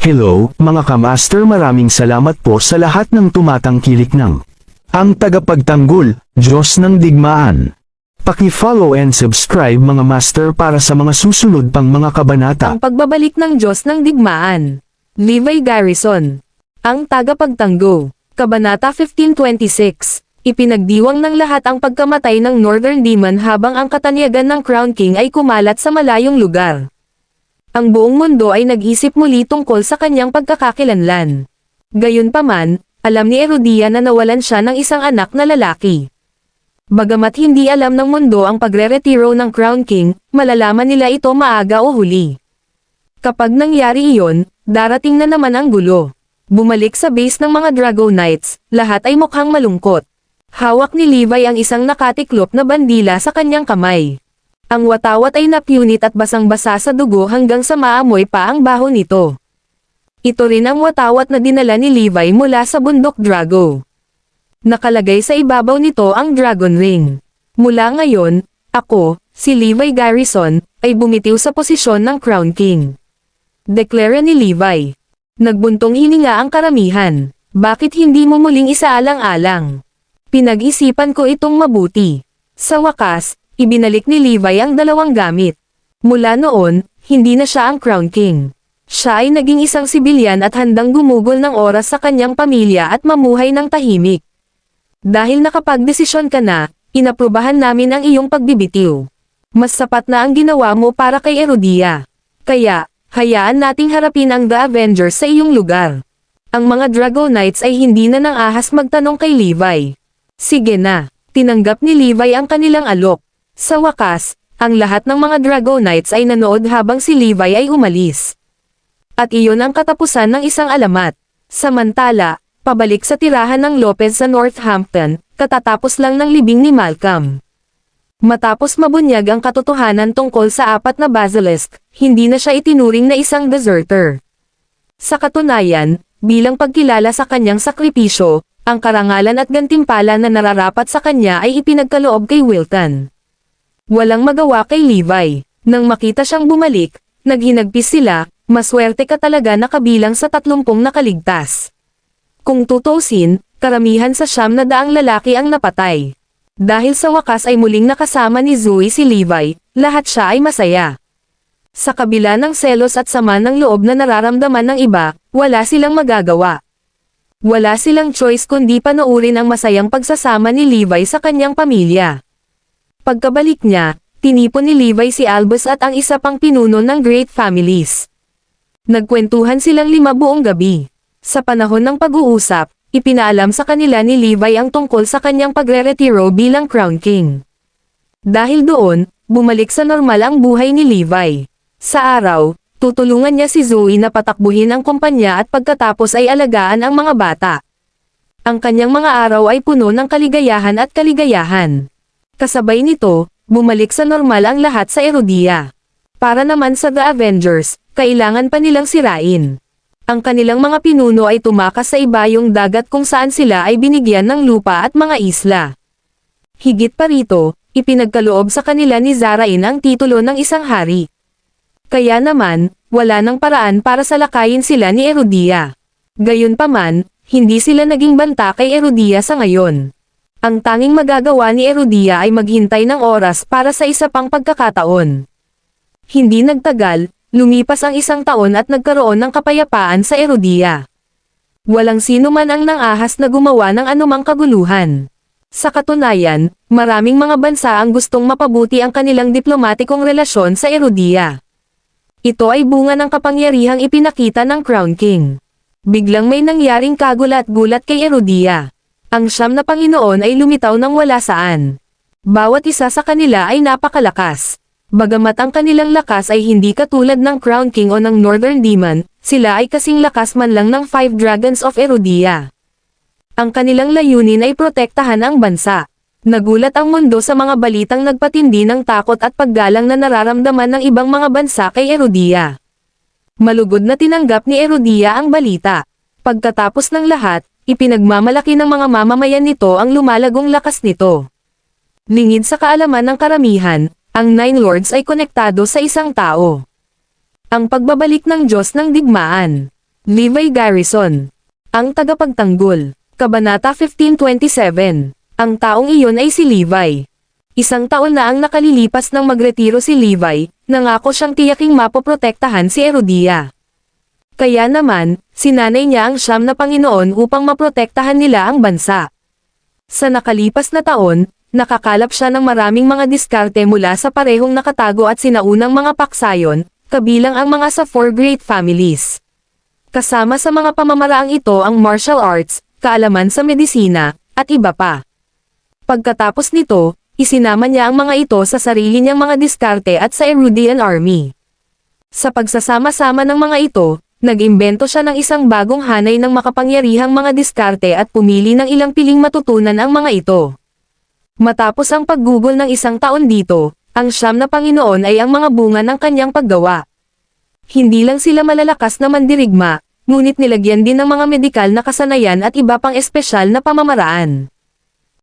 Hello, mga kamaster, maraming salamat po sa lahat ng tumatangkilik ng ang tagapagtanggol, Diyos ng Digmaan. Paki-follow and subscribe mga master para sa mga susunod pang mga kabanata. Ang pagbabalik ng Diyos ng Digmaan. Levi Garrison. Ang tagapagtanggo. Kabanata 1526. Ipinagdiwang ng lahat ang pagkamatay ng Northern Demon habang ang katanyagan ng Crown King ay kumalat sa malayong lugar. Ang buong mundo ay nag-isip muli tungkol sa kanyang pagkakakilanlan. Gayunpaman, alam ni Erudia na nawalan siya ng isang anak na lalaki. Bagamat hindi alam ng mundo ang pagre-retiro ng Crown King, malalaman nila ito maaga o huli. Kapag nangyari iyon, darating na naman ang gulo. Bumalik sa base ng mga Drago Knights, lahat ay mukhang malungkot. Hawak ni Levi ang isang nakatiklop na bandila sa kanyang kamay. Ang watawat ay napunit at basang-basa sa dugo hanggang sa maamoy pa ang baho nito. Ito rin ang watawat na dinala ni Levi mula sa bundok Drago. Nakalagay sa ibabaw nito ang Dragon Ring. Mula ngayon, ako, si Levi Garrison, ay bumitiw sa posisyon ng Crown King. Deklara ni Levi. Nagbuntong hininga ang karamihan. Bakit hindi mo muling isaalang-alang? Pinag-isipan ko itong mabuti. Sa wakas, ibinalik ni Levi ang dalawang gamit. Mula noon, hindi na siya ang Crown King. Siya ay naging isang sibilyan at handang gumugol ng oras sa kanyang pamilya at mamuhay ng tahimik. Dahil nakapagdesisyon ka na, inaprubahan namin ang iyong pagbibitiw. Mas sapat na ang ginawa mo para kay Erudia. Kaya, hayaan nating harapin ang The Avengers sa iyong lugar. Ang mga Drago Knights ay hindi na nang ahas magtanong kay Levi. Sige na, tinanggap ni Levi ang kanilang alok. Sa wakas, ang lahat ng mga Drago Knights ay nanood habang si Levi ay umalis. At iyon ang katapusan ng isang alamat. Samantala, pabalik sa tirahan ng Lopez sa Northampton, katatapos lang ng libing ni Malcolm. Matapos mabunyag ang katotohanan tungkol sa apat na basilisk, hindi na siya itinuring na isang deserter. Sa katunayan, bilang pagkilala sa kanyang sakripisyo, ang karangalan at gantimpala na nararapat sa kanya ay ipinagkaloob kay Wilton. Walang magawa kay Levi. Nang makita siyang bumalik, naghinagpis sila, maswerte ka talaga na kabilang sa 30 nakaligtas. Kung tutusin, karamihan sa 900 lalaki ang napatay. Dahil sa wakas ay muling nakasama ni Zoe si Levi, lahat siya ay masaya. Sa kabila ng selos at sama ng loob na nararamdaman ng iba, wala silang magagawa. Wala silang choice kundi panoorin ang masayang pagsasama ni Levi sa kanyang pamilya. Pagkabalik niya, tinipon ni Levi si Albus at ang isa pang pinuno ng Great Families. Nagkwentuhan silang 5 buong gabi. Sa panahon ng pag-uusap, ipinaalam sa kanila ni Levi ang tungkol sa kanyang pagre-retiro bilang Crown King. Dahil doon, bumalik sa normal ang buhay ni Levi. Sa araw, tutulungan niya si Zoe na patakbuhin ang kumpanya at pagkatapos ay alagaan ang mga bata. Ang kanyang mga araw ay puno ng kaligayahan at kaligayahan. Kasabay nito, bumalik sa normal ang lahat sa Erudia. Para naman sa The Avengers, kailangan pa nilang sirain. Ang kanilang mga pinuno ay tumakas sa ibayong dagat kung saan sila ay binigyan ng lupa at mga isla. Higit pa rito, ipinagkaloob sa kanila ni Zarain ang titulo ng isang hari. Kaya naman, wala nang paraan para salakayin sila ni Erudia. Gayunpaman, hindi sila naging banta kay Erudia sa ngayon. Ang tanging magagawa ni Erudia ay maghintay ng oras para sa isa pang pagkakataon. Hindi nagtagal, lumipas ang 1 taon at nagkaroon ng kapayapaan sa Erudia. Walang sino man ang nangahas na gumawa ng anumang kaguluhan. Sa katunayan, maraming mga bansa ang gustong mapabuti ang kanilang diplomatikong relasyon sa Erudia. Ito ay bunga ng kapangyarihang ipinakita ng Crown King. Biglang may nangyaring kagulat-gulat kay Erudia. Ang 9 na Panginoon ay lumitaw ng wala saan. Bawat isa sa kanila ay napakalakas. Bagamat ang kanilang lakas ay hindi katulad ng Crown King o ng Northern Demon, sila ay kasing lakas man lang ng 5 Dragons of Erudia. Ang kanilang layunin ay protektahan ang bansa. Nagulat ang mundo sa mga balitang nagpatindi ng takot at paggalang na nararamdaman ng ibang mga bansa kay Erudia. Malugod na tinanggap ni Erudia ang balita. Pagkatapos ng lahat, ipinagmamalaki ng mga mamamayan nito ang lumalagong lakas nito. Lingid sa kaalaman ng karamihan, ang Nine Lords ay konektado sa isang tao. Ang pagbabalik ng Diyos ng Digmaan. Levi Garrison. Ang tagapagtanggol. Kabanata 15:27. Ang taong iyon ay si Levi. Isang taon na ang nakalilipas nang magretiro si Levi, nangako siyang tiyaking mapoprotektahan si Herodia. Kaya naman, sinanay niya ang siyam na Panginoon upang maprotektahan nila ang bansa. Sa nakalipas na taon, nakakalap siya ng maraming mga diskarte mula sa parehong nakatago at sinaunang mga paksayon, kabilang ang mga sa four great families. Kasama sa mga pamamaraang ito ang martial arts, kaalaman sa medisina, at iba pa. Pagkatapos nito, isinama niya ang mga ito sa sarili niyang mga diskarte at sa Erudian Army. Sa pagsasama-sama ng mga ito, nag-imbento siya ng isang bagong hanay ng makapangyarihang mga diskarte at pumili ng ilang piling matutunan ang mga ito. Matapos ang paggugol ng isang taon dito, ang siyam na Panginoon ay ang mga bunga ng kanyang paggawa. Hindi lang sila malalakas na mandirigma, ngunit nilagyan din ng mga medikal na kasanayan at iba pang espesyal na pamamaraan.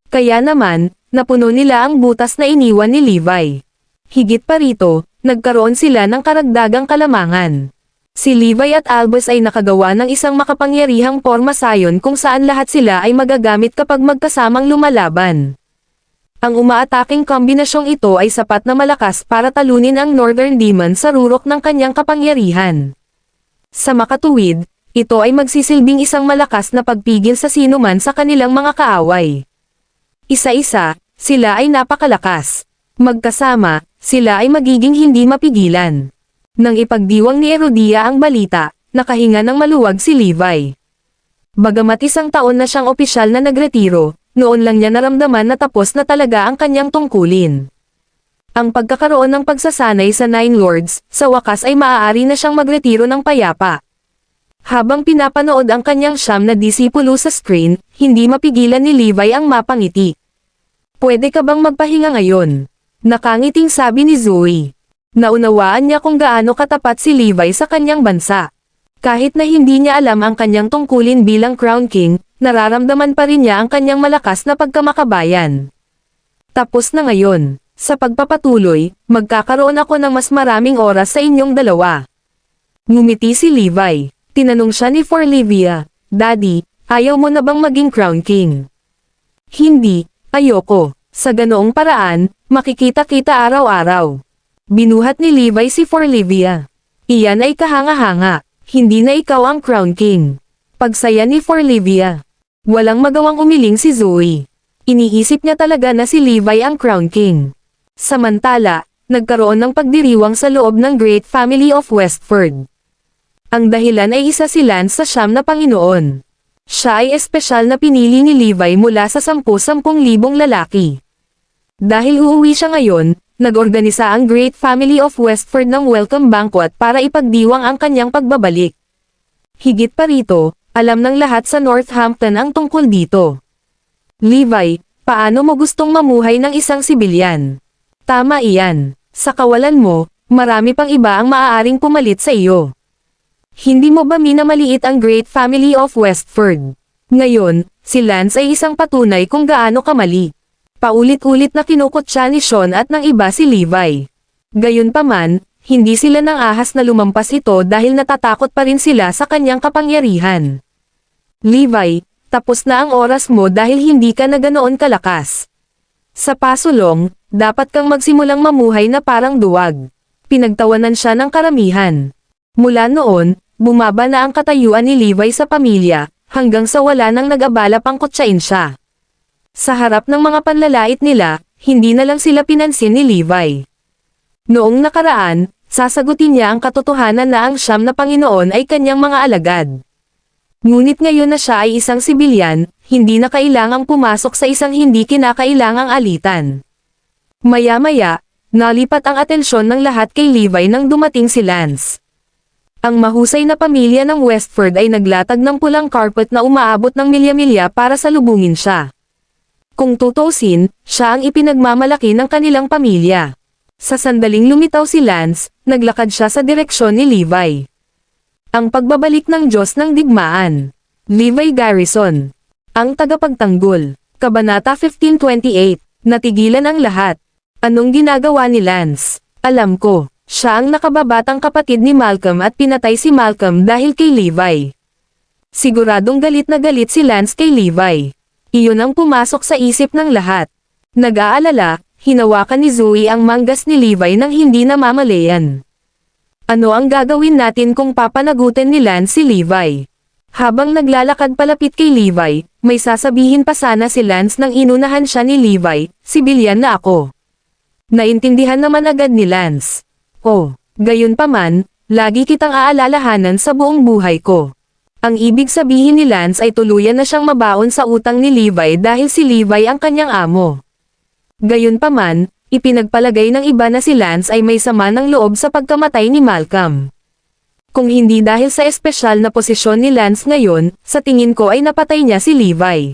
Kaya naman, napuno nila ang butas na iniwan ni Levi. Higit pa rito, nagkaroon sila ng karagdagang kalamangan. Si Levi at Albus ay nakagawa ng isang makapangyarihang porma sayon kung saan lahat sila ay magagamit kapag magkasamang lumalaban. Ang umaataking kombinasyong ito ay sapat na malakas para talunin ang Northern Demon sa rurok ng kanyang kapangyarihan. Sa makatuwid, ito ay magsisilbing isang malakas na pagpigil sa sinuman sa kanilang mga kaaway. Isa-isa, sila ay napakalakas. Magkasama, sila ay magiging hindi mapigilan. Nang ipagdiwang ni Herodia ang balita, nakahinga ng maluwag si Levi. Bagamat isang taon na siyang opisyal na nagretiro, noon lang niya naramdaman na tapos na talaga ang kanyang tungkulin. Ang pagkakaroon ng pagsasanay sa Nine Lords, sa wakas ay maaari na siyang magretiro ng payapa. Habang pinapanood ang kanyang siyam na disipulo sa screen, hindi mapigilan ni Levi ang mapangiti. "Pwede ka bang magpahinga ngayon?" Nakangiting sabi ni Zoe. Naunawaan niya kung gaano katapat si Levi sa kanyang bansa. Kahit na hindi niya alam ang kanyang tungkulin bilang Crown King, nararamdaman pa rin niya ang kanyang malakas na pagkamakabayan. "Tapos na ngayon. Sa pagpapatuloy, magkakaroon ako ng mas maraming oras sa inyong dalawa." Ngumiti si Levi. Tinanong siya ni Forlivia, "Daddy, ayaw mo na bang maging Crown King?" "Hindi, ayoko. Sa ganoong paraan, makikita-kita araw-araw." Binuhat ni Levi si Forlivia. "Iyan ay kahanga-hanga. Hindi na ikaw ang Crown King." Pagsaya ni Forlivia. Walang magawang umiling si Zoe. Iniisip niya talaga na si Levi ang Crown King. Samantala, nagkaroon ng pagdiriwang sa loob ng Great Family of Westford. Ang dahilan ay isa si Lance sa siyam na Panginoon. Siya ay espesyal na pinili ni Levi mula sa 10,000 lalaki. Dahil uuwi siya ngayon, nag-organisa ang Great Family of Westford ng welcome banquet para ipagdiwang ang kanyang pagbabalik. Higit pa rito, alam ng lahat sa Northampton ang tungkol dito. "Levi, paano mo gustong mamuhay ng isang sibilyan? Tama iyan. Sa kawalan mo, marami pang iba ang maaaring pumalit sa iyo. Hindi mo ba minamaliit ang Great Family of Westford?" Ngayon, si Lance ay isang patunay kung gaano kamali. Paulit-ulit na kinukutya ni Sean at ng iba si Levi. Gayunpaman, hindi sila nang ahas na lumampas ito dahil natatakot pa rin sila sa kanyang kapangyarihan. "Levi, tapos na ang oras mo dahil hindi ka na ganoon kalakas. Sa pasulong, dapat kang magsimulang mamuhay na parang duwag." Pinagtawanan siya ng karamihan. Mula noon, bumaba na ang katayuan ni Levi sa pamilya, hanggang sa wala nang nag-abala pang kutsain siya. Sa harap ng mga panlalait nila, hindi na lang sila pinansin ni Levi. Noong nakaraan, sasagutin niya ang katotohanan na ang siyam na Panginoon ay kanyang mga alagad. Ngunit ngayon na siya ay isang sibilyan, hindi na kailangang pumasok sa isang hindi kinakailangang alitan. Maya-maya, nalipat ang atensyon ng lahat kay Levi nang dumating si Lance. Ang mahusay na pamilya ng Westford ay naglatag ng pulang carpet na umaabot ng milya-milya para salubungin siya. Kung tutusin, siya ang ipinagmamalaki ng kanilang pamilya. Sa sandaling lumitaw si Lance, naglakad siya sa direksyon ni Levi. Ang pagbabalik ng Diyos ng Digmaan. Levi Garrison. Ang tagapagtanggol. Kabanata 15:28. Natigilan ang lahat. Anong ginagawa ni Lance? Alam ko, Siya ang nakababatang kapatid ni Malcolm at pinatay si Malcolm dahil kay Levi. Siguradong galit na galit si Lance kay Levi. Iyon ang pumasok sa isip ng lahat. Nag-aalala, hinawakan ni Zoe ang manggas ni Levi nang hindi namamalayan. Ano ang gagawin natin kung papanagutin ni Lance si Levi? Habang naglalakad palapit kay Levi, may sasabihin pa sana si Lance nang inunahan siya ni Levi, sibilyan na ako. Naintindihan naman agad ni Lance. Oh, gayunpaman, lagi kitang aalalahanan sa buong buhay ko. Ang ibig sabihin ni Lance ay tuluyan na siyang mabaon sa utang ni Levi dahil si Levi ang kanyang amo. Gayunpaman, ipinagpalagay ng iba na si Lance ay may sama ng loob sa pagkamatay ni Malcolm. Kung hindi dahil sa espesyal na posisyon ni Lance ngayon, sa tingin ko ay napatay niya si Levi.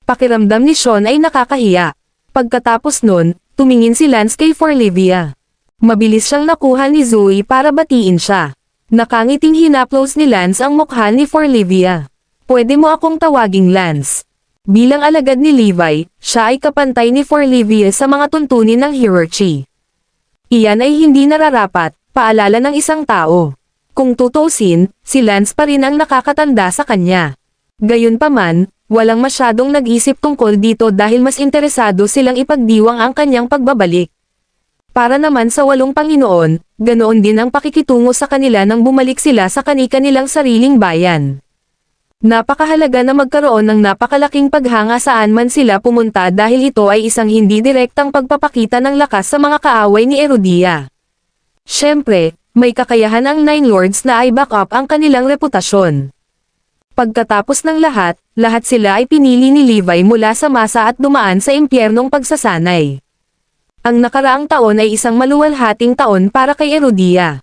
Pakiramdam ni Sean ay nakakahiya. Pagkatapos nun, tumingin si Lance kay Forlivia. Mabilis siyang nakuha ni Zoe para batiin siya. Nakangiting hinaplos ni Lance ang mukha ni Forlivia. Pwede mo akong tawaging Lance. Bilang alagad ni Levi, siya ay kapantay ni Forlivia sa mga tuntunin ng hierarchy. Iyan ay hindi nararapat, paalala ng isang tao. Kung tutusin, si Lance pa rin ang nakakatanda sa kanya. Gayunpaman, walang masyadong nag-isip tungkol dito dahil mas interesado silang ipagdiwang ang kanyang pagbabalik. Para naman sa 8 Panginoon, ganoon din ang pakikitungo sa kanila nang bumalik sila sa kani-kanilang sariling bayan. Napakahalaga na magkaroon ng napakalaking paghanga saan man sila pumunta dahil ito ay isang hindi direktang pagpapakita ng lakas sa mga kaaway ni Erudia. Siyempre, may kakayahan ang Nine Lords na ay back up ang kanilang reputasyon. Pagkatapos ng lahat sila ay pinili ni Levi mula sa masa at dumaan sa impyernong pagsasanay. Ang nakaraang taon ay isang maluwalhating taon para kay Erudia.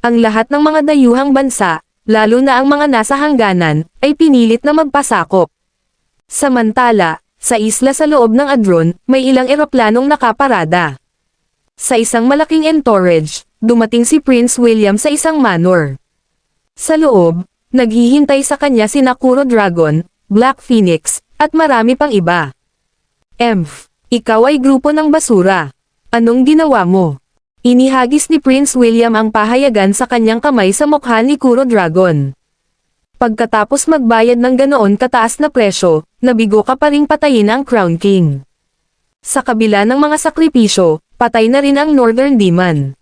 Ang lahat ng mga dayuhang bansa, lalo na ang mga nasa hangganan, ay pinilit na magpasakop. Samantala, sa isla sa loob ng Adron, may ilang eroplanong nakaparada. Sa isang malaking entourage, dumating si Prince William sa isang manor. Sa loob, naghihintay sa kanya si Kuro Dragon, Black Phoenix, at marami pang iba. Ikaw ay grupo ng basura. Anong ginawa mo? Inihagis ni Prince William ang pahayagan sa kanyang kamay sa mukha ni Kuro Dragon. Pagkatapos magbayad ng ganoon kataas na presyo, nabigo ka pa ring patayin ang Crown King. Sa kabila ng mga sakripisyo, patay na rin ang Northern Demon.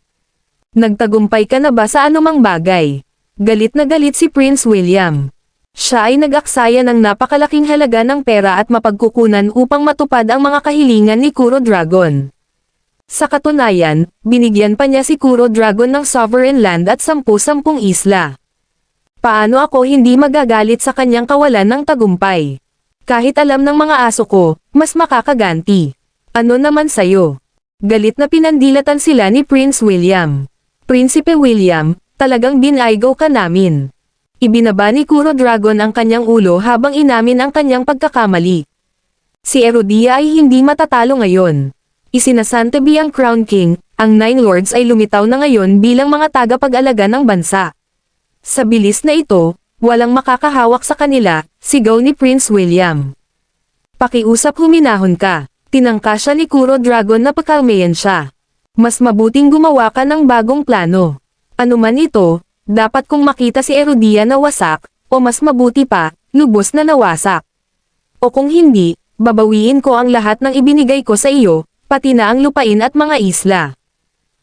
Nagtagumpay ka na ba sa anumang bagay? Galit na galit si Prince William. Siya ay nag-aksaya ng napakalaking halaga ng pera at mapagkukunan upang matupad ang mga kahilingan ni Kuro Dragon. Sa katunayan, binigyan pa niya si Kuro Dragon ng sovereign land at 10-10 isla. Paano ako hindi magagalit sa kanyang kawalan ng tagumpay? Kahit alam ng mga aso ko, mas makakaganti. Ano naman sayo? Galit na pinandilatan sila ni Prince William. Prinsipe William, talagang binaygo ka namin. Ibinaba ni Kuro Dragon ang kanyang ulo habang inamin ang kanyang pagkakamali. Si Erudia ay hindi matatalo ngayon. Isinasantabi ang Crown King, ang Nine Lords ay lumitaw na ngayon bilang mga tagapag-alaga ng bansa. Sa bilis na ito, walang makakahawak sa kanila, sigaw ni Prince William. Pakiusap huminahon ka, tinangka siya ni Kuro Dragon na pakalmayan siya. Mas mabuting gumawa ka ng bagong plano. Ano man ito, dapat kong makita si Erudia na wasak, o mas mabuti pa, lubos na nawasak. O kung hindi, babawiin ko ang lahat ng ibinigay ko sa iyo, pati na ang lupain at mga isla.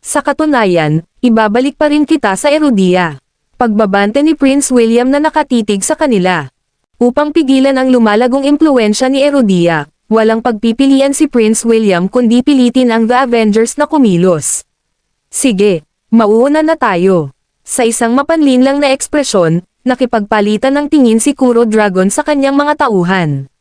Sa katunayan, ibabalik pa rin kita sa Erudia. Pagbabante ni Prince William na nakatitig sa kanila. Upang pigilan ang lumalagong impluensya ni Erudia, walang pagpipilian si Prince William kundi pilitin ang The Avengers na kumilos. Sige, mauuna na tayo. Sa isang mapanlinlang na ekspresyon, nakipagpalitan ng tingin si Kuro Dragon sa kanyang mga tauhan.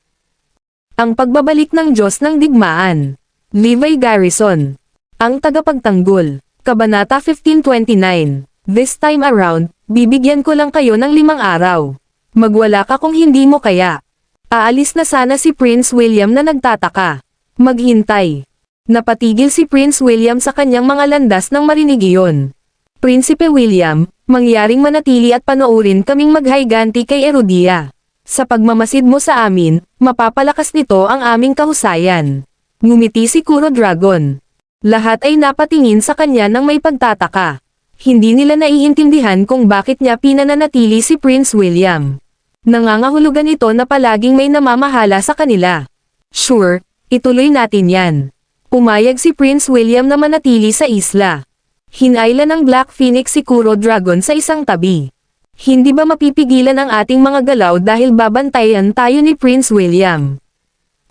Ang pagbabalik ng Diyos ng Digmaan. Levi Garrison. Ang tagapagtanggol. Kabanata 1529. This time around, bibigyan ko lang kayo ng 5 araw. Magwala ka kung hindi mo kaya. Aalis na sana si Prince William na nagtataka. Maghintay. Napatigil si Prince William sa kanyang mga landas nang marinig iyon. Prinsipe William, mangyaring manatili at panoorin kaming maghayganti kay Erudia. Sa pagmamasid mo sa amin, mapapalakas nito ang aming kahusayan. Ngumiti si Kuro Dragon. Lahat ay napatingin sa kanya ng may pagtataka. Hindi nila naiintindihan kung bakit niya pinananatili si Prince William. Nangangahulugan ito na palaging may namamahala sa kanila. Sure, ituloy natin yan. Pumayag si Prince William na manatili sa isla. Hinayla ng Black Phoenix si Kuro Dragon sa isang tabi. Hindi ba mapipigilan ang ating mga galaw dahil babantayan tayo ni Prince William?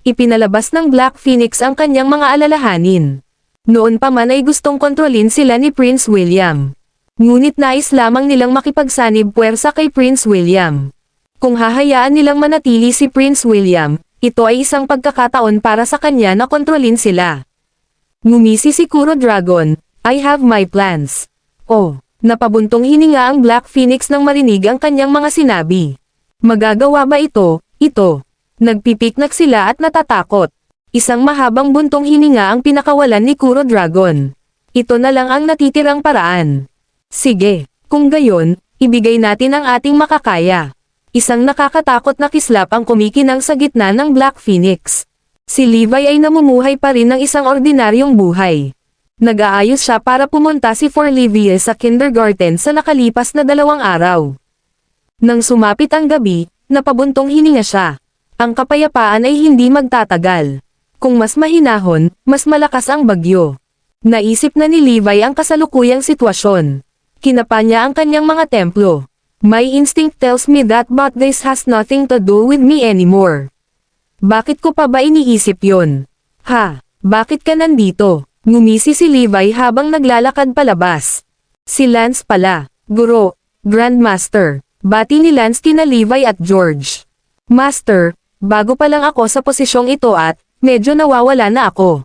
Ipinalabas ng Black Phoenix ang kanyang mga alalahanin. Noon pa man ay gustong kontrolin sila ni Prince William. Ngunit nais lamang nilang makipagsanib puwersa kay Prince William. Kung hahayaan nilang manatili si Prince William, ito ay isang pagkakataon para sa kanya na kontrolin sila. Ngumisi si Kuro Dragon, "I have my plans." Oh, napabuntong hininga ang Black Phoenix nang marinig ang kanyang mga sinabi. Magagawa ba ito? Ito. Nagpipiknak sila at natatakot. Isang mahabang buntong hininga ang pinakawalan ni Kuro Dragon. Ito na lang ang natitirang paraan. Sige, kung gayon, ibigay natin ang ating makakaya. Isang nakakatakot na kislap ang kumikinang sa gitna ng Black Phoenix. Si Levi ay namumuhay pa rin ng isang ordinaryong buhay. Nag-aayos siya para pumunta si Forlivia sa kindergarten sa nakalipas na 2 araw. Nang sumapit ang gabi, napabuntong hininga siya. Ang kapayapaan ay hindi magtatagal. Kung mas mahinahon, mas malakas ang bagyo. Naisip na ni Levi ang kasalukuyang sitwasyon. Kinapa niya ang kanyang mga templo. My instinct tells me that but this has nothing to do with me anymore. Bakit ko pa ba iniisip yon? Ha, bakit ka nandito? Ngumisi si Levi habang naglalakad palabas. Si Lance pala, Guro, Grandmaster. Bati ni Lance kina Levi at George. Master, bago pa lang ako sa posisyong ito at, medyo nawawala na ako.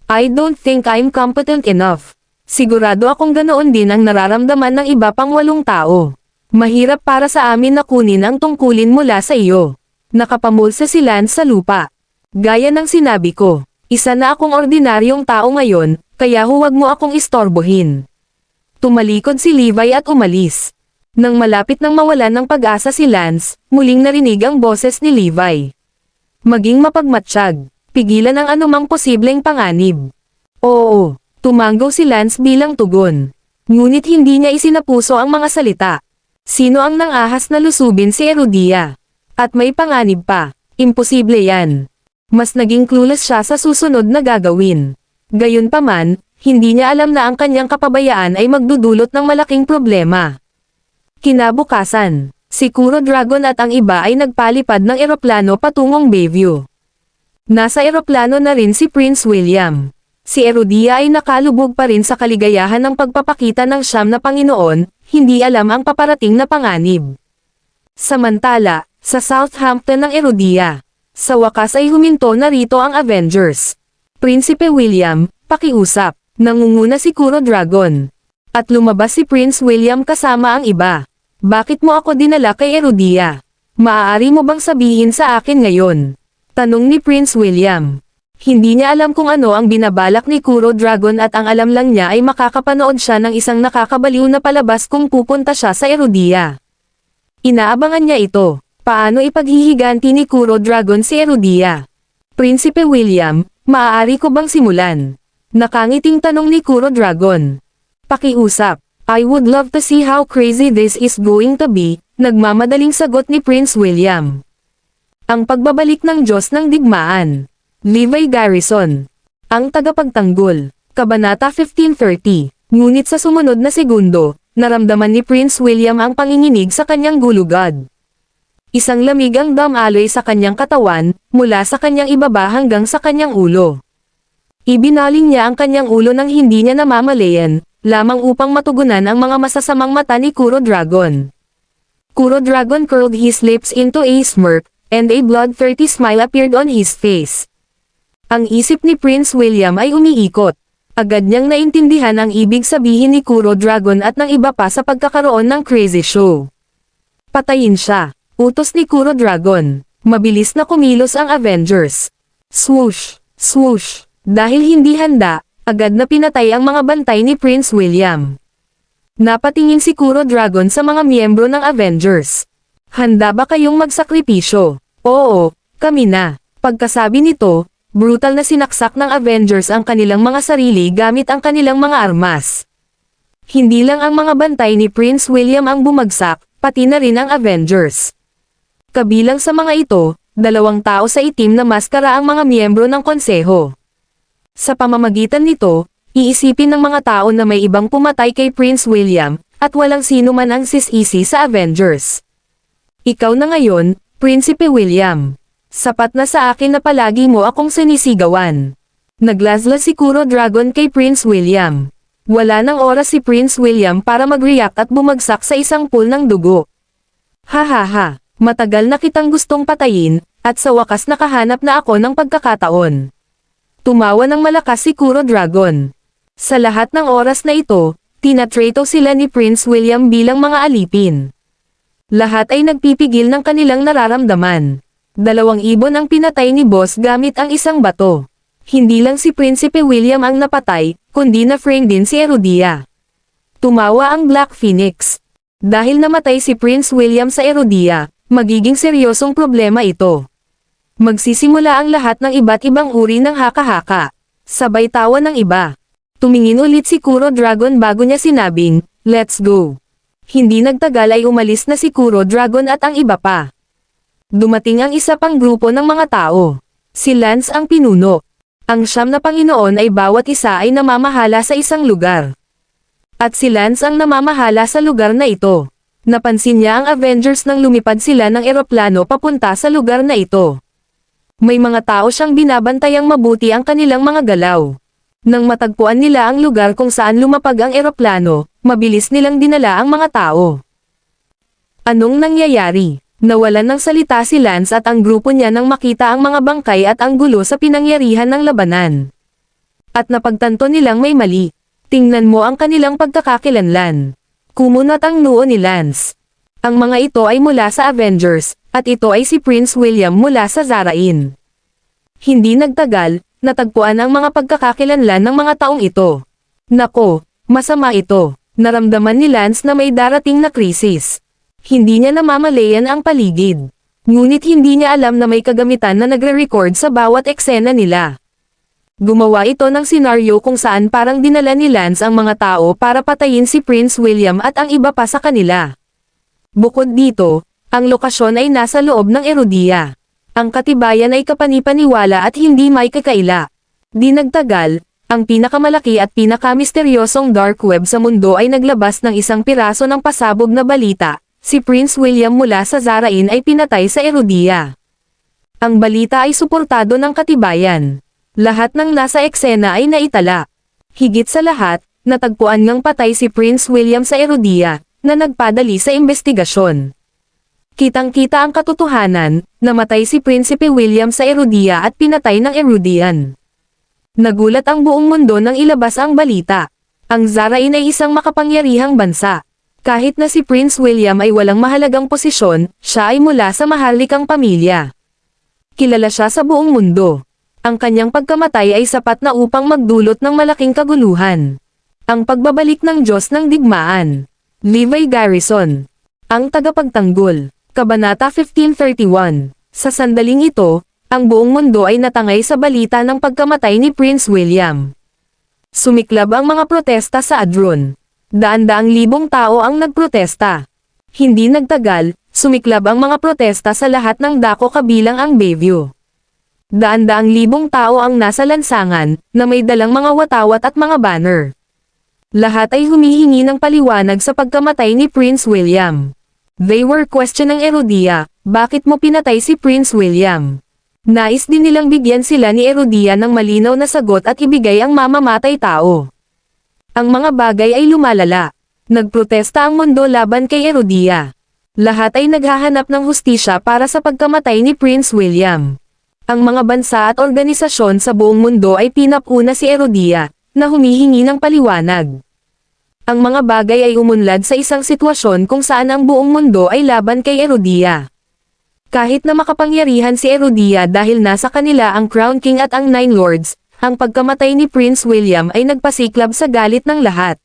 I don't think I'm competent enough. Sigurado akong ganoon din ang nararamdaman ng iba pang 8 tao. Mahirap para sa amin na kunin ang tungkulin mula sa iyo. Nakapamulsa si Lance sa lupa. Gaya ng sinabi ko, isa na akong ordinaryong tao ngayon, kaya huwag mo akong istorbohin. Tumalikod si Levi at umalis. Nang malapit nang mawalan ng pag-asa si Lance, muling narinig ang boses ni Levi. Maging mapagmatsyag, pigilan ang anumang posibleng panganib. Oo, tumanggaw si Lance bilang tugon. Ngunit hindi niya isinapuso ang mga salita. Sino ang nangahas na lusubin si Erudia? At may panganib pa, imposible yan. Mas naging clueless siya sa susunod na gagawin. Gayunpaman, hindi niya alam na ang kanyang kapabayaan ay magdudulot ng malaking problema. Kinabukasan, si Kuro Dragon at ang iba ay nagpalipad ng eroplano patungong Bayview. Nasa eroplano na rin si Prince William. Si Erudia ay nakalubog pa rin sa kaligayahan ng pagpapakita ng siyam na Panginoon, hindi alam ang paparating na panganib. Samantala, sa Southampton ng Erudia, sa wakas ay huminto na rito ang Avengers. Prinsipe William, pakiusap, nangunguna si Kuro Dragon. At lumabas si Prince William kasama ang iba. Bakit mo ako dinala kay Erudia? Maaari mo bang sabihin sa akin ngayon? Tanong ni Prince William. Hindi niya alam kung ano ang binabalak ni Kuro Dragon at ang alam lang niya ay makakapanood siya ng isang nakakabaliw na palabas kung pupunta siya sa Erudia. Inaabangan niya ito. Paano ipaghihiganti ni Kuro Dragon si Erudia? Prinsipe William, maaari ko bang simulan? Nakangiting tanong ni Kuro Dragon. Pakiusap, I would love to see how crazy this is going to be, nagmamadaling sagot ni Prince William. Ang pagbabalik ng Diyos ng Digmaan. Levi Garrison. Ang tagapagtanggol. Kabanata 1530. Ngunit sa sumunod na segundo, naramdaman ni Prince William ang panginginig sa kanyang gulugad. Isang lamig ang damaloy sa kanyang katawan, mula sa kanyang ibaba hanggang sa kanyang ulo. Ibinaling niya ang kanyang ulo nang hindi niya namamalayan, lamang upang matugunan ang mga masasamang mata ni Kuro Dragon. Kuro Dragon curled his lips into a smirk, and a bloodthirsty smile appeared on his face. Ang isip ni Prince William ay umiikot. Agad niyang naintindihan ang ibig sabihin ni Kuro Dragon at ng iba pa sa pagkakaroon ng crazy show. Patayin siya. Utos ni Kuro Dragon. Mabilis na kumilos ang Avengers. Swoosh, swoosh. Dahil hindi handa, agad na pinatay ang mga bantay ni Prince William. Napatingin si Kuro Dragon sa mga miyembro ng Avengers. Handa ba kayong magsakripisyo? Oo, kami na. Pagkasabi nito, brutal na sinaksak ng Avengers ang kanilang mga sarili gamit ang kanilang mga armas. Hindi lang ang mga bantay ni Prince William ang bumagsak, pati na rin ang Avengers. Kabilang sa mga ito, 2 tao sa itim na maskara ang mga miyembro ng konseho. Sa pamamagitan nito, iisipin ng mga tao na may ibang pumatay kay Prince William, at walang sino man ang sisisi sa Avengers. Ikaw na ngayon, Prinsipe William. Sapat na sa akin na palagi mo akong sinisigawan. Naglaslas si Kuro Dragon kay Prince William. Wala nang oras si Prince William para mag-react at bumagsak sa isang pool ng dugo. Hahaha, matagal na kitang gustong patayin, at sa wakas nakahanap na ako ng pagkakataon. Tumawa ng malakas si Kuro Dragon. Sa lahat ng oras na ito, tinatrato sila ni Prince William bilang mga alipin. Lahat ay nagpipigil ng kanilang nararamdaman. 2 ibon ang pinatay ni Boss gamit ang isang bato. Hindi lang si Prinsipe William ang napatay, kundi na-frame din si Erudia. Tumawa ang Black Phoenix. Dahil namatay si Prince William sa Erudia, magiging seryosong problema ito. Magsisimula ang lahat ng iba't ibang uri ng haka-haka. Sabay tawa ng iba. Tumingin ulit si Kuro Dragon bago niya sinabing, "Let's go." Hindi nagtagal ay umalis na si Kuro Dragon at ang iba pa. Dumating ang isa pang grupo ng mga tao. Si Lance ang pinuno. Ang 9 na Panginoon ay bawat isa ay namamahala sa isang lugar. At si Lance ang namamahala sa lugar na ito. Napansin niya ang Avengers nang lumipad sila ng eroplano papunta sa lugar na ito. May mga tao siyang binabantayang mabuti ang kanilang mga galaw. Nang matagpuan nila ang lugar kung saan lumapag ang eroplano, mabilis nilang dinala ang mga tao. Anong nangyayari? Nawalan ng salita si Lance at ang grupo niya nang makita ang mga bangkay at ang gulo sa pinangyarihan ng labanan. At napagtanto nilang may mali. Tingnan mo ang kanilang pagkakakilanlan. Kumunat ang noo ni Lance. Ang mga ito ay mula sa Avengers, at ito ay si Prince William mula sa Zarain. Hindi nagtagal, natagpuan ang mga pagkakakilanlan ng mga taong ito. Nako, masama ito. Naramdaman ni Lance na may darating na krisis. Hindi niya namamalayan ang paligid. Ngunit hindi niya alam na may kagamitan na nagre-record sa bawat eksena nila. Gumawa ito ng senaryo kung saan parang dinala ni Lance ang mga tao para patayin si Prince William at ang iba pa sa kanila. Bukod dito, ang lokasyon ay nasa loob ng Erudia. Ang katibayan ay kapanipaniwala at hindi may kakaila. Di nagtagal, ang pinakamalaki at pinakamisteryosong dark web sa mundo ay naglabas ng isang piraso ng pasabog na balita. Si Prince William mula sa Zarain ay pinatay sa Erudia. Ang balita ay suportado ng katibayan. Lahat ng nasa eksena ay naitala. Higit sa lahat, natagpuan ngang patay si Prince William sa Erudia, na nagpadali sa investigasyon. Kitang-kita ang katotohanan, namatay si Prinsipe William sa Erudia at pinatay ng Erudian. Nagulat ang buong mundo nang ilabas ang balita. Ang Zarain ay isang makapangyarihang bansa. Kahit na si Prince William ay walang mahalagang posisyon, siya ay mula sa maharlikang pamilya. Kilala siya sa buong mundo. Ang kanyang pagkamatay ay sapat na upang magdulot ng malaking kaguluhan. Ang pagbabalik ng Diyos ng Digmaan. Levi Garrison. Ang tagapagtanggol. Kabanata 1531. Sa sandaling ito, ang buong mundo ay natangay sa balita ng pagkamatay ni Prince William. Sumiklab ang mga protesta sa Adron. Daan-daang libong tao ang nagprotesta. Hindi nagtagal, sumiklab ang mga protesta sa lahat ng dako kabilang ang Bayview. Daan-daang libong tao ang nasa lansangan, na may dalang mga watawat at mga banner. Lahat ay humihingi ng paliwanag sa pagkamatay ni Prince William. They were questioning Erudia, bakit mo pinatay si Prince William? Nais din nilang bigyan sila ni Erudia ng malinaw na sagot at ibigay ang mamamatay tao. Ang mga bagay ay lumalala. Nagprotesta ang mundo laban kay Erudia. Lahat ay naghahanap ng hustisya para sa pagkamatay ni Prince William. Ang mga bansa at organisasyon sa buong mundo ay pinapuna si Erudia, na humihingi ng paliwanag. Ang mga bagay ay umunlad sa isang sitwasyon kung saan ang buong mundo ay laban kay Erudia. Kahit na makapangyarihan si Erudia dahil nasa kanila ang Crown King at ang Nine Lords, ang pagkamatay ni Prince William ay nagpasiklab sa galit ng lahat.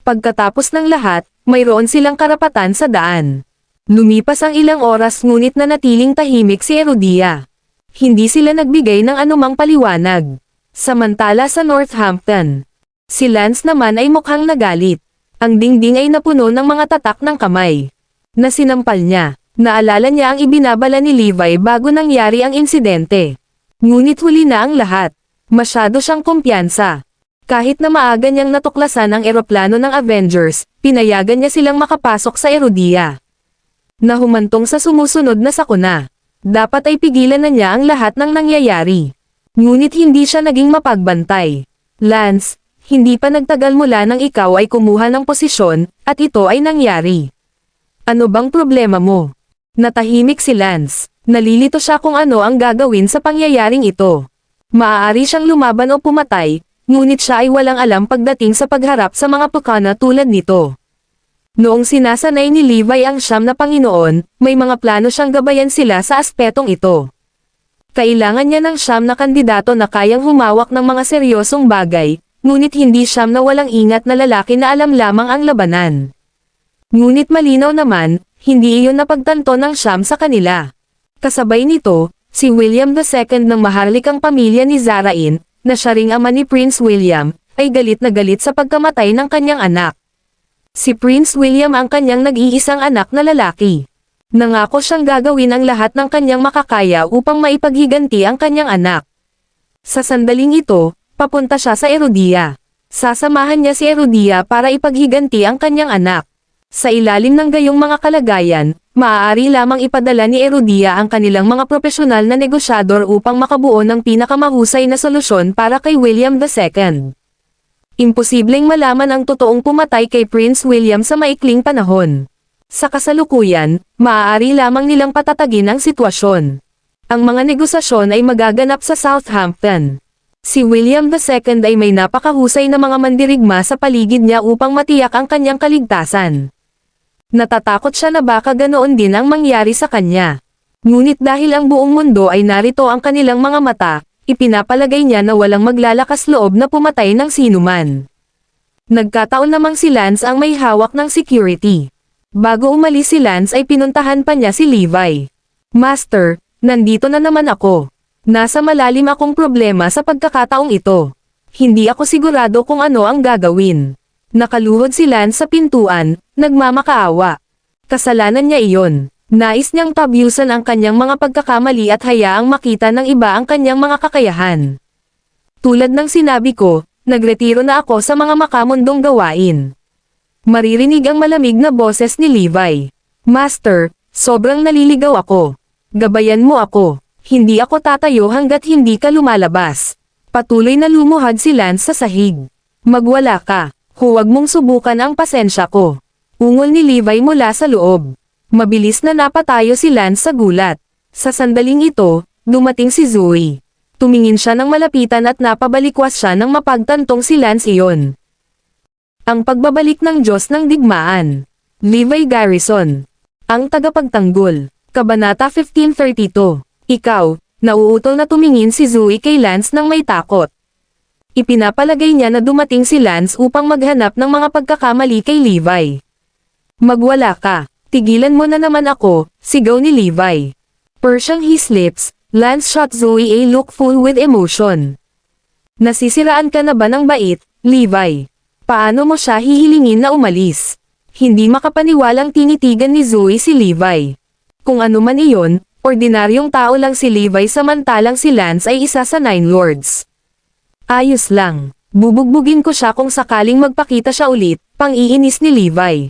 Pagkatapos ng lahat, mayroon silang karapatan sa daan. Lumipas ang ilang oras ngunit nanatiling tahimik si Erudia. Hindi sila nagbigay ng anumang paliwanag. Samantala sa Northampton, si Lance naman ay mukhang nagalit. Ang dingding ay napuno ng mga tatak ng kamay na sinampal niya. Naalala niya ang ibinabala ni Levi bago nangyari ang insidente. Ngunit huli na ang lahat. Masyado siyang kumpiyansa. Kahit na maaga niyang natuklasan ang eroplano ng Avengers, pinayagan niya silang makapasok sa Erudia. Nahumantong sa sumusunod na sakuna. Dapat ay pigilan na niya ang lahat ng nangyayari. Ngunit hindi siya naging mapagbantay. Lance, hindi pa nagtagal mula nang ikaw ay kumuha ng posisyon, at ito ay nangyari. Ano bang problema mo? Natahimik si Lance. Nalilito siya kung ano ang gagawin sa pangyayaring ito. Maaari siyang lumaban o pumatay, ngunit siya ay walang alam pagdating sa pagharap sa mga pukana tulad nito. Noong sinasanay ni Levi ang siyam na Panginoon, may mga plano siyang gabayan sila sa aspetong ito. Kailangan niya ng siyam na kandidato na kayang humawak ng mga seryosong bagay, ngunit hindi siyam na walang ingat na lalaki na alam lamang ang labanan. Ngunit malinaw naman, hindi iyon napagtanto ng siyam sa kanila. Kasabay nito, si William II ng maharlikang pamilya ni Zarain, na siya ring ama ni Prince William, ay galit na galit sa pagkamatay ng kanyang anak. Si Prince William ang kanyang nag-iisang anak na lalaki. Nangako siyang gagawin ang lahat ng kanyang makakaya upang maipaghiganti ang kanyang anak. Sa sandaling ito, papunta siya sa Erudia. Sasamahan niya si Erudia para ipaghiganti ang kanyang anak. Sa ilalim ng gayong mga kalagayan, maaari lamang ipadala ni Erudia ang kanilang mga profesional na negosyador upang makabuo ng pinakamahusay na solusyon para kay William II. Imposibleng malaman ang totoong pumatay kay Prince William sa maikling panahon. Sa kasalukuyan, maaari lamang nilang patatagin ang sitwasyon. Ang mga negosasyon ay magaganap sa Southampton. Si William II ay may napakahusay na mga mandirigma sa paligid niya upang matiyak ang kanyang kaligtasan. Natatakot siya na baka ganoon din ang mangyari sa kanya. Ngunit dahil ang buong mundo ay narito ang kanilang mga mata, ipinapalagay niya na walang maglalakas loob na pumatay ng sinuman. Nagkataon namang si Lance ang may hawak ng security. Bago umalis si Lance ay pinuntahan pa niya si Levi. Master, nandito na naman ako. Nasa malalim akong problema sa pagkakataong ito. Hindi ako sigurado kung ano ang gagawin. Nakaluhod si Lance sa pintuan, nagmamakaawa. Kasalanan niya iyon. Nais niyang tabyusan ang kanyang mga pagkakamali at hayaang makita ng iba ang kanyang mga kakayahan. Tulad ng sinabi ko, nagretiro na ako sa mga makamundong gawain. Maririnig ang malamig na boses ni Levi. Master, sobrang naliligaw ako. Gabayan mo ako. Hindi ako tatayo hanggat hindi ka lumalabas. Patuloy na lumuhad si Lance sa sahig. Magwala ka. Huwag mong subukan ang pasensya ko. Ungol ni Levi mula sa loob. Mabilis na napatayo si Lance sa gulat. Sa sandaling ito, dumating si Zoe. Tumingin siya ng malapitan at napabalikwas siya nang mapagtantong si Lance iyon. Ang pagbabalik ng Diyos ng Digmaan. Levi Garrison. Ang tagapagtanggol. Kabanata 1532. Ikaw, nauutol na tumingin si Zoe kay Lance nang may takot. Ipinapalagay niya na dumating si Lance upang maghanap ng mga pagkakamali kay Levi. Magwala ka. Tigilan mo na naman ako, sigaw ni Levi. Pursing his lips, Lance shot Zoe a look full with emotion. Nasisiraan ka na ba ng bait, Levi? Paano mo siya hihilingin na umalis? Hindi makapaniwalang tinitigan ni Zoe si Levi. Kung ano man iyon, ordinaryong tao lang si Levi samantalang si Lance ay isa sa Nine Lords. Ayos lang. Bubugbugin ko siya kung sakaling magpakita siya ulit, pang-iinis ni Levi.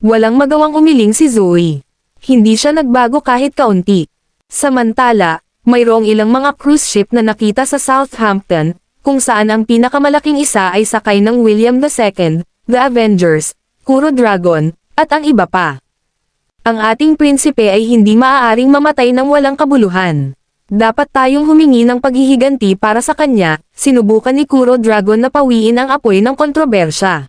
Walang magawang umiling si Zoe. Hindi siya nagbago kahit kaunti. Samantala, mayroong ilang mga cruise ship na nakita sa Southampton, kung saan ang pinakamalaking isa ay sakay ng William II, The Avengers, Kuro Dragon, at ang iba pa. Ang ating prinsipe ay hindi maaaring mamatay ng walang kabuluhan. Dapat tayong humingi ng paghihiganti para sa kanya, sinubukan ni Kuro Dragon na pawiin ang apoy ng kontrobersya.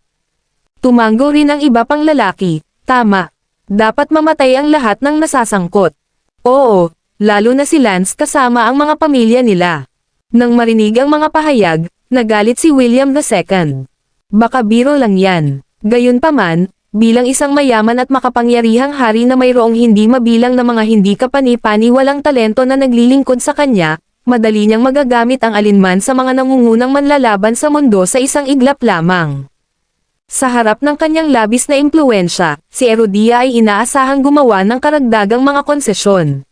Tumango rin ang iba pang lalaki, tama. Dapat mamatay ang lahat ng nasasangkot. Oo, lalo na si Lance kasama ang mga pamilya nila. Nang marinig ang mga pahayag, nagalit si William II. Baka biro lang yan. Gayunpaman, bilang isang mayaman at makapangyarihang hari na mayroong hindi mabilang na mga hindi kapani-paniwalang talento na naglilingkod sa kanya, madali niyang magagamit ang alinman sa mga nangungunang manlalaban sa mundo sa isang iglap lamang. Sa harap ng kanyang labis na impluwensya, si Herodia ay inaasahang gumawa ng karagdagang mga konsesyon.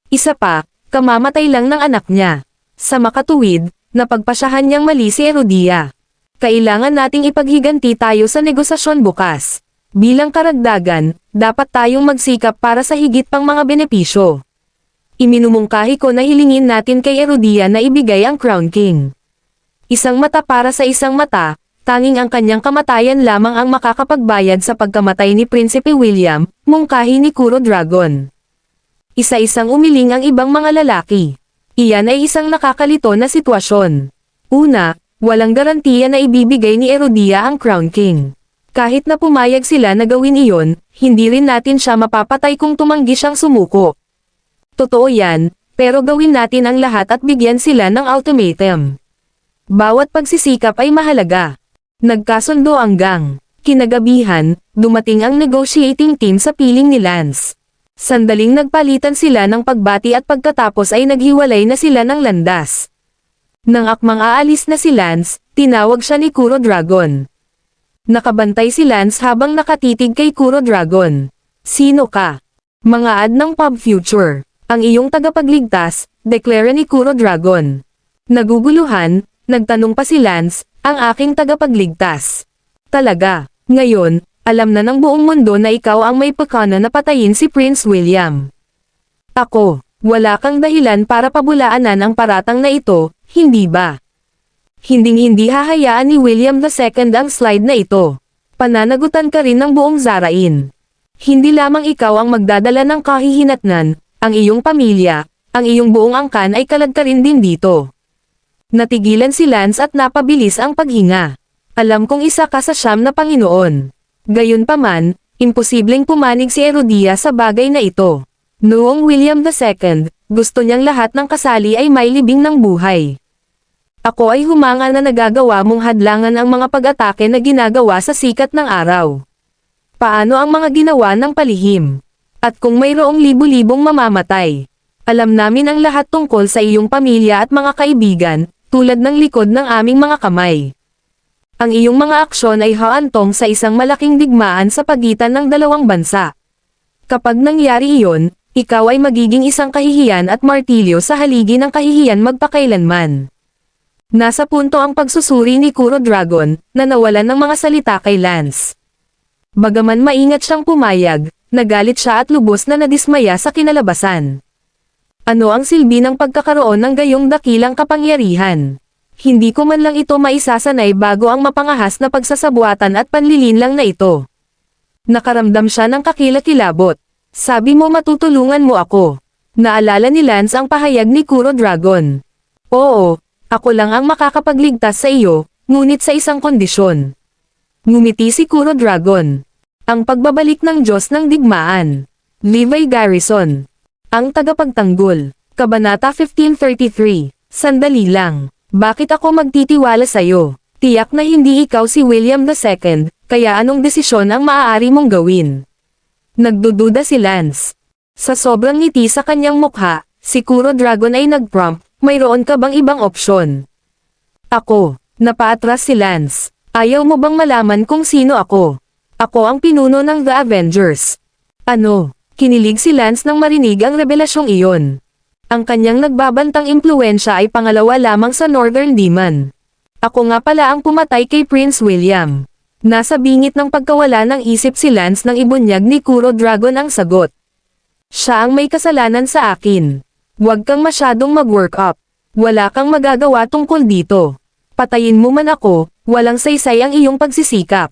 Isa pa, kamamatay lang ng anak niya. Sa makatuwid, napagpasyahan niyang mali si Herodia. Kailangan nating ipaghiganti tayo sa negosasyon bukas. Bilang karagdagan, dapat tayong magsikap para sa higit pang mga benepisyo. Iminumungkahi ko na hilingin natin kay Herodia na ibigay ang Crown King. Isang mata para sa isang mata, tanging ang kanyang kamatayan lamang ang makakapagbayad sa pagkamatay ni Prinsipe William, mungkahi ni Kuro Dragon. Isa-isang umiling ang ibang mga lalaki. Iyan ay isang nakakalito na sitwasyon. Una, walang garantiya na ibibigay ni Herodia ang Crown King. Kahit na pumayag sila na gawin iyon, hindi rin natin siya mapapatay kung tumanggi siyang sumuko. Totoo yan, pero gawin natin ang lahat at bigyan sila ng ultimatum. Bawat pagsisikap ay mahalaga. Nagkasundo ang gang. Kinagabihan, dumating ang negotiating team sa piling ni Lance. Sandaling nagpalitan sila ng pagbati at pagkatapos ay naghiwalay na sila ng landas. Nang akmang aalis na si Lance, tinawag siya ni Kuro Dragon. Nakabantay si Lance habang nakatitig kay Kuro Dragon. Sino ka? Mga ad ng Pub Future. Ang iyong tagapagligtas, deklara ni Kuro Dragon. Naguguluhan, nagtanong pa si Lance, ang aking tagapagligtas. Talaga, ngayon, alam na ng buong mundo na ikaw ang may pakana na patayin si Prince William. Ako, wala kang dahilan para pabulaanan ang paratang na ito, hindi ba? Hinding-hindi hahayaan ni William II ang slide na ito. Pananagutan ka rin ng buong Zarain. Hindi lamang ikaw ang magdadala ng kahihinatnan, ang iyong pamilya, ang iyong buong angkan ay kalagkarin din dito. Natigilan si Lance at napabilis ang paghinga. Alam kong isa ka sa siyam na Panginoon. Gayunpaman, imposibleng pumanig si Herodia sa bagay na ito. Noong William II, gusto niyang lahat ng kasali ay may libing ng buhay. Ako ay humanga na nagagawa mong hadlangan ang mga pag-atake na ginagawa sa sikat ng araw. Paano ang mga ginawa ng palihim? At kung mayroong libu-libong mamamatay? Alam namin ang lahat tungkol sa iyong pamilya at mga kaibigan, tulad ng likod ng aming mga kamay. Ang iyong mga aksyon ay haantong sa isang malaking digmaan sa pagitan ng dalawang bansa. Kapag nangyari iyon, ikaw ay magiging isang kahihiyan at martilyo sa haligi ng kahihiyan magpakailanman. Nasa punto ang pagsusuri ni Kuro Dragon, na nawalan ng mga salita kay Lance. Bagaman maingat siyang pumayag, nagalit siya at lubos na nadismaya sa kinalabasan. Ano ang silbi ng pagkakaroon ng gayong dakilang kapangyarihan? Hindi ko man lang ito maisasanay bago ang mapangahas na pagsasabuatan at panlilinlang na ito. Nakaramdam siya ng kakilakilabot. Sabi mo matutulungan mo ako. Naalala ni Lance ang pahayag ni Kuro Dragon. Oo, ako lang ang makakapagligtas sa iyo, ngunit sa isang kondisyon. Ngumiti si Kuro Dragon. Ang pagbabalik ng Diyos ng Digmaan. Levi Garrison. Ang tagapagtanggol. Kabanata 1533. Sandali lang. Bakit ako magtitiwala sa'yo? Tiyak na hindi ikaw si William II, kaya anong desisyon ang maaari mong gawin? Nagdududa si Lance. Sa sobrang ngiti sa kanyang mukha, si Kuro Dragon ay nag-prompt, mayroon ka bang ibang opsyon? Ako. Napaatras si Lance. Ayaw mo bang malaman kung sino ako? Ako ang pinuno ng The Avengers. Ano? Kinilig si Lance nang marinig ang revelasyong iyon. Ang kanyang nagbabantang impluwensya ay pangalawa lamang sa Northern Demon. Ako nga pala ang pumatay kay Prince William. Nasa bingit ng pagkawala ng isip si Lance nang ibunyag ni Kuro Dragon ang sagot. Siya ang may kasalanan sa akin. Huwag kang masyadong mag-work up. Wala kang magagawa tungkol dito. Patayin mo man ako, walang saysay ang iyong pagsisikap.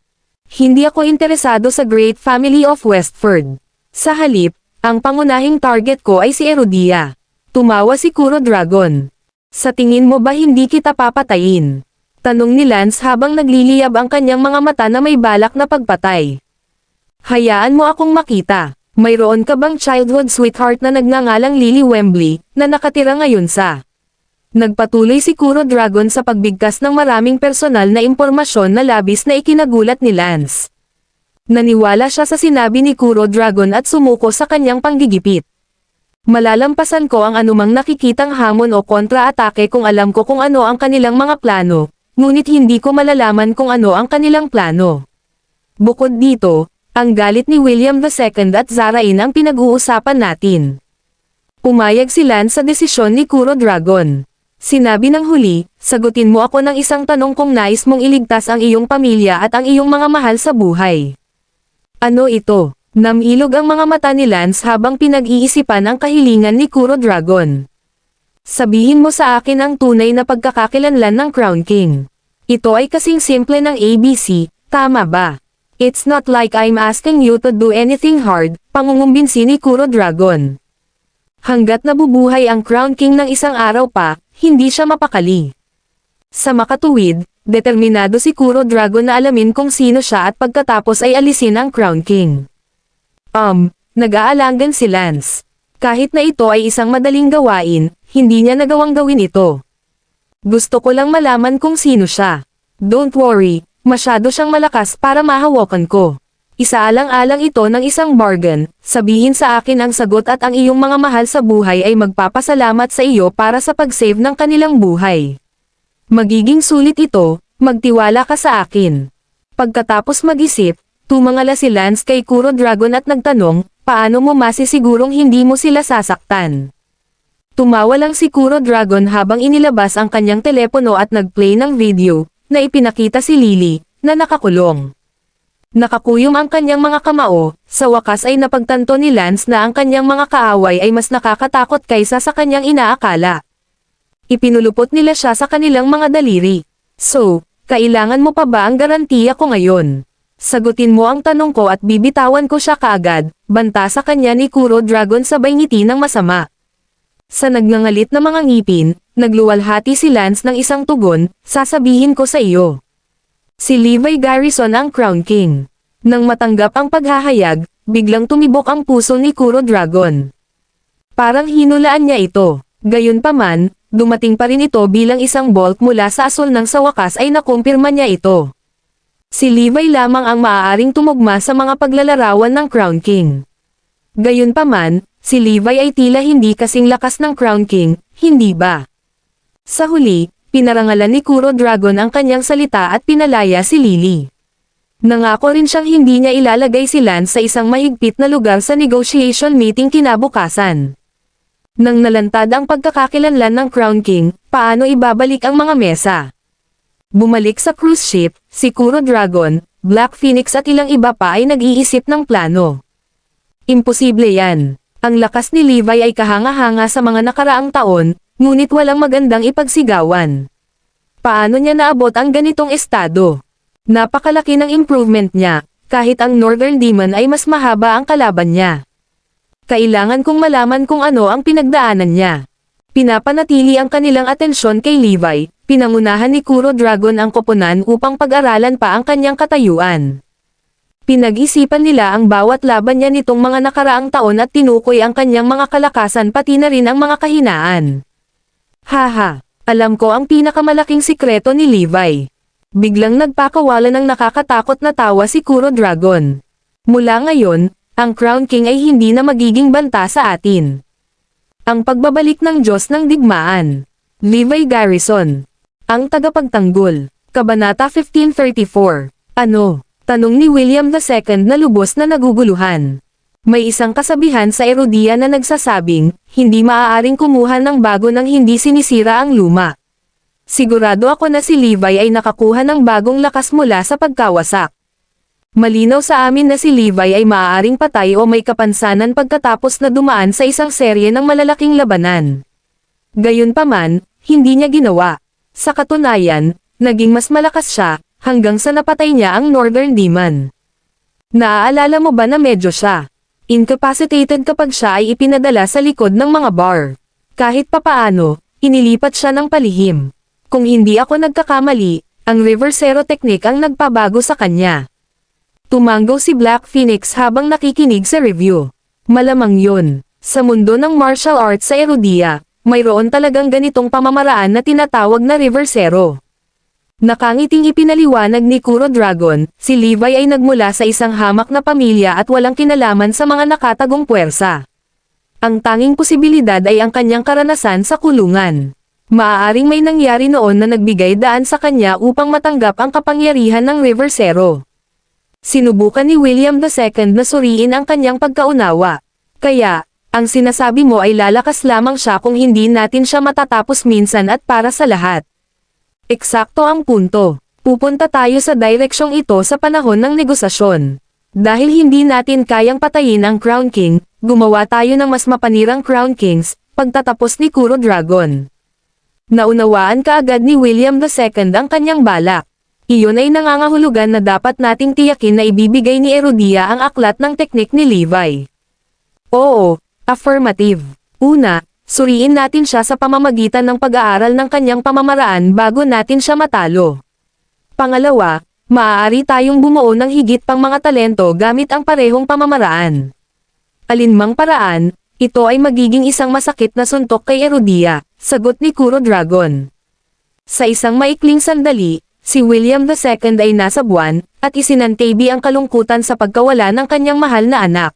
Hindi ako interesado sa great family of Westford. Sa halip, ang pangunahing target ko ay si Herodia. Tumawa si Kuro Dragon. Sa tingin mo ba hindi kita papatayin? Tanong ni Lance habang nagliliyab ang kanyang mga mata na may balak na pagpatay. Hayaan mo akong makita. Mayroon ka bang childhood sweetheart na nagngangalang Lily Wembley, na nakatira ngayon sa... Nagpatuloy si Kuro Dragon sa pagbigkas ng maraming personal na impormasyon na labis na ikinagulat ni Lance. Naniwala siya sa sinabi ni Kuro Dragon at sumuko sa kanyang panggigipit. Malalampasan ko ang anumang nakikitang hamon o kontra-atake kung alam ko kung ano ang kanilang mga plano, ngunit hindi ko malalaman kung ano ang kanilang plano. Bukod dito, ang galit ni William II at Zarain ang pinag-uusapan natin. Pumayag si Lance sa desisyon ni Kuro Dragon. Sinabi ng huli, sagutin mo ako ng isang tanong kung nais mong iligtas ang iyong pamilya at ang iyong mga mahal sa buhay. Ano ito? Namilog ang mga mata ni Lance habang pinag-iisipan ang kahilingan ni Kuro Dragon. Sabihin mo sa akin ang tunay na pagkakakilanlan ng Crown King. Ito ay kasing simple ng ABC, tama ba? It's not like I'm asking you to do anything hard, pangungumbinsi ni Kuro Dragon. Hanggat nabubuhay ang Crown King ng isang araw pa, hindi siya mapakali. Sa makatuwid, determinado si Kuro Dragon na alamin kung sino siya at pagkatapos ay alisin ang Crown King. Nag-aalangan si Lance. Kahit na ito ay isang madaling gawain, hindi niya nagawang gawin ito. Gusto ko lang malaman kung sino siya. Don't worry, masyado siyang malakas para mahawakan ko. Isaalang-alang ito ng isang bargain, sabihin sa akin ang sagot at ang iyong mga mahal sa buhay ay magpapasalamat sa iyo para sa pag-save ng kanilang buhay. Magiging sulit ito, magtiwala ka sa akin. Pagkatapos mag-isip, tumangala si Lance kay Kuro Dragon at nagtanong, paano mo masisigurong hindi mo sila sasaktan? Tumawa lang si Kuro Dragon habang inilabas ang kanyang telepono at nag-play ng video, na ipinakita si Lily, na nakakulong. Nakakuyom ang kanyang mga kamao, sa wakas ay napagtanto ni Lance na ang kanyang mga kaaway ay mas nakakatakot kaysa sa kanyang inaakala. Ipinulupot nila siya sa kanilang mga daliri. So, kailangan mo pa ba ang garantiya ko ngayon? Sagutin mo ang tanong ko at bibitawan ko siya kaagad, banta sa kanya ni Kuro Dragon sabay ngiti ng masama. Sa nagngangalit na mga ngipin, nagluwalhati si Lance ng isang tugon, sasabihin ko sa iyo. Si Levi Garrison ang Crown King. Nang matanggap ang paghahayag, biglang tumibok ang puso ni Kuro Dragon. Parang hinulaan niya ito. Gayunpaman, dumating pa rin ito bilang isang bolt mula sa asol nang sa wakas ay nakumpirma niya ito. Si Levi lamang ang maaaring tumugma sa mga paglalarawan ng Crown King. Gayunpaman, si Levi ay tila hindi kasing lakas ng Crown King, hindi ba? Sa huli, pinarangalan ni Kuro Dragon ang kanyang salita at pinalaya si Lily. Nangako rin siyang hindi niya ilalagay si Lance sa isang mahigpit na lugar sa negotiation meeting kinabukasan. Nang nalantad ang pagkakakilanlan ng Crown King, paano ibabalik ang mga mesa? Bumalik sa cruise ship, si Kuro Dragon, Black Phoenix at ilang iba pa ay nag-iisip ng plano. Imposible yan. Ang lakas ni Levi ay kahanga-hanga sa mga nakaraang taon, ngunit walang magandang ipagsigawan. Paano niya naabot ang ganitong estado? Napakalaki ng improvement niya, kahit ang Northern Demon ay mas mahaba ang kalaban niya. Kailangan kong malaman kung ano ang pinagdaanan niya. Pinapanatili ang kanilang atensyon kay Levi, pinangunahan ni Kuro Dragon ang koponan upang pag-aralan pa ang kanyang katayuan. Pinag-isipan nila ang bawat laban niya nitong mga nakaraang taon at tinukoy ang kanyang mga kalakasan pati na rin ang mga kahinaan. Haha, alam ko ang pinakamalaking sikreto ni Levi. Biglang nagpakawala ng nakakatakot na tawa si Kuro Dragon. Mula ngayon, ang Crown King ay hindi na magiging banta sa atin. Ang pagbabalik ng Diyos ng Digmaan. Levi Garrison. Ang tagapagtanggol. Kabanata 1534. Ano? Tanong ni William II na lubos na naguguluhan. May isang kasabihan sa Erodia na nagsasabing, hindi maaaring kumuha ng bago nang hindi sinisira ang luma. Sigurado ako na si Levi ay nakakuha ng bagong lakas mula sa pagkawasak. Malinaw sa amin na si Levi ay maaaring patay o may kapansanan pagkatapos na dumaan sa isang serye ng malalaking labanan. Gayunpaman, hindi niya ginawa. Sa katunayan, naging mas malakas siya, hanggang sa napatay niya ang Northern Demon. Naaalala mo ba na medyo siya incapacitated kapag siya ay ipinadala sa likod ng mga bar? Kahit papaano, inilipat siya ng palihim. Kung hindi ako nagkakamali, ang River Zero Technique ang nagpabago sa kanya. Tumanggaw si Black Phoenix habang nakikinig sa review. Malamang yun. Sa mundo ng martial arts sa Erodia, mayroon talagang ganitong pamamaraan na tinatawag na River Zero. Nakangiting ipinaliwanag ni Kuro Dragon, si Levi ay nagmula sa isang hamak na pamilya at walang kinalaman sa mga nakatagong puwersa. Ang tanging posibilidad ay ang kanyang karanasan sa kulungan. Maaaring may nangyari noon na nagbigay daan sa kanya upang matanggap ang kapangyarihan ng River Zero. Sinubukan ni William II na suriin ang kanyang pagkaunawa. Kaya, ang sinasabi mo ay lalakas lamang siya kung hindi natin siya matatapos minsan at para sa lahat. Eksakto ang punto. Pupunta tayo sa direksyong ito sa panahon ng negosasyon. Dahil hindi natin kayang patayin ang Crown King, gumawa tayo ng mas mapanirang Crown Kings, pagtatapos ni Kuro Dragon. Naunawaan kaagad ni William II ang kanyang balak. Iyon ay nangangahulugan na dapat nating tiyakin na ibibigay ni Erudia ang aklat ng teknik ni Levi. Oo, affirmative. Una, suriin natin siya sa pamamagitan ng pag-aaral ng kanyang pamamaraan bago natin siya matalo. Pangalawa, maaari tayong bumuo ng higit pang mga talento gamit ang parehong pamamaraan. Alinmang paraan, ito ay magiging isang masakit na suntok kay Erudia, sagot ni Kuro Dragon. Sa isang maikling sandali, si William II ay nasa buwan, at isinantabi ang kalungkutan sa pagkawala ng kanyang mahal na anak.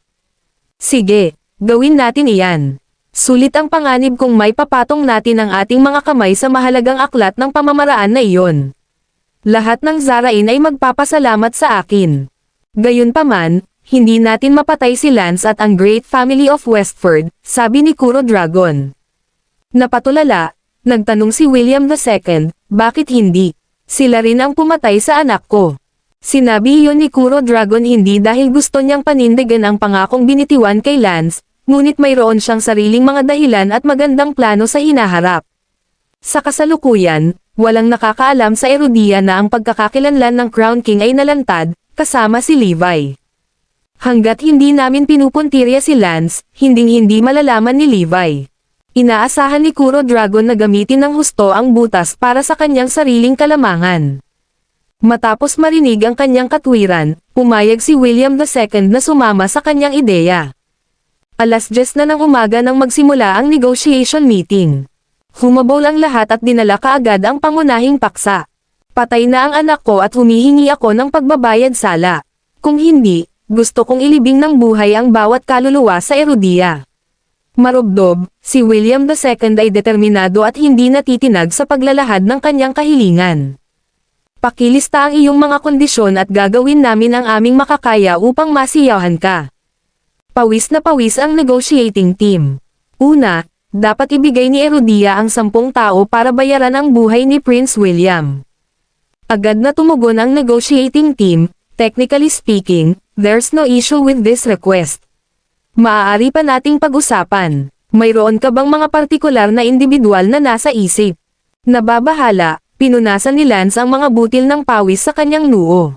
Sige, gawin natin iyan. Sulit ang panganib kung may papatong natin ang ating mga kamay sa mahalagang aklat ng pamamaraan na iyon. Lahat ng Zarain ay magpapasalamat sa akin. Gayunpaman, hindi natin mapatay si Lance at ang Great Family of Westford, sabi ni Kuro Dragon. Napatulala, nagtanong si William II, bakit hindi? Sila rin ang pumatay sa anak ko. Sinabi iyon ni Kuro Dragon hindi dahil gusto niyang panindigan ang pangakong binitiwan kay Lance, ngunit mayroon siyang sariling mga dahilan at magandang plano sa hinaharap. Sa kasalukuyan, walang nakakaalam sa Erudia na ang pagkakakilanlan ng Crown King ay nalantad, kasama si Levi. Hanggat hindi namin pinupuntirya si Lance, hinding-hindi malalaman ni Levi. Inaasahan ni Kuro Dragon na gamitin ng husto ang butas para sa kanyang sariling kalamangan. Matapos marinig ang kanyang katwiran, pumayag si William II na sumama sa kanyang ideya. 10:00 na ng umaga nang magsimula ang negotiation meeting. Humabol ang lahat at dinala kaagad ang pangunahing paksa. Patay na ang anak ko at humihingi ako ng pagbabayad sala. Kung hindi, gusto kong ilibing ng buhay ang bawat kaluluwa sa Erudia. Marubdob, si William II ay determinado at hindi natitinag sa paglalahad ng kanyang kahilingan. Pakilista ang iyong mga kondisyon at gagawin namin ang aming makakaya upang masiyahan ka. Pawis na pawis ang negotiating team. Una, dapat ibigay ni Erudia ang 10 tao para bayaran ang buhay ni Prince William. Agad na tumugon ang negotiating team, technically speaking, there's no issue with this request. Maaari pa nating pag-usapan. Mayroon ka bang mga partikular na individual na nasa isip? Nababahala, pinunasan ni Lance ang mga butil ng pawis sa kanyang noo.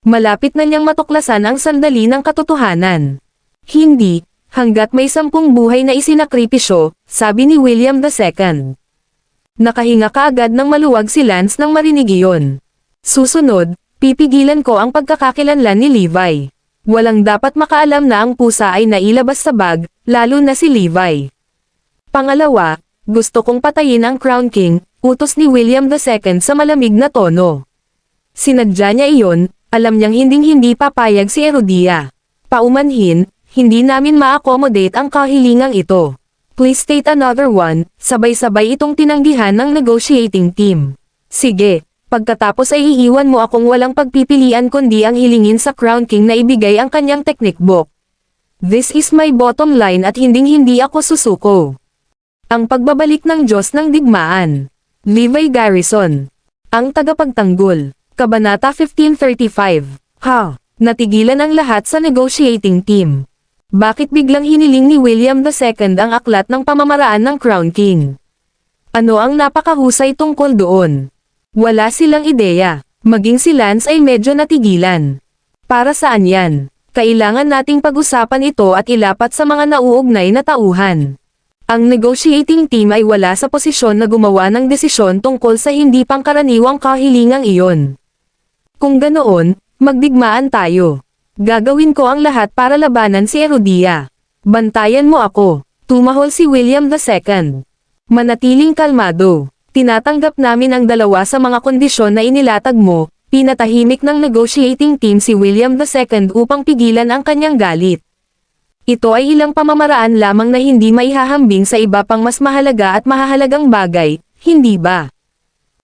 Malapit na niyang matuklasan ang sandali ng katotohanan. Hindi, hanggat may 10 buhay na isinakripisyo, sabi ni William II. Nakahinga kaagad ng maluwag si Lance nang marinig iyon. Susunod, pipigilan ko ang pagkakakilanlan ni Levi. Walang dapat makaalam na ang pusa ay nailabas sa bag, lalo na si Levi. Pangalawa, gusto kong patayin ang Crown King, utos ni William II sa malamig na tono. Sinadya niya iyon, alam niyang hinding-hindi papayag si Erudia. Paumanhin, hindi namin ma-accommodate ang kahilingang ito. Please state another one, sabay-sabay itong tinanggihan ng negotiating team. Sige, pagkatapos ay iiwan mo akong walang pagpipilian kundi ang hilingin sa Crown King na ibigay ang kanyang technique book. This is my bottom line at hinding-hindi ako susuko. Ang pagbabalik ng Diyos ng Digmaan. Levi Garrison. Ang tagapagtanggol. Kabanata 1535. Natigilan ang lahat sa negotiating team. Bakit biglang hiniling ni William II ang aklat ng pamamaraan ng Crown King? Ano ang napakahusay tungkol doon? Wala silang ideya. Maging si Lance ay medyo natigilan. Para saan yan? Kailangan nating pag-usapan ito at ilapat sa mga nauugnay na tauhan. Ang negotiating team ay wala sa posisyon na gumawa ng desisyon tungkol sa hindi pangkaraniwang kahilingang iyon. Kung ganoon, magdigmaan tayo. Gagawin ko ang lahat para labanan si Erudia. Bantayan mo ako. Tumahol si William II. Manatiling kalmado. Tinatanggap namin ang dalawa sa mga kondisyon na inilatag mo, pinatahimik ng negotiating team si William II upang pigilan ang kanyang galit. Ito ay ilang pamamaraan lamang na hindi maihahambing sa iba pang mas mahalaga at mahahalagang bagay, hindi ba?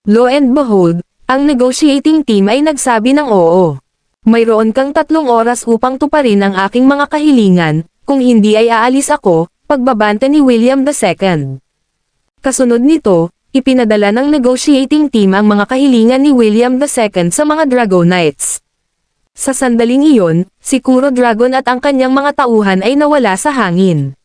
Lo and behold, ang negotiating team ay nagsabi ng oo. Mayroon kang 3 oras upang tuparin ang aking mga kahilingan, kung hindi ay aalis ako, pagbabante ni William II. Kasunod nito, ipinadala ng negotiating team ang mga kahilingan ni William II sa mga Dragonites. Sa sandaling iyon, si Kuro Dragon at ang kanyang mga tauhan ay nawala sa hangin.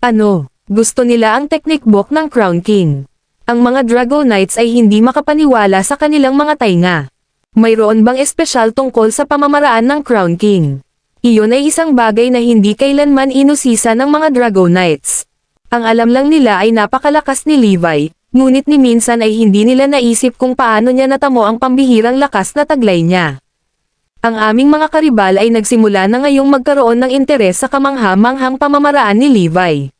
Ano, gusto nila ang technique book ng Crown King. Ang mga Dragonites ay hindi makapaniwala sa kanilang mga tainga. Mayroon bang espesyal tungkol sa pamamaraan ng Crown King? Iyon ay isang bagay na hindi kailanman inusisa ng mga Dragonites. Ang alam lang nila ay napakalakas ni Levi, ngunit ni minsan ay hindi nila naisip kung paano niya natamo ang pambihirang lakas na taglay niya. Ang aming mga karibal ay nagsimula na ngayong magkaroon ng interes sa kamangha-manghang pamamaraan ni Levi.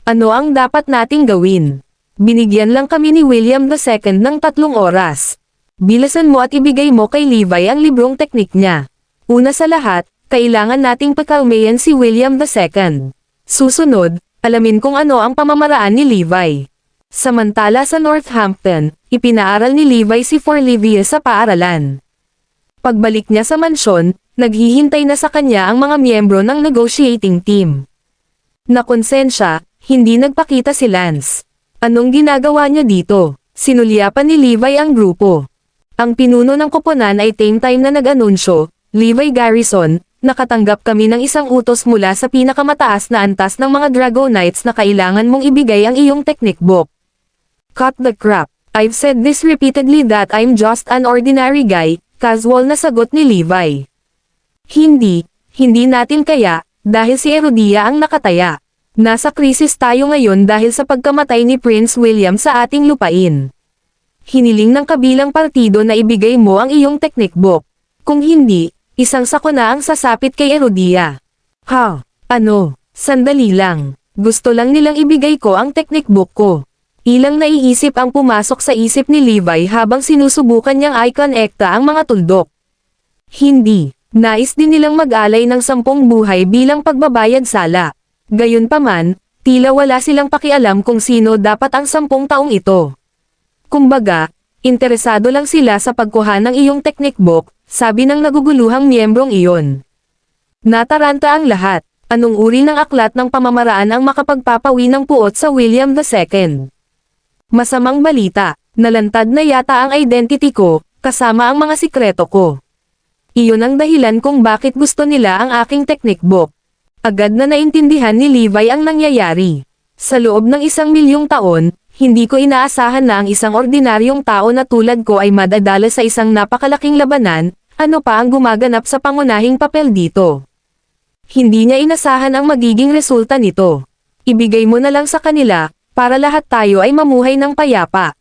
Ano ang dapat nating gawin? Binigyan lang kami ni William II ng 3 oras. Bilasan mo at ibigay mo kay Levi ang librong teknik niya. Una sa lahat, kailangan nating pakalmayan si William II. Susunod, alamin kung ano ang pamamaraan ni Levi. Samantala sa Northampton, ipinaaral ni Levi si Forlivius sa paaralan. Pagbalik niya sa mansyon, naghihintay na sa kanya ang mga miyembro ng negotiating team. Nakonsensya, hindi nagpakita si Lance. Anong ginagawa niya dito? Sinulyapan ni Levi ang grupo. Ang pinuno ng koponan ay time na nag-anunsyo, Levi Garrison, nakatanggap kami ng isang utos mula sa pinakamataas na antas ng mga Dragonites na kailangan mong ibigay ang iyong technique book. Cut the crap. I've said this repeatedly that I'm just an ordinary guy, casual na sagot ni Levi. Hindi natin kaya, dahil si Erudia ang nakataya. Nasa krisis tayo ngayon dahil sa pagkamatay ni Prince William sa ating lupain. Hiniling ng kabilang partido na ibigay mo ang iyong technique book. Kung hindi, isang sako na ang sasapit kay Erudia. Ha? Ano? Sandali lang. Gusto lang nilang ibigay ko ang technique book ko. Ilang naiisip ang pumasok sa isip ni Levi habang sinusubukan niyang i-connecta ang mga tuldok. Hindi. Nais din nilang mag-alay ng 10 buhay bilang pagbabayad sala. Gayunpaman, tila wala silang pakialam kung sino dapat ang 10 taong ito. Kumbaga, interesado lang sila sa pagkuha ng iyong technique book, sabi ng naguguluhang miyembrong iyon. Nataranta ang lahat. Anong uri ng aklat ng pamamaraan ang makapagpapawi ng puot sa William II? Masamang balita, nalantad na yata ang identity ko, kasama ang mga sikreto ko. Iyon ang dahilan kung bakit gusto nila ang aking technique book. Agad na naintindihan ni Levi ang nangyayari. Sa loob ng 1,000,000 taon, hindi ko inaasahan na ang isang ordinaryong tao na tulad ko ay madadala sa isang napakalaking labanan, ano pa ang gumaganap sa pangunahing papel dito. Hindi niya inasahan ang magiging resulta nito. Ibigay mo na lang sa kanila, para lahat tayo ay mamuhay ng payapa.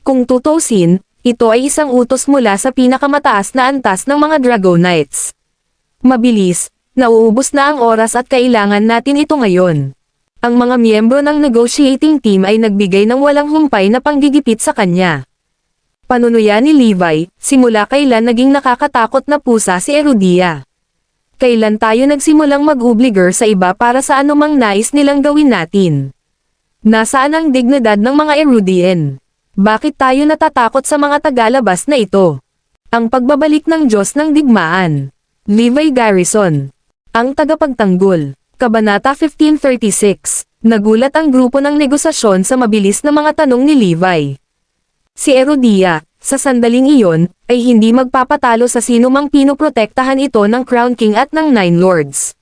Kung tutusin, ito ay isang utos mula sa pinakamataas na antas ng mga Dragonites. Mabilis, nauubos na ang oras at kailangan natin ito ngayon. Ang mga miyembro ng negotiating team ay nagbigay ng walang humpay na panggigipit sa kanya. Panunuya ni Levi, simula kailan naging nakakatakot na pusa si Erudia? Kailan tayo nagsimulang mag-obliger sa iba para sa anumang nais nilang gawin natin? Nasaan ang dignidad ng mga Erudian? Bakit tayo natatakot sa mga tagalabas na ito? Ang pagbabalik ng Diyos ng digmaan. Levi Garrison. Ang tagapagtanggol. Kabanata 1536. Nagulat ang grupo ng negosasyon sa mabilis na mga tanong ni Levi. Si Erudia, sa sandaling iyon, ay hindi magpapatalo sa sinumang pinoprotektahan ito ng Crown King at ng Nine Lords.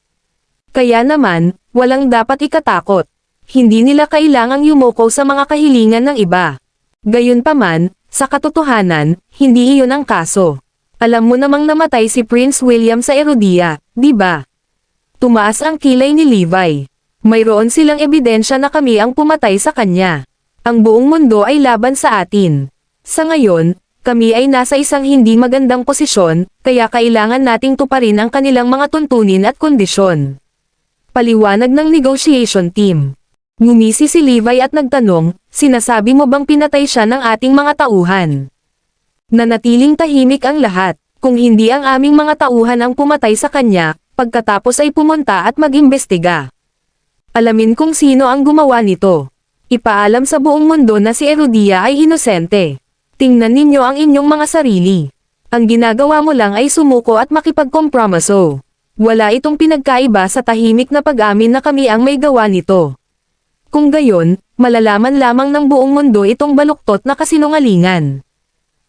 Kaya naman, walang dapat ikatakot. Hindi nila kailangang yumuko sa mga kahilingan ng iba. Gayunpaman, sa katotohanan, hindi iyon ang kaso. Alam mo namang namatay si Prince William sa Erudia, di ba? Tumaas ang kilay ni Levi. Mayroon silang ebidensya na kami ang pumatay sa kanya. Ang buong mundo ay laban sa atin. Sa ngayon, kami ay nasa isang hindi magandang posisyon, kaya kailangan nating tuparin ang kanilang mga tuntunin at kondisyon. Paliwanag ng negotiation team. Ngumisi si Levi at nagtanong, sinasabi mo bang pinatay siya ng ating mga tauhan? Nanatiling tahimik ang lahat, kung hindi ang aming mga tauhan ang pumatay sa kanya, pagkatapos ay pumunta at mag-imbestiga. Alamin kung sino ang gumawa nito. Ipaalam sa buong mundo na si Erudia ay inosente. Tingnan ninyo ang inyong mga sarili. Ang ginagawa mo lang ay sumuko at makipagkompromiso. Wala itong pinagkaiba sa tahimik na pag-amin na kami ang may gawa nito. Kung gayon, malalaman lamang ng buong mundo itong baluktot na kasinungalingan.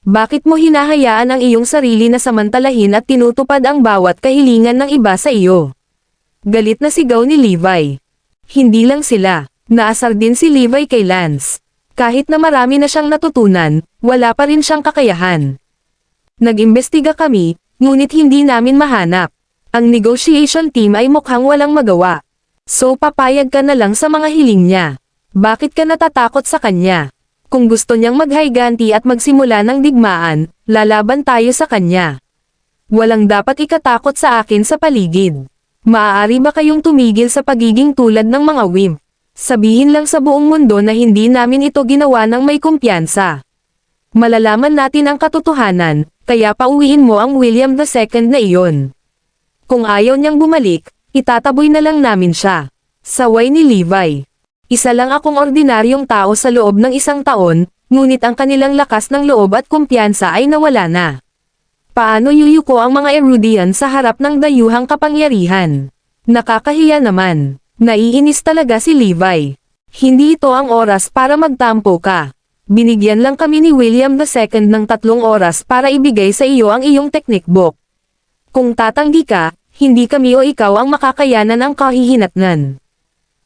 Bakit mo hinahayaan ang iyong sarili na samantalahin at tinutupad ang bawat kahilingan ng iba sa iyo? Galit na sigaw ni Levi. Hindi lang sila, naasar din si Levi kay Lance. Kahit na marami na siyang natutunan, wala pa rin siyang kakayahan. Nag-imbestiga kami, ngunit hindi namin mahanap. Ang negotiation team ay mukhang walang magawa. So papayag ka na lang sa mga hiling niya. Bakit ka natatakot sa kanya? Kung gusto niyang maghayganti at magsimula ng digmaan, lalaban tayo sa kanya. Walang dapat ikatakot sa akin sa paligid. Maaari ba kayong tumigil sa pagiging tulad ng mga wimp? Sabihin lang sa buong mundo na hindi namin ito ginawa ng may kumpiyansa. Malalaman natin ang katotohanan, kaya pauwiin mo ang William II na iyon. Kung ayaw niyang bumalik, itataboy na lang namin siya. Saway ni Levi. Isa lang akong ordinaryong tao sa loob ng isang taon, ngunit ang kanilang lakas ng loob at kumpiyansa ay nawala na. Paano yuyuko ang mga Erudian sa harap ng dayuhang kapangyarihan? Nakakahiya naman. Naiinis talaga si Levi. Hindi ito ang oras para magtampo ka. Binigyan lang kami ni William II ng 3 oras para ibigay sa iyo ang iyong technique book. Kung tatanggi ka, hindi kami o ikaw ang makakayanan ng kahihinatnan.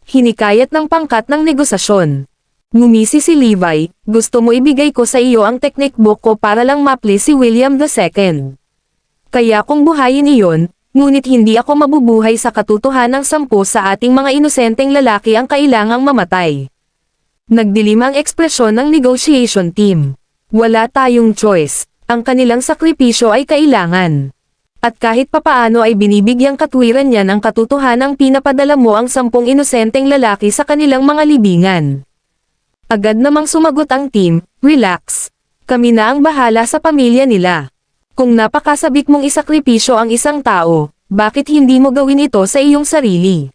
Hinikayat ng pangkat ng negosasyon. Ngumisi si Levi, gusto mo ibigay ko sa iyo ang technique book ko para lang ma-please si William II. Kaya kung buhayin iyon, ngunit hindi ako mabubuhay sa katotohanang 10 sa ating mga inosenteng lalaki ang kailangang mamatay. Nagdilim ang ekspresyon ng negotiation team. Wala tayong choice, ang kanilang sakripisyo ay kailangan. At kahit papaano ay binibigyang katwiran niya ng katotohanang pinapadala mo ang 10 inosenteng lalaki sa kanilang mga libingan. Agad namang sumagot ang team, relax. Kami na ang bahala sa pamilya nila. Kung napakasabik mong isakripisyo ang isang tao, bakit hindi mo gawin ito sa iyong sarili?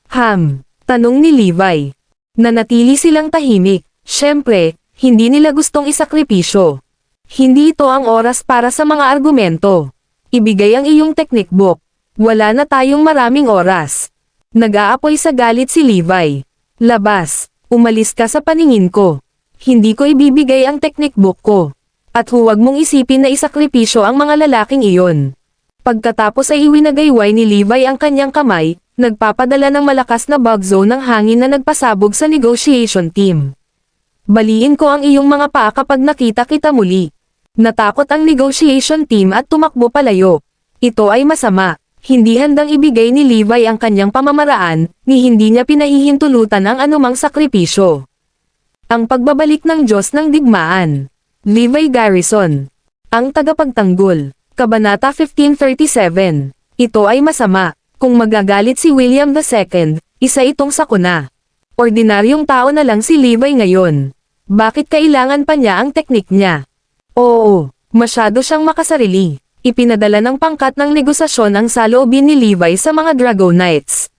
Tanong ni Levi. Nanatili silang tahimik. Siyempre, hindi nila gustong isakripisyo. Hindi ito ang oras para sa mga argumento. Ibigay ang iyong technique book. Wala na tayong maraming oras. Nag-aapoy sa galit si Levi. Labas, umalis ka sa paningin ko. Hindi ko ibibigay ang technique book ko. At huwag mong isipin na isakripisyo ang mga lalaking iyon. Pagkatapos ay iwinagayway ni Levi ang kanyang kamay, nagpapadala ng malakas na bagzo ng hangin na nagpasabog sa negotiation team. Baliin ko ang iyong mga paa kapag nakita kita muli. Natakot ang negotiation team at tumakbo palayo. Ito ay masama. Hindi handang ibigay ni Levi ang kanyang pamamaraan, ni hindi niya pinahihintulutan ang anumang sakripisyo. Ang pagbabalik ng Diyos ng digmaan. Levi Garrison. Ang tagapagtanggol. Kabanata 1537. Ito ay masama. Kung magagalit si William II, isa itong sakuna. Ordinaryong tao na lang si Levi ngayon. Bakit kailangan pa niya ang teknik niya? Oo, masyado siyang makasarili. Ipinadala ng pangkat ng negosasyon ang saloobin ni Levi sa mga Dragonites.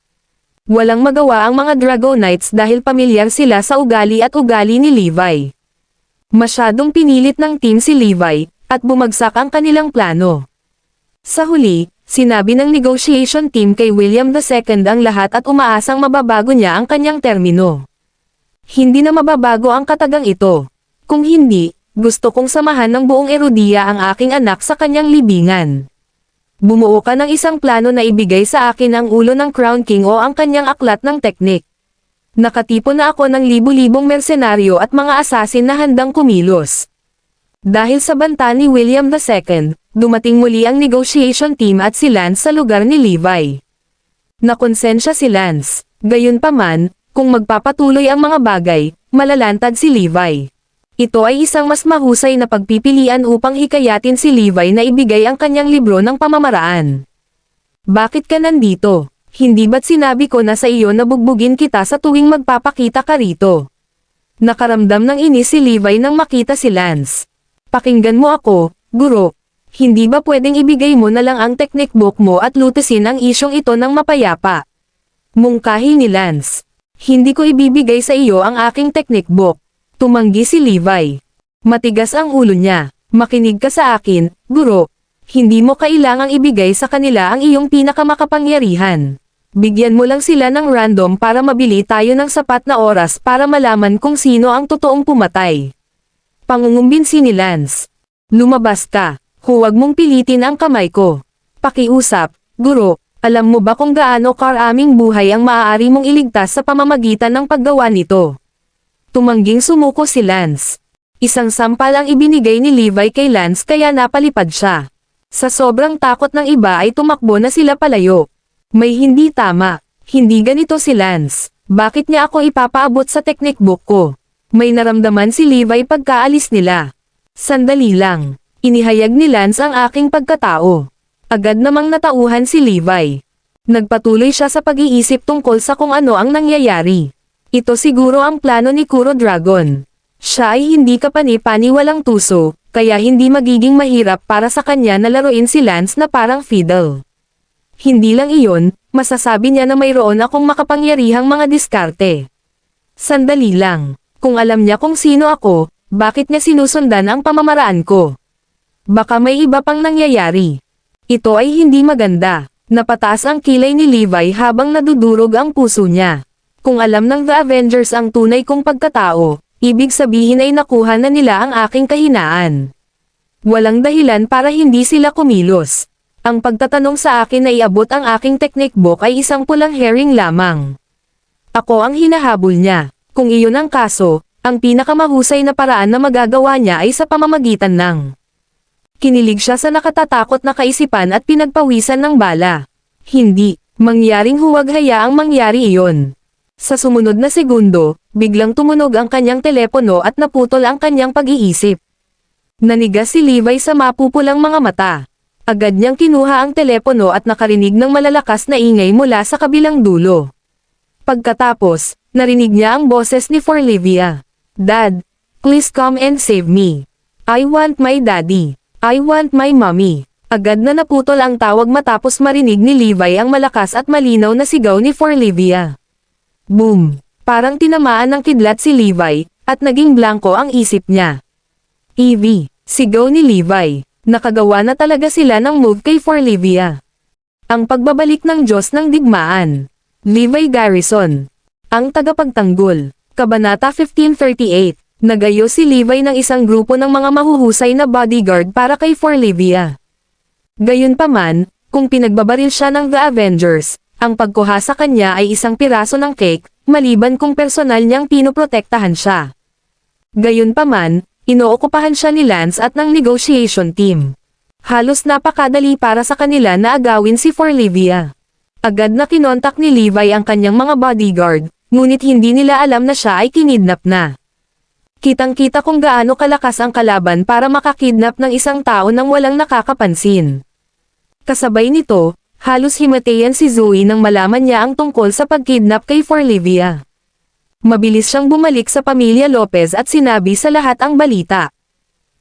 Walang magawa ang mga Dragonites dahil pamilyar sila sa ugali at ugali ni Levi. Masyadong pinilit ng team si Levi, at bumagsak ang kanilang plano. Sa huli, sinabi ng negotiation team kay William II ang lahat at umaasang mababago niya ang kanyang termino. Hindi na mababago ang katagang ito. Kung hindi, gusto kong samahan ng buong Erudia ang aking anak sa kanyang libingan. Bumuo ka ng isang plano na ibigay sa akin ang ulo ng Crown King o ang kanyang aklat ng teknik. Nakatipon na ako ng libu-libong mersenaryo at mga asasin na handang kumilos. Dahil sa banta ni William II, dumating muli ang negotiation team at si Lance sa lugar ni Levi. Nakonsensya si Lance. Gayunpaman, kung magpapatuloy ang mga bagay, malalantad si Levi. Ito ay isang mas mahusay na pagpipilian upang hikayatin si Levi na ibigay ang kanyang libro ng pamamaraan. Bakit ka nandito? Hindi ba't sinabi ko na sa iyo na bugbugin kita sa tuwing magpapakita ka rito? Nakaramdam ng inis si Levi nang makita si Lance. Pakinggan mo ako, guro. Hindi ba pwedeng ibigay mo na lang ang technique book mo at lutesin ang isyong ito ng mapayapa? Mungkahi ni Lance. Hindi ko ibibigay sa iyo ang aking technique book. Tumanggi si Levi. Matigas ang ulo niya. Makinig ka sa akin, guro. Hindi mo kailangang ibigay sa kanila ang iyong pinakamakapangyarihan. Bigyan mo lang sila ng random para mabili tayo ng sapat na oras para malaman kung sino ang totoong pumatay. Pangungumbinsi ni Lance. Lumabas ka. Huwag mong pilitin ang kamay ko. Pakiusap, guro. Alam mo ba kung gaano karaming buhay ang maaari mong iligtas sa pamamagitan ng paggawa nito? Tumangging sumuko si Lance. Isang sampal ang ibinigay ni Levi kay Lance kaya napalipad siya. Sa sobrang takot ng iba ay tumakbo na sila palayo. May hindi tama. Hindi ganito si Lance. Bakit niya ako ipapaabot sa technique book ko? May naramdaman si Levi pagkaalis nila. Sandali lang. Inihayag ni Lance ang aking pagkatao. Agad namang natauhan si Levi. Nagpatuloy siya sa pag-iisip tungkol sa kung ano ang nangyayari. Ito siguro ang plano ni Kuro Dragon. Siya ay hindi kapani-pani walang tuso, kaya hindi magiging mahirap para sa kanya na laruin si Lance na parang fiddle. Hindi lang iyon, masasabi niya na mayroon akong makapangyarihang mga diskarte. Sandali lang, kung alam niya kung sino ako, bakit niya sinusundan ang pamamaraan ko? Baka may iba pang nangyayari. Ito ay hindi maganda. Napataas ang kilay ni Levi habang nadudurog ang puso niya. Kung alam ng The Avengers ang tunay kong pagkatao, ibig sabihin ay nakuha na nila ang aking kahinaan. Walang dahilan para hindi sila kumilos. Ang pagtatanong sa akin na iabot ang aking technique book ay isang pulang herring lamang. Ako ang hinahabol niya. Kung iyon ang kaso, ang pinakamahusay na paraan na magagawa niya ay sa pamamagitan ng. Kinilig siya sa nakatatakot na kaisipan at pinagpawisan ng bala. Hindi, mangyaring huwag hayaang mangyari iyon. Sa sumunod na segundo, biglang tumunog ang kanyang telepono at naputol ang kanyang pag-iisip. Nanigas si Levi sa mapupulang mga mata. Agad niyang kinuha ang telepono at nakarinig ng malalakas na ingay mula sa kabilang dulo. Pagkatapos, narinig niya ang boses ni Forlivia. Dad, please come and save me. I want my daddy. I want my mommy. Agad na naputol ang tawag matapos marinig ni Levi ang malakas at malinaw na sigaw ni Forlivia. Boom! Parang tinamaan ng kidlat si Levi, at naging blanko ang isip niya. Evie, sigaw ni Levi. Nakagawa na talaga sila ng move kay Forlivia. Ang pagbabalik ng Diyos ng Digmaan. Levi Garrison. Ang tagapagtanggol. Kabanata 1538. Nagayo si Levi ng isang grupo ng mga mahuhusay na bodyguard para kay Forlivia. Gayunpaman, kung pinagbabaril siya ng The Avengers, ang pagkuha sa kanya ay isang piraso ng cake, maliban kung personal niyang pinoprotektahan siya. Gayunpaman, inookupahan siya ni Lance at ng negotiation team. Halos napakadali para sa kanila na agawin si Forlivia. Agad na kinontak ni Levi ang kanyang mga bodyguard, ngunit hindi nila alam na siya ay kinidnap na. Kitang-kita kung gaano kalakas ang kalaban para makakidnap ng isang tao nang walang nakakapansin. Kasabay nito, halos himatayan si Zoe nang malaman niya ang tungkol sa pagkidnap kay Forlivia. Mabilis siyang bumalik sa pamilya Lopez at sinabi sa lahat ang balita.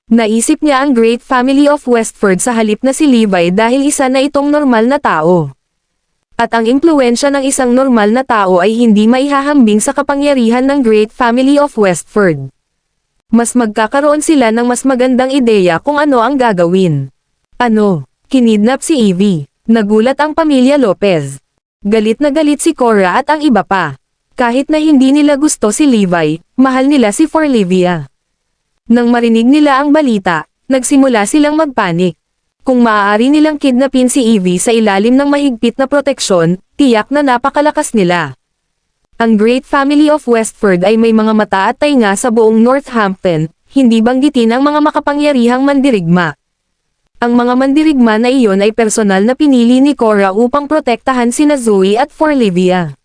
Naisip niya ang Great Family of Westford sa halip na si Levi dahil isa na itong normal na tao. At ang impluwensya ng isang normal na tao ay hindi maihahambing sa kapangyarihan ng Great Family of Westford. Mas magkakaroon sila ng mas magandang ideya kung ano ang gagawin. Ano? Kinidnap si Evie. Nagulat ang pamilya Lopez. Galit na galit si Cora at ang iba pa. Kahit na hindi nila gusto si Levi, mahal nila si Forlivia. Nang marinig nila ang balita, nagsimula silang magpanik. Kung maaari nilang kidnapin si Evie sa ilalim ng mahigpit na proteksyon, tiyak na napakalakas nila. Ang Great Family of Westford ay may mga mata at tainga sa buong Northampton, hindi banggitin ang mga makapangyarihang mandirigma. Ang mga mandirigma na iyon ay personal na pinili ni Cora upang protektahan sina Zoe at Forlivia.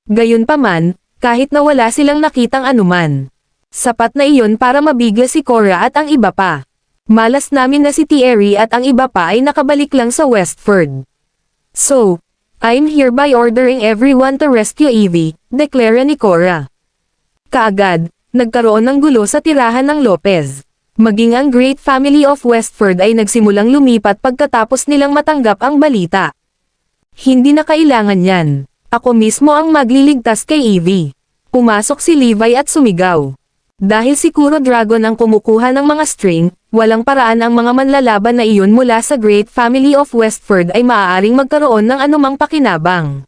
Gayunpaman, kahit na wala silang nakitang anuman, sapat na iyon para mabigla si Cora at ang iba pa. Malas namin na si Thierry at ang iba pa ay nakabalik lang sa Westford. So, I'm hereby ordering everyone to rescue Evie, deklara ni Cora. Kaagad, nagkaroon ng gulo sa tirahan ng Lopez. Maging ang Great Family of Westford ay nagsimulang lumipat pagkatapos nilang matanggap ang balita. Hindi na kailangan yan. Ako mismo ang magliligtas kay Evie. Pumasok si Levi at sumigaw. Dahil si Kuro Dragon ang kumukuha ng mga string, walang paraan ang mga manlalaban na iyon mula sa Great Family of Westford ay maaaring magkaroon ng anumang pakinabang.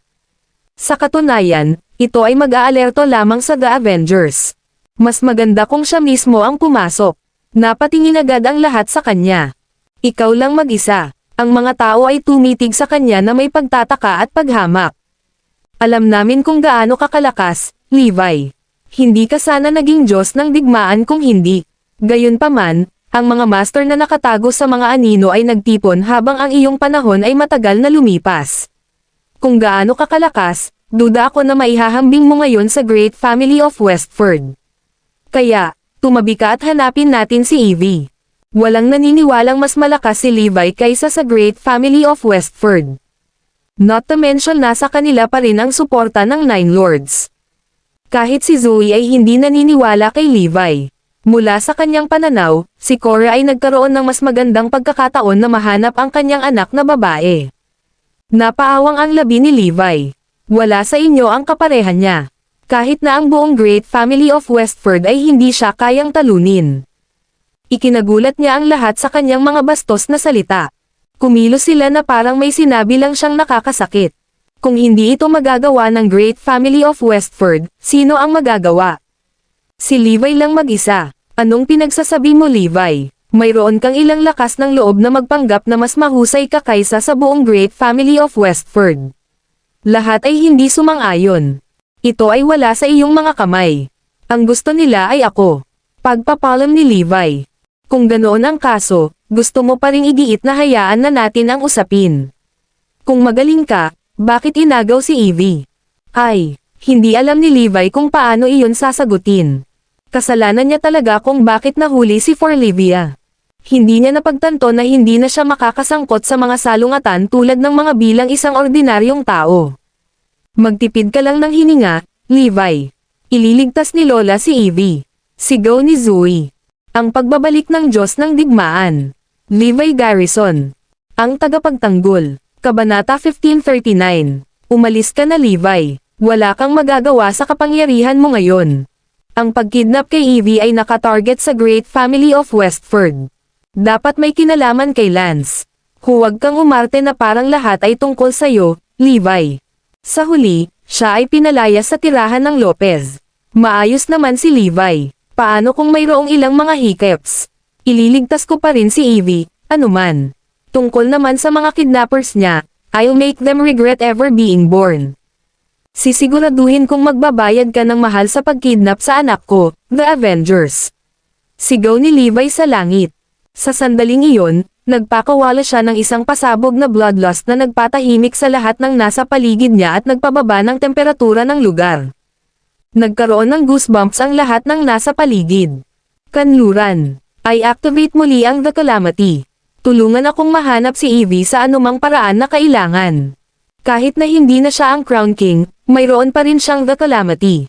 Sa katunayan, ito ay mag-aalerto lamang sa The Avengers. Mas maganda kung siya mismo ang pumasok. Napatingin agad ang lahat sa kanya. Ikaw lang mag-isa. Ang mga tao ay tumitig sa kanya na may pagtataka at paghamak. Alam namin kung gaano kakalakas, Levi. Hindi ka sana naging Diyos ng digmaan kung hindi. Gayunpaman, ang mga master na nakatago sa mga anino ay nagtipon habang ang iyong panahon ay matagal na lumipas. Kung gaano kakalakas, duda ako na maihahambing mo ngayon sa Great Family of Westford. Kaya, tumabi ka at hanapin natin si Evie. Walang naniniwalang mas malakas si Levi kaysa sa Great Family of Westford. Not to mention nasa kanila pa rin ang suporta ng Nine Lords. Kahit si Zoe ay hindi naniniwala kay Levi. Mula sa kanyang pananaw, si Cora ay nagkaroon ng mas magandang pagkakataon na mahanap ang kanyang anak na babae. Napaawang ang labi ni Levi. Wala sa inyo ang kapareha niya. Kahit na ang buong Great Family of Westford ay hindi siya kayang talunin. Ikinagulat niya ang lahat sa kanyang mga bastos na salita. Kumilos sila na parang may sinabi lang siyang nakakasakit. Kung hindi ito magagawa ng Great Family of Westford, sino ang magagawa? Si Levi lang mag-isa. Anong pinagsasabi mo, Levi? Mayroon kang ilang lakas ng loob na magpanggap na mas mahusay ka kaysa sa buong Great Family of Westford. Lahat ay hindi sumang-ayon. Ito ay wala sa iyong mga kamay. Ang gusto nila ay ako. Pagpapalam ni Levi. Kung ganoon ang kaso, gusto mo pa ring igiit na hayaan na natin ang usapin. Kung magaling ka, bakit inagaw si Evie? Ay, hindi alam ni Levi kung paano iyon sasagutin. Kasalanan niya talaga kung bakit nahuli si Forlivia. Hindi niya napagtanto na hindi na siya makakasangkot sa mga salungatan tulad ng mga bilang isang ordinaryong tao. Magtipid ka lang ng hininga, Levi. Ililigtas ni Lola si Evie. Sigaw ni Zoe. Ang pagbabalik ng Diyos ng digmaan. Levi Garrison. Ang tagapagtanggol. Kabanata 1539. Umalis ka na, Levi. Wala kang magagawa sa kapangyarihan mo ngayon. Ang pagkidnap kay Evie ay nakatarget sa Great Family of Westford. Dapat may kinalaman kay Lance. Huwag kang umarte na parang lahat ay tungkol sa'yo, Levi. Sa huli, siya ay pinalaya sa tirahan ng Lopez. Maayos naman si Levi. Paano kung mayroong ilang mga hiccups? Ililigtas ko pa rin si Evie, anuman. Tungkol naman sa mga kidnappers niya, I'll make them regret ever being born. Sisiguraduhin kong magbabayad ka ng mahal sa pagkidnap sa anak ko, The Avengers. Sigaw ni Levi sa langit. Sa sandaling iyon, nagpakawala siya ng isang pasabog na bloodlust na nagpatahimik sa lahat ng nasa paligid niya at nagpababa ng temperatura ng lugar. Nagkaroon ng goosebumps ang lahat ng nasa paligid. Kanluran. I activate muli ang The Calamity. Tulungan akong mahanap si Evie sa anumang paraan na kailangan. Kahit na hindi na siya ang Crown King, mayroon pa rin siyang The Calamity.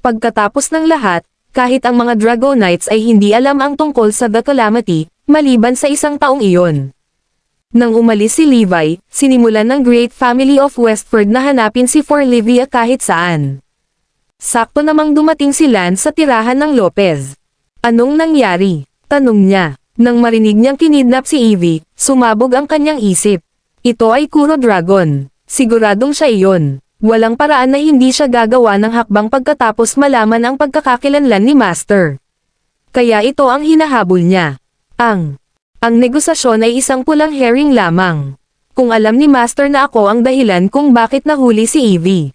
Pagkatapos ng lahat, kahit ang mga Dragonites ay hindi alam ang tungkol sa The Calamity, maliban sa isang taong iyon. Nang umalis si Levi, sinimulan ng Great Family of Westford na hanapin si Forlivia kahit saan. Sakto namang dumating si Lance sa tirahan ng Lopez. Anong nangyari? Tanong niya. Nang marinig niyang kinidnap si Evie, sumabog ang kanyang isip. Ito ay Kuro Dragon. Siguradong siya iyon. Walang paraan na hindi siya gagawa ng hakbang pagkatapos malaman ang pagkakakilanlan ni Master. Kaya ito ang hinahabol niya. Ang negosasyon ay isang pulang herring lamang. Kung alam ni Master na ako ang dahilan kung bakit nahuli si Evie.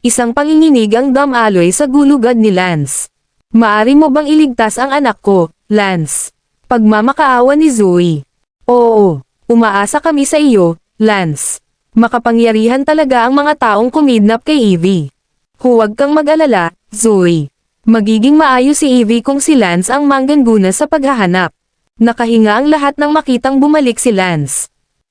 Isang panginginig ang damaloy sa gulugad ni Lance. Maari mo bang iligtas ang anak ko, Lance? Pagmamakaawa ni Zoe. Oo, umaasa kami sa iyo, Lance. Makapangyarihan talaga ang mga taong kumidnap kay Evie. Huwag kang mag-alala, Zoe. Magiging maayos si Evie kung si Lance ang mangganguna sa paghahanap. Nakahinga ang lahat nang makitang bumalik si Lance.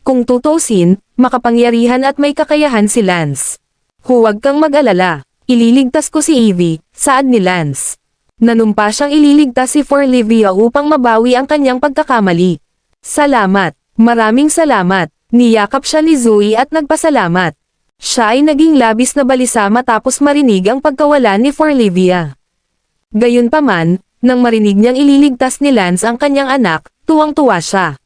Kung tutusin, makapangyarihan at may kakayahan si Lance. Huwag kang mag-alala, ililigtas ko si Evie, saad ni Lance. Nanumpa siyang ililigtas si Forlivia upang mabawi ang kanyang pagkakamali. Salamat, maraming salamat, niyakap siya ni Zoe at nagpasalamat. Siya ay naging labis na balisa matapos marinig ang pagkawala ni Forlivia. Gayunpaman, nang marinig niyang ililigtas ni Lance ang kanyang anak, tuwang-tuwa siya.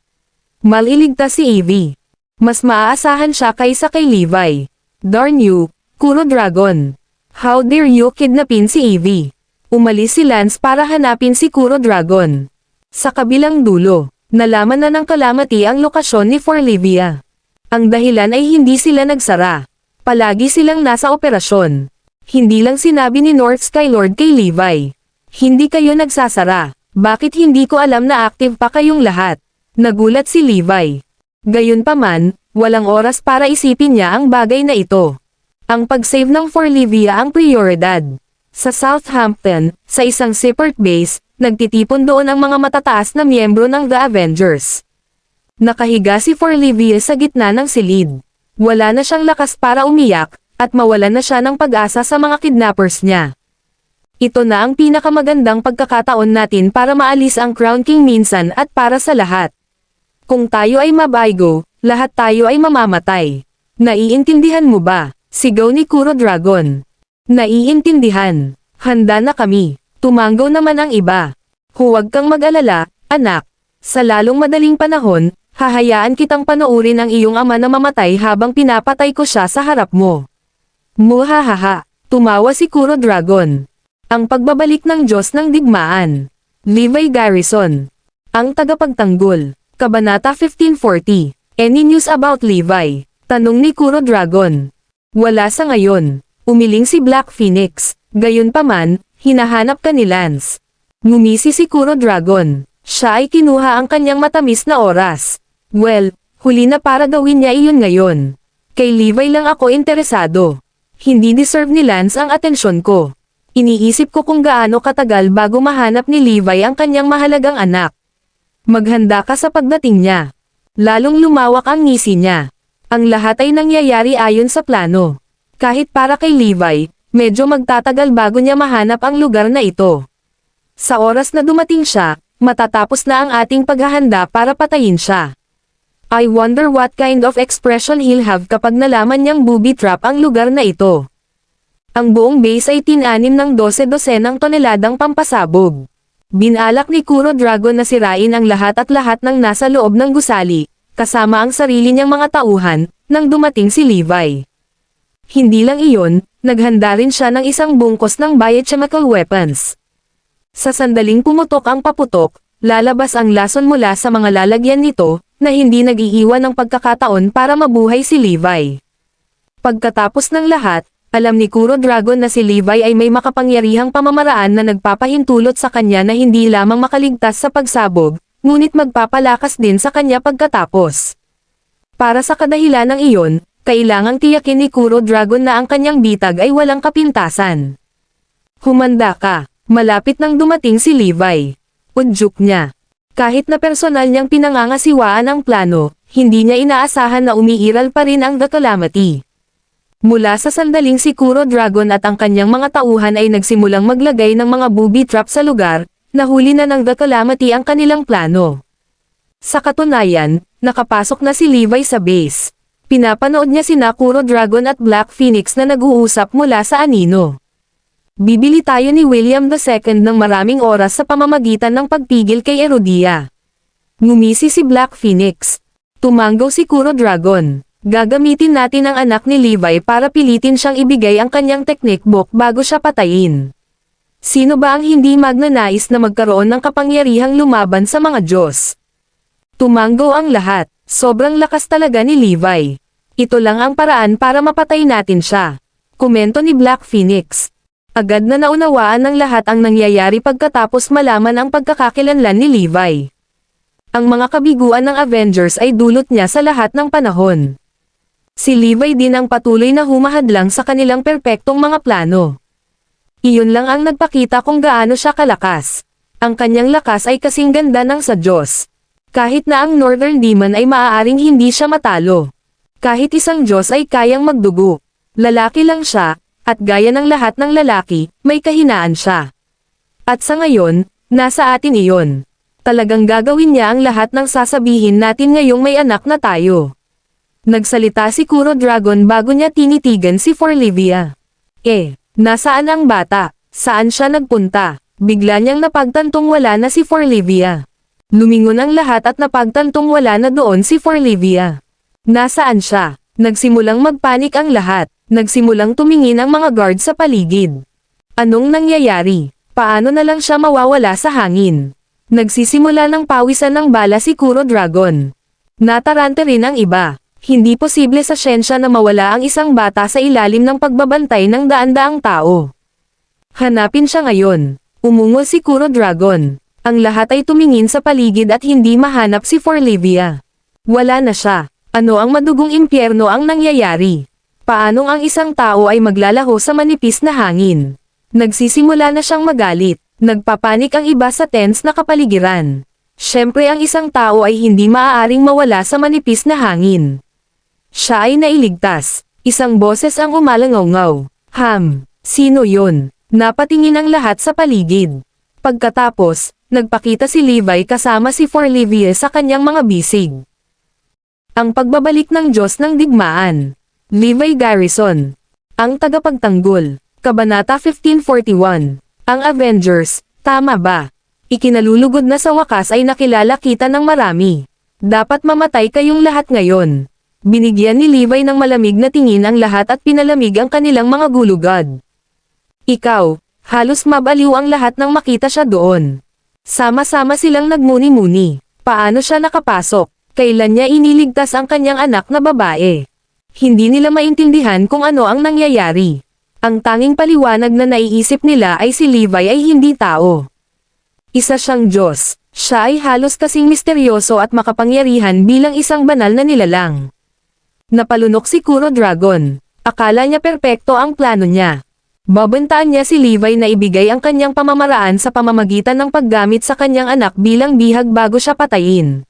Maliligtas si Evie. Mas maaasahan siya kaysa kay Levi. Darn you, Kuro Dragon. How dare you kidnapin si Evie? Umalis si Lance para hanapin si Kuro Dragon. Sa kabilang dulo, nalaman na ng Calamity ang lokasyon ni Forlivia. Ang dahilan ay hindi sila nagsara. Palagi silang nasa operasyon. Hindi lang sinabi ni North Skylord kay Levi. Hindi kayo nagsasara. Bakit hindi ko alam na active pa kayong lahat? Nagulat si Levi. Gayunpaman, walang oras para isipin niya ang bagay na ito. Ang pag-save ng Forlivia ang prioridad. Sa Southampton, sa isang separate base, nagtitipon doon ang mga matataas na miyembro ng The Avengers. Nakahiga si Forlivia sa gitna ng silid. Wala na siyang lakas para umiyak, at mawalan na siya ng pag-asa sa mga kidnappers niya. Ito na ang pinakamagandang pagkakataon natin para maalis ang Crown King minsan at para sa lahat. Kung tayo ay mabaygo, lahat tayo ay mamamatay. Naiintindihan mo ba? Sigaw ni Kuro Dragon. Naiintindihan. Handa na kami. Tumanggaw naman ang iba. Huwag kang mag-alala, anak. Sa lalong madaling panahon, hahayaan kitang panoorin ang iyong ama na mamatay habang pinapatay ko siya sa harap mo. Muhahaha. Tumawa si Kuro Dragon. Ang pagbabalik ng Diyos ng Digmaan. Levi Garrison. Ang tagapagtanggol. Kabanata 1540. Any news about Levi? Tanong ni Kuro Dragon. Wala sa ngayon. Umiling si Black Phoenix. Gayunpaman, hinahanap ka ni Lance. Ngumisi si Kuro Dragon. Siya ay kinuha ang kanyang matamis na oras. Well, huli na para gawin niya iyon ngayon. Kay Levi lang ako interesado. Hindi deserve ni Lance ang atensyon ko. Iniisip ko kung gaano katagal bago mahanap ni Levi ang kanyang mahalagang anak. Maghanda ka sa pagdating niya. Lalong lumawak ang ngisi niya. Ang lahat ay nangyayari ayon sa plano. Kahit para kay Levi, medyo magtatagal bago niya mahanap ang lugar na ito. Sa oras na dumating siya, matatapos na ang ating paghahanda para patayin siya. I wonder what kind of expression he'll have kapag nalaman niyang booby trap ang lugar na ito. Ang buong base ay tinanim ng 12-dosenang toneladang pampasabog. Binalak ni Kuro Dragon na sirain ang lahat at lahat ng nasa loob ng gusali, kasama ang sarili niyang mga tauhan, nang dumating si Levi. Hindi lang iyon, naghanda rin siya ng isang bungkos ng biochemical weapons. Sa sandaling pumutok ang paputok, lalabas ang lason mula sa mga lalagyan nito, na hindi nag-iiwan ng pagkakataon para mabuhay si Levi. Pagkatapos ng lahat, alam ni Kuro Dragon na si Levi ay may makapangyarihang pamamaraan na nagpapahintulot sa kanya na hindi lamang makaligtas sa pagsabog, ngunit magpapalakas din sa kanya pagkatapos. Para sa kadahilan ng iyon, kailangang tiyakin ni Kuro Dragon na ang kanyang bitag ay walang kapintasan. Humanda ka, malapit nang dumating si Levi. Udyok niya. Kahit na personal niyang pinangangasiwaan ang plano, hindi niya inaasahan na umiiral pa rin ang The Calamity. Mula sa sandaling si Kuro Dragon at ang kanyang mga tauhan ay nagsimulang maglagay ng mga booby trap sa lugar, nahuli na ng The Calamity ang kanilang plano. Sa katunayan, nakapasok na si Levi sa base. Pinapanood niya sina Kuro Dragon at Black Phoenix na nag-uusap mula sa anino. Bibili tayo ni William II ng maraming oras sa pamamagitan ng pagpigil kay Erodia. Ngumisi si Black Phoenix. Tumanggaw si Kuro Dragon. Gagamitin natin ang anak ni Levi para pilitin siyang ibigay ang kanyang technique book bago siya patayin. Sino ba ang hindi magnanais na magkaroon ng kapangyarihang lumaban sa mga Diyos? Tumanggaw ang lahat. Sobrang lakas talaga ni Levi. Ito lang ang paraan para mapatay natin siya. Komento ni Black Phoenix. Agad na naunawaan ng lahat ang nangyayari pagkatapos malaman ang pagkakakilanlan ni Levi. Ang mga kabiguan ng Avengers ay dulot niya sa lahat ng panahon. Si Levi din ang patuloy na humahadlang sa kanilang perpektong mga plano. Iyon lang ang nagpakita kung gaano siya kalakas. Ang kanyang lakas ay kasing ganda ng sa Diyos. Kahit na ang Northern Demon ay maaaring hindi siya matalo. Kahit isang Diyos ay kayang magdugo. Lalaki lang siya, at gaya ng lahat ng lalaki, may kahinaan siya. At sa ngayon, nasa atin iyon. Talagang gagawin niya ang lahat ng sasabihin natin ngayong may anak na tayo. Nagsalita si Kuro Dragon bago niya tinitigan si Forlivia. Nasaan ang bata? Saan siya nagpunta? Bigla niyang napagtantong wala na si Forlivia. Lumingon ang lahat at napagtantong wala na doon si Forlivia. Nasaan siya? Nagsimulang magpanik ang lahat. Nagsimulang tumingin ang mga guard sa paligid. Anong nangyayari? Paano na lang siya mawawala sa hangin? Nagsisimula ng pawisan ng bala si Kuro Dragon. Natarante rin ang iba. Hindi posible sa siyensya na mawala ang isang bata sa ilalim ng pagbabantay ng daan-daang tao. Hanapin siya ngayon. Umungol si Kuro Dragon. Ang lahat ay tumingin sa paligid at hindi mahanap si Forlivia. Wala na siya. Ano ang madugong impyerno ang nangyayari? Paanong ang isang tao ay maglalaho sa manipis na hangin? Nagsisimula na siyang magalit. Nagpapanik ang iba sa tense na kapaligiran. Siyempre ang isang tao ay hindi maaaring mawala sa manipis na hangin. Siya ay nailigtas. Isang boses ang umalangaw-ngaw. Sino yun? Napatingin ang lahat sa paligid. Pagkatapos, nagpakita si Levi kasama si Forlivia sa kanyang mga bisig. Ang pagbabalik ng Diyos ng Digmaan. Levi Garrison. Ang tagapagtanggol. Kabanata 1541. Ang Avengers, tama ba? Ikinalulugod na sa wakas ay nakilala kita ng marami. Dapat mamatay kayong lahat ngayon. Binigyan ni Levi ng malamig na tingin ang lahat at pinalamig ang kanilang mga gulugad. Ikaw, halos mabaliw ang lahat nang makita siya doon. Sama-sama silang nagmuni-muni. Paano siya nakapasok? Kailan niya iniligtas ang kanyang anak na babae? Hindi nila maintindihan kung ano ang nangyayari. Ang tanging paliwanag na naiisip nila ay si Levi ay hindi tao. Isa siyang Diyos. Siya ay halos kasing misteryoso at makapangyarihan bilang isang banal na nilalang. Napalunok si Kuro Dragon. Akala niya perpekto ang plano niya. Babantaan niya si Levi na ibigay ang kanyang pamamaraan sa pamamagitan ng paggamit sa kanyang anak bilang bihag bago siya patayin.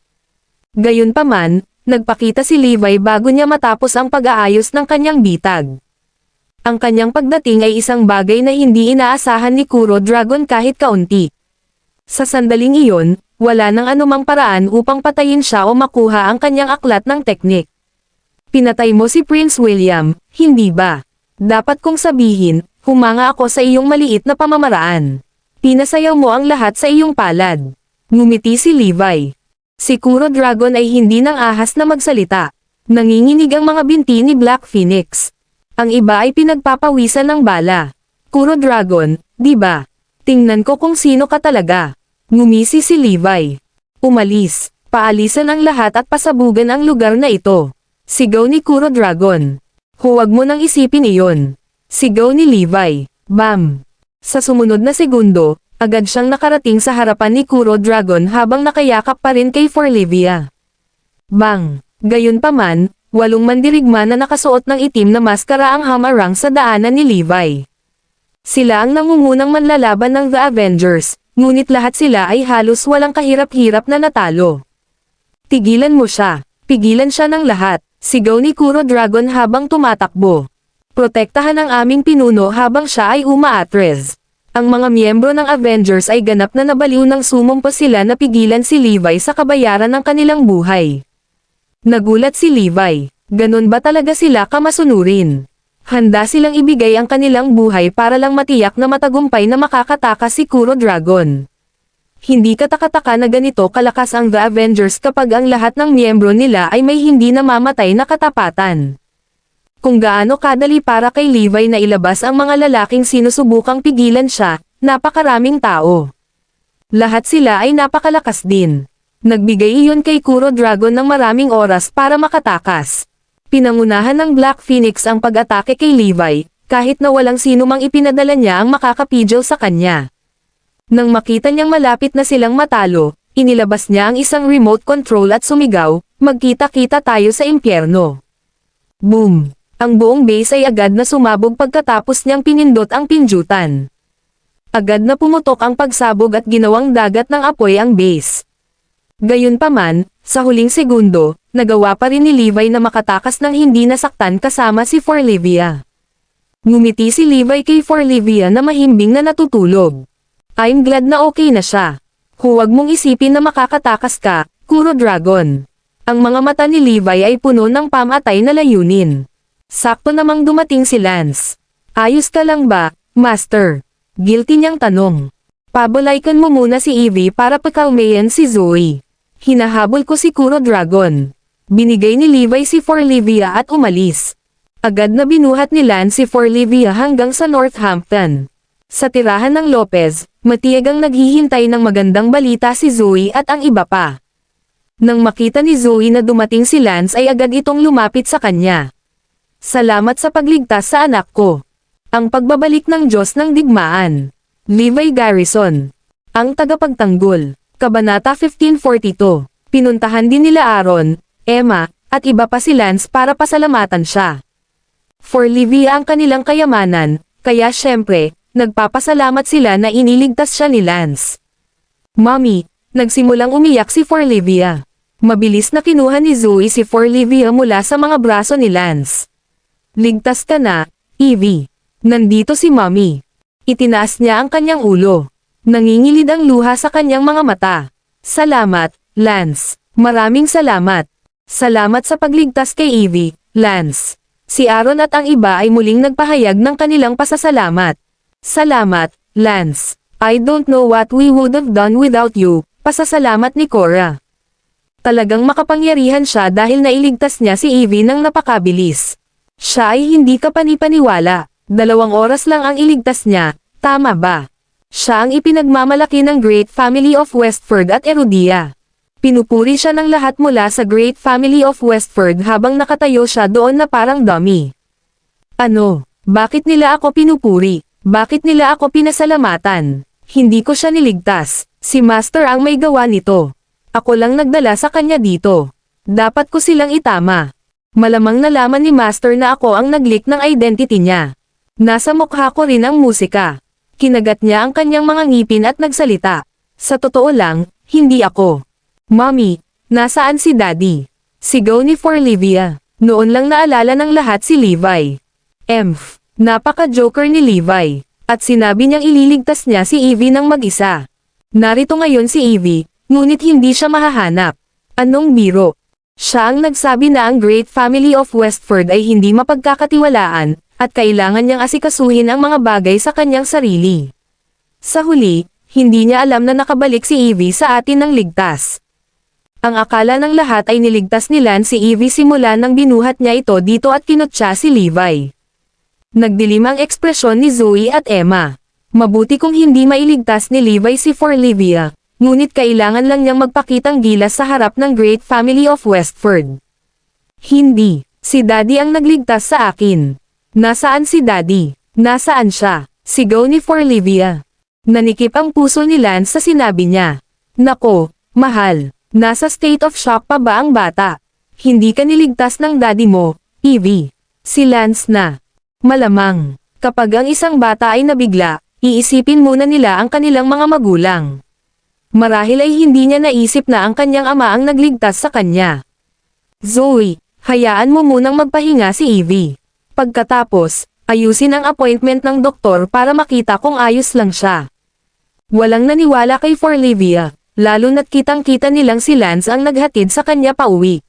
Gayunpaman, nagpakita si Levi bago niya matapos ang pag-aayos ng kanyang bitag. Ang kanyang pagdating ay isang bagay na hindi inaasahan ni Kuro Dragon kahit kaunti. Sa sandaling iyon, wala nang anumang paraan upang patayin siya o makuha ang kanyang aklat ng teknik. Pinatay mo si Prince William, hindi ba? Dapat kong sabihin, humanga ako sa iyong maliit na pamamaraan. Pinasayaw mo ang lahat sa iyong palad. Ngumiti si Levi. Si Kuro Dragon ay hindi nang ahas na magsalita. Nanginginig ang mga binti ni Black Phoenix. Ang iba ay pinagpapawisan ng bala. Kuro Dragon, di ba? Tingnan ko kung sino ka talaga. Ngumisi si Levi. Umalis. Paalisan ang lahat at pasabugan ang lugar na ito. Sigaw ni Kuro Dragon. Huwag mo nang isipin iyon. Sigaw ni Levi. Bam! Sa sumunod na segundo, agad siyang nakarating sa harapan ni Kuro Dragon habang nakayakap pa rin kay Forlivia. Bang! Gayunpaman, 8 mandirigma na nakasuot ng itim na maskara ang hamarang sa daanan ni Levi. Sila ang nangungunang manlalaban ng The Avengers, ngunit lahat sila ay halos walang kahirap-hirap na natalo. Tigilan mo siya. Pigilan siya ng lahat, sigaw ni Kuro Dragon habang tumatakbo. Protektahan ang aming pinuno habang siya ay umaatres. Ang mga miyembro ng Avengers ay ganap na nabaliw ng sumumpa sila na pigilan si Levi sa kabayaran ng kanilang buhay. Nagulat si Levi. Ganon ba talaga sila kamasunurin? Handa silang ibigay ang kanilang buhay para lang matiyak na matagumpay na makakatakas si Kuro Dragon. Hindi katakataka na ganito kalakas ang The Avengers kapag ang lahat ng miyembro nila ay may hindi namamatay na katapatan. Kung gaano kadali para kay Levi na ilabas ang mga lalaking sinusubukang pigilan siya, napakaraming tao. Lahat sila ay napakalakas din. Nagbigay iyon kay Kuro Dragon ng maraming oras para makatakas. Pinangunahan ng Black Phoenix ang pag-atake kay Levi, kahit na walang sino mang ipinadala niya ang makakapigil sa kanya. Nang makita niyang malapit na silang matalo, inilabas niya ang isang remote control at sumigaw, magkita-kita tayo sa impyerno. Boom! Ang buong base ay agad na sumabog pagkatapos niyang pinindot ang pindutan. Agad na pumutok ang pagsabog at ginawang dagat ng apoy ang base. Gayunpaman, sa huling segundo, nagawa pa rin ni Levi na makatakas ng hindi nasaktan kasama si Forlivia. Ngumiti si Levi kay Forlivia na mahimbing na natutulog. I'm glad na okay na siya. Huwag mong isipin na makakatakas ka, Kuro Dragon. Ang mga mata ni Levi ay puno ng pamatay na layunin. Sakto namang dumating si Lance. Ayos ka lang ba, Master? Guilty niyang tanong. Pabalaykan mo muna si Evie para pakalmayan si Zoe. Hinahabol ko si Kuro Dragon. Binigay ni Levi si Forlivia at umalis. Agad na binuhat ni Lance si Forlivia hanggang sa Northampton. Sa tirahan ng Lopez, matiyagang naghihintay ng magandang balita si Zoe at ang iba pa. Nang makita ni Zoe na dumating si Lance ay agad itong lumapit sa kanya. Salamat sa pagligtas sa anak ko. Ang pagbabalik ng Diyos ng Digmaan. Levi Garrison. Ang tagapagtanggol. Kabanata 1542. Pinuntahan din nila Aaron, Emma, at iba pa si Lance para pasalamatan siya. Forlivia ang kanilang kayamanan, kaya syempre, nagpapasalamat sila na iniligtas siya ni Lance. Mommy, nagsimulang umiyak si Forlivia. Mabilis na kinuha ni Zoe si Forlivia mula sa mga braso ni Lance. Ligtas ka na, Evie. Nandito si Mommy. Itinaas niya ang kanyang ulo. Nangingilid ang luha sa kanyang mga mata. Salamat, Lance. Maraming salamat. Salamat sa pagligtas kay Evie, Lance. Si Aaron at ang iba ay muling nagpahayag ng kanilang pasasalamat. Salamat, Lance. I don't know what we would have done without you, pasasalamat ni Cora. Talagang makapangyarihan siya dahil nailigtas niya si Evie ng napakabilis. Siya ay hindi kapani-paniwala. 2 oras lang ang iligtas niya, tama ba? Siya ang ipinagmamalaki ng Great Family of Westford at Erudia. Pinupuri siya ng lahat mula sa Great Family of Westford habang nakatayo siya doon na parang dummy. Ano? Bakit nila ako pinupuri? Bakit nila ako pinasalamatan? Hindi ko siya niligtas. Si Master ang may gawa nito. Ako lang nagdala sa kanya dito. Dapat ko silang itama. Malamang nalaman ni Master na ako ang nag-leak ng identity niya. Nasa mukha ko rin ang musika. Kinagat niya ang kanyang mga ngipin at nagsalita. Sa totoo lang, hindi ako. Mommy, nasaan si Daddy? Sigaw ni Forlivia. Noon lang naalala ng lahat si Levi. Napaka-joker ni Levi. At sinabi niyang ililigtas niya si Evie ng mag-isa. Narito ngayon si Evie, ngunit hindi siya mahahanap. Anong biro? Siya ang nagsabi na ang Great Family of Westford ay hindi mapagkakatiwalaan, at kailangan niyang asikasuhin ang mga bagay sa kanyang sarili. Sa huli, hindi niya alam na nakabalik si Evie sa atin ng ligtas. Ang akala ng lahat ay niligtas ni Lance si Evie simula nang binuhat niya ito dito at kinutya si Levi. Nagdilim ang ekspresyon ni Zoe at Emma. Mabuti kung hindi mailigtas ni Levi si Forlivia, ngunit kailangan lang niyang magpakitang gilas sa harap ng Great Family of Westford. Hindi, si Daddy ang nagligtas sa akin. Nasaan si Daddy? Nasaan siya? Sigaw ni Forlivia. Nanikip ang puso ni Lance sa sinabi niya. Nako, mahal. Nasa state of shock pa ba ang bata? Hindi ka niligtas ng daddy mo, Evie. Si Lance na. Malamang, kapag ang isang bata ay nabigla, iisipin muna nila ang kanilang mga magulang. Marahil ay hindi niya naisip na ang kanyang ama ang nagligtas sa kanya. Zoe, hayaan mo munang magpahinga si Evie. Pagkatapos, ayusin ang appointment ng doktor para makita kung ayos lang siya. Walang naniwala kay Forlivia. Lalo na't kitang-kita nilang si Lance ang naghatid sa kanya pauwi.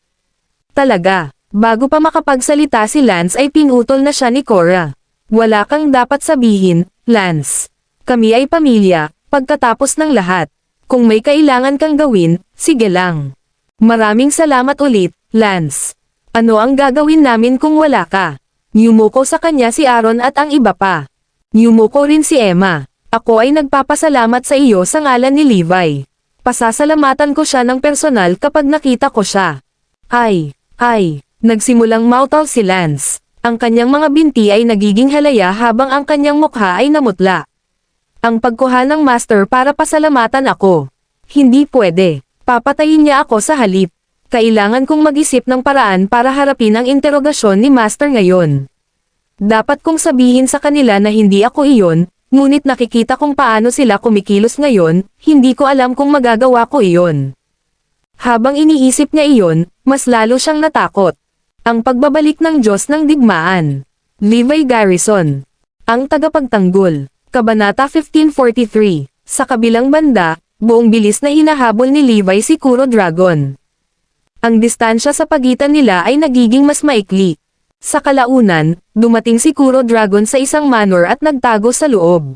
Talaga, bago pa makapagsalita si Lance ay pinutol na siya ni Cora. Wala kang dapat sabihin, Lance. Kami ay pamilya, pagkatapos ng lahat. Kung may kailangan kang gawin, sige lang. Maraming salamat ulit, Lance. Ano ang gagawin namin kung wala ka? Yumuko sa kanya si Aaron at ang iba pa. Yumuko rin si Emma. Ako ay nagpapasalamat sa iyo sa ngalan ni Levi. Pasasalamatan ko siya ng personal kapag nakita ko siya. Nagsimulang mautal si Lance. Ang kanyang mga binti ay nagiging halaya habang ang kanyang mukha ay namutla. Ang pagkuha ng Master para pasalamatan ako. Hindi pwede. Papatayin niya ako sa halip. Kailangan kong mag-isip ng paraan para harapin ang interogasyon ni Master ngayon. Dapat kong sabihin sa kanila na hindi ako iyon, ngunit nakikita kung paano sila kumikilos ngayon, hindi ko alam kung magagawa ko iyon. Habang iniisip niya iyon, mas lalo siyang natakot. Ang pagbabalik ng Diyos ng Digmaan. Levi Garrison. Ang tagapagtanggol. Kabanata 1543. Sa kabilang banda, buong bilis na hinahabol ni Levi si Kuro Dragon. Ang distansya sa pagitan nila ay nagiging mas maikli. Sa kalaunan, dumating si Kuro Dragon sa isang manor at nagtago sa loob.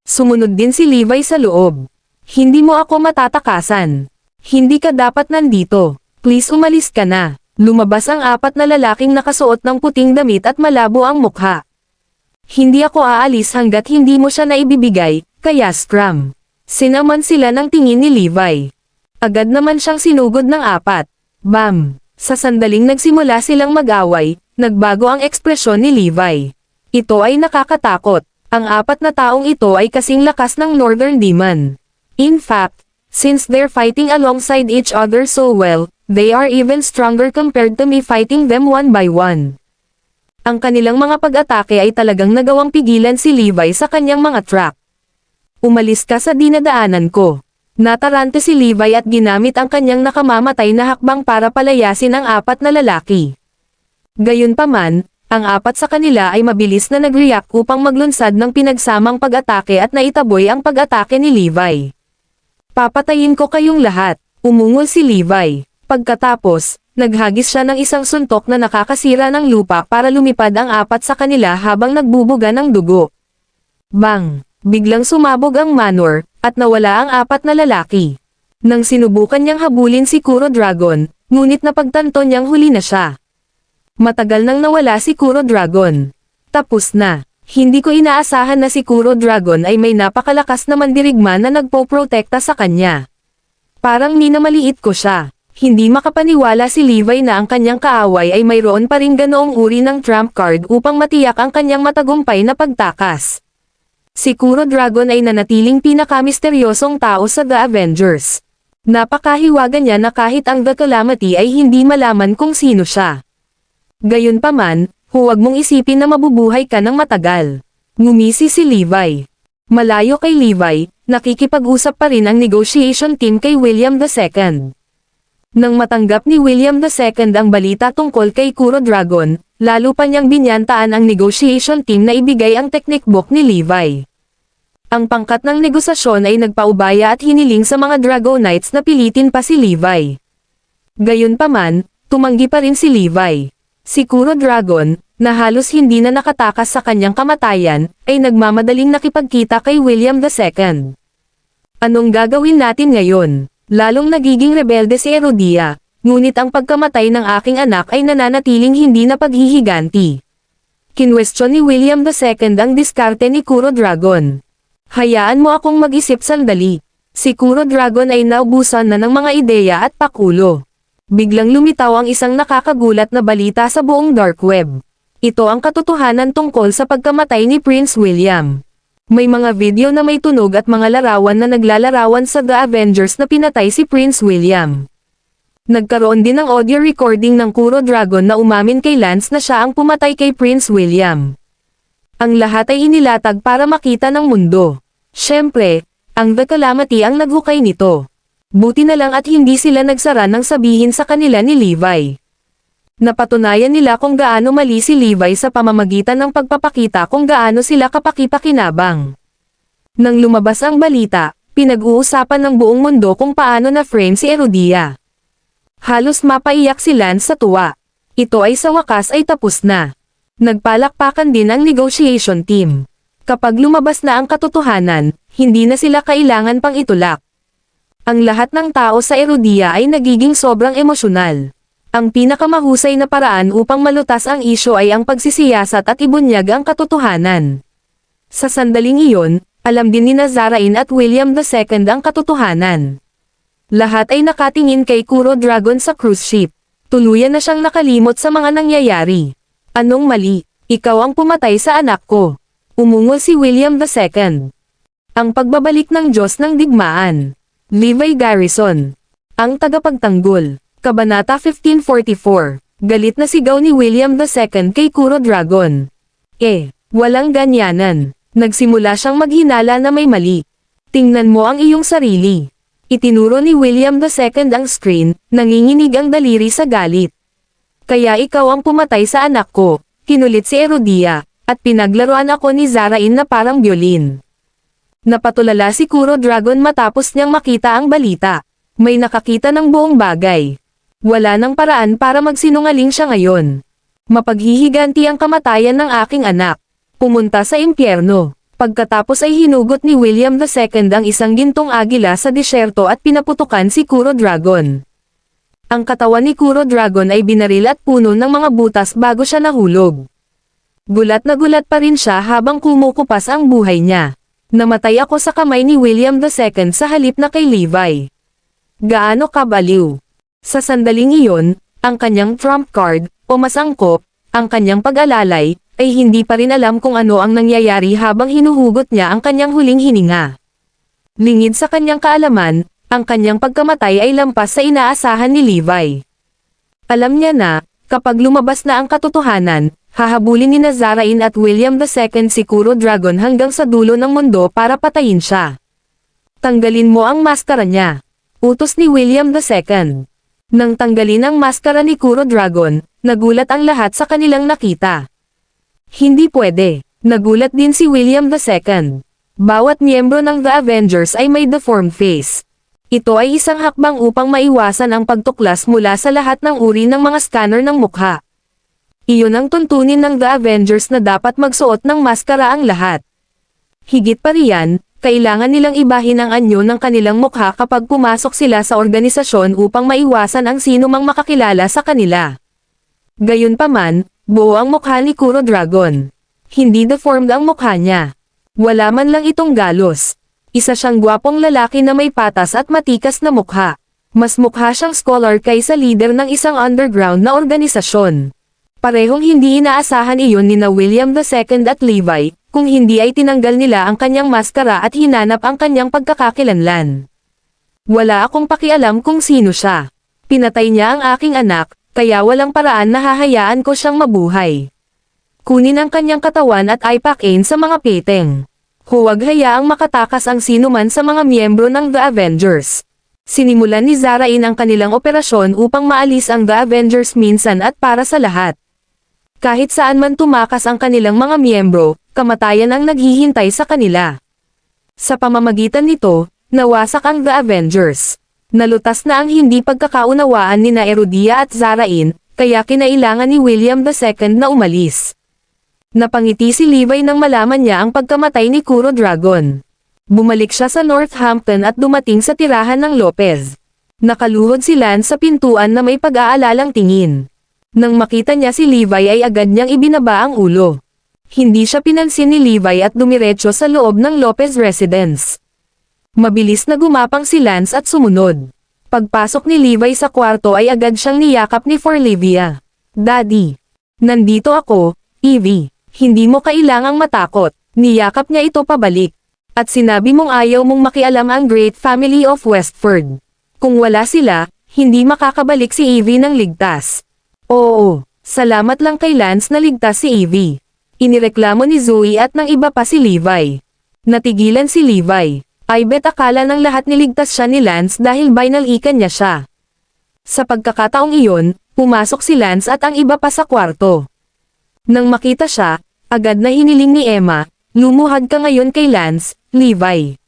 Sumunod din si Levi sa loob. Hindi mo ako matatakasan. Hindi ka dapat nandito. Please umalis ka na. Lumabas ang apat na lalaking nakasuot ng puting damit at malabo ang mukha. Hindi ako aalis hanggat hindi mo siya naibibigay, kaya scram. Sinaman sila ng tingin ni Levi. Agad naman siyang sinugod ng apat. Bam! Sa sandaling nagsimula silang mag-away, nagbago ang ekspresyon ni Levi. Ito ay nakakatakot. Ang apat na taong ito ay kasing lakas ng Northern Demon. In fact, since they're fighting alongside each other so well, they are even stronger compared to me fighting them one by one. Ang kanilang mga pag-atake ay talagang nagawang pigilan si Levi sa kanyang mga trap. Umalis ka sa dinadaanan ko. Natarante si Levi at ginamit ang kanyang nakamamatay na hakbang para palayasin ang apat na lalaki. Gayunpaman, ang apat sa kanila ay mabilis na nag-react upang maglunsad ng pinagsamang pag-atake at naitaboy ang pag-atake ni Levi. Papatayin ko kayong lahat, umungol si Levi. Pagkatapos, naghagis siya ng isang suntok na nakakasira ng lupa para lumipad ang apat sa kanila habang nagbubuga ng dugo. Bang! Biglang sumabog ang manor, at nawala ang apat na lalaki. Nang sinubukan niyang habulin si Kuro Dragon, ngunit napagtanto niyang huli na siya. Matagal nang nawala si Kuro Dragon. Tapos na. Hindi ko inaasahan na si Kuro Dragon ay may napakalakas na mandirigma na nagpoprotekta sa kanya. Parang minamaliit ko siya. Hindi makapaniwala si Levi na ang kanyang kaaway ay mayroon pa ring ganoong uri ng trump card upang matiyak ang kanyang matagumpay na pagtakas. Si Kuro Dragon ay nanatiling pinakamisteryosong tao sa The Avengers. Napakahiwaga niya na kahit ang The Calamity ay hindi malaman kung sino siya. Gayunpaman, huwag mong isipin na mabubuhay ka ng matagal. Ngumisi si Levi. Malayo kay Levi, nakikipag-usap pa rin ang negotiation team kay William II. Nang matanggap ni William II ang balita tungkol kay Kuro Dragon, lalo pa niyang binyantaan ang negotiation team na ibigay ang technique book ni Levi. Ang pangkat ng negosasyon ay nagpaubaya at hiniling sa mga Dragonites na pilitin pa si Levi. Gayunpaman, tumanggi pa rin si Levi. Si Kuro Dragon, na halos hindi na nakatakas sa kanyang kamatayan, ay nagmamadaling nakipagkita kay William II. Anong gagawin natin ngayon? Lalong nagiging rebelde si Erodia, ngunit ang pagkamatay ng aking anak ay nananatiling hindi na paghihiganti. Kinwestiyon ni William II ang diskarte ni Kuro Dragon. Hayaan mo akong mag-isip sandali. Si Kuro Dragon ay naubusan na ng mga ideya at pakulo. Biglang lumitaw ang isang nakakagulat na balita sa buong dark web. Ito ang katotohanan tungkol sa pagkamatay ni Prince William. May mga video na may tunog at mga larawan na naglalarawan sa The Avengers na pinatay si Prince William. Nagkaroon din ng audio recording ng Kuro Dragon na umamin kay Lance na siya ang pumatay kay Prince William. Ang lahat ay inilatag para makita ng mundo. Siyempre, ang The Calamity ang naghukay nito. Buti na lang at hindi sila nagsara ng sabihin sa kanila ni Levi. Napatunayan nila kung gaano mali si Levi sa pamamagitan ng pagpapakita kung gaano sila kapakipakinabang. Nang lumabas ang balita, pinag-uusapan ng buong mundo kung paano na-frame si Erodia. Halos mapaiyak si Lance sa tuwa. Ito ay sa wakas ay tapos na. Nagpalakpakan din ang negotiation team. Kapag lumabas na ang katotohanan, hindi na sila kailangan pang itulak. Ang lahat ng tao sa Erodia ay nagiging sobrang emosyonal. Ang pinakamahusay na paraan upang malutas ang isyo ay ang pagsisiyasat at ibunyag ang katotohanan. Sa sandaling iyon, alam din ni Nazarain at William II ang katotohanan. Lahat ay nakatingin kay Kuro Dragon sa cruise ship. Tuluyan na siyang nakalimot sa mga nangyayari. Anong mali? Ikaw ang pumatay sa anak ko. Umungol si William II. Ang pagbabalik ng Diyos ng Digmaan. Levi Garrison. Ang tagapagtanggol. Kabanata 1544. Galit na sigaw ni William II kay Kuro Dragon. Walang ganyanan. Nagsimula siyang maghinala na may mali. Tingnan mo ang iyong sarili. Itinuro ni William II ang screen, nanginginig ang daliri sa galit. Kaya ikaw ang pumatay sa anak ko, kinulit si Erodia, at pinaglaruan ako ni Zarain na parang violin. Napatulala si Kuro Dragon matapos niyang makita ang balita. May nakakita ng buong bagay. Wala nang paraan para magsinungaling siya ngayon. Mapaghihiganti ang kamatayan ng aking anak. Pumunta sa impyerno. Pagkatapos ay hinugot ni William II ang isang gintong agila sa disyerto at pinaputukan si Kuro Dragon. Ang katawan ni Kuro Dragon ay binaril at puno ng mga butas bago siya nahulog. Gulat na gulat pa rin siya habang kumukupas ang buhay niya. Namatay ako sa kamay ni William II sa halip na kay Levi. Gaano kabaliw. Sa sandaling iyon, ang kanyang trump card, o mas angkop, ang kanyang pag-alalay, ay hindi pa rin alam kung ano ang nangyayari habang hinuhugot niya ang kanyang huling hininga. Lingid sa kanyang kaalaman, ang kanyang pagkamatay ay lampas sa inaasahan ni Levi. Alam niya na, kapag lumabas na ang katotohanan, hahabulin ni Zarain at William II si Kuro Dragon hanggang sa dulo ng mundo para patayin siya. Tanggalin mo ang maskara niya. Utos ni William II. Nang tanggalin ang maskara ni Kuro Dragon, nagulat ang lahat sa kanilang nakita. Hindi pwede. Nagulat din si William II. Bawat miyembro ng The Avengers ay may deformed face. Ito ay isang hakbang upang maiwasan ang pagtuklas mula sa lahat ng uri ng mga scanner ng mukha. Iyon ang tuntunin ng The Avengers na dapat magsuot ng maskara ang lahat. Higit pa riyan, kailangan nilang ibahin ang anyo ng kanilang mukha kapag pumasok sila sa organisasyon upang maiwasan ang sinumang makakilala sa kanila. Gayunpaman, buo ang mukha ni Kuro Dragon. Hindi deformed ang mukha niya. Wala man lang itong galos. Isa siyang gwapong lalaki na may patas at matikas na mukha. Mas mukha siyang scholar kaysa leader ng isang underground na organisasyon. Parehong hindi inaasahan iyon ni na William II at Levi, kung hindi ay tinanggal nila ang kanyang maskara at hinanap ang kanyang pagkakakilanlan. Wala akong pakialam kung sino siya. Pinatay niya ang aking anak, kaya walang paraan na hahayaan ko siyang mabuhay. Kunin ang kanyang katawan at ipakin sa mga peteng. Huwag hayaang makatakas ang sinuman sa mga miyembro ng The Avengers. Sinimulan ni Zarain ang kanilang operasyon upang maalis ang The Avengers minsan at para sa lahat. Kahit saan man tumakas ang kanilang mga miyembro, kamatayan ang naghihintay sa kanila. Sa pamamagitan nito, nawasak ang The Avengers. Nalutas na ang hindi pagkakaunawaan ni na Erodia at Zarain, kaya kinailangan ni William II na umalis. Napangiti si Levi nang malaman niya ang pagkamatay ni Kuro Dragon. Bumalik siya sa Northampton at dumating sa tirahan ng Lopez. Nakaluhod si Lance sa pintuan na may pag-aalalang tingin. Nang makita niya si Levi ay agad niyang ibinaba ang ulo. Hindi siya pinansin ni Levi at dumiretso sa loob ng Lopez residence. Mabilis na gumapang si Lance at sumunod. Pagpasok ni Levi sa kwarto ay agad siyang niyakap ni Forlivia. Daddy. Nandito ako, Evie. Hindi mo kailangang matakot. Niyakap niya ito pabalik. At sinabi mong ayaw mong makialam ang Great Family of Westford. Kung wala sila, hindi makakabalik si Evie ng ligtas. Oo, salamat lang kay Lance na ligtas si Evie. Inireklamo ni Zoe at ng iba pa si Levi. Natigilan si Levi. I bet akala ng lahat niligtas siya ni Lance dahil binalikan niya siya. Sa pagkakataong iyon, pumasok si Lance at ang iba pa sa kwarto. Nang makita siya, agad na hiniling ni Emma, lumuhad ka ngayon kay Lance, Levi.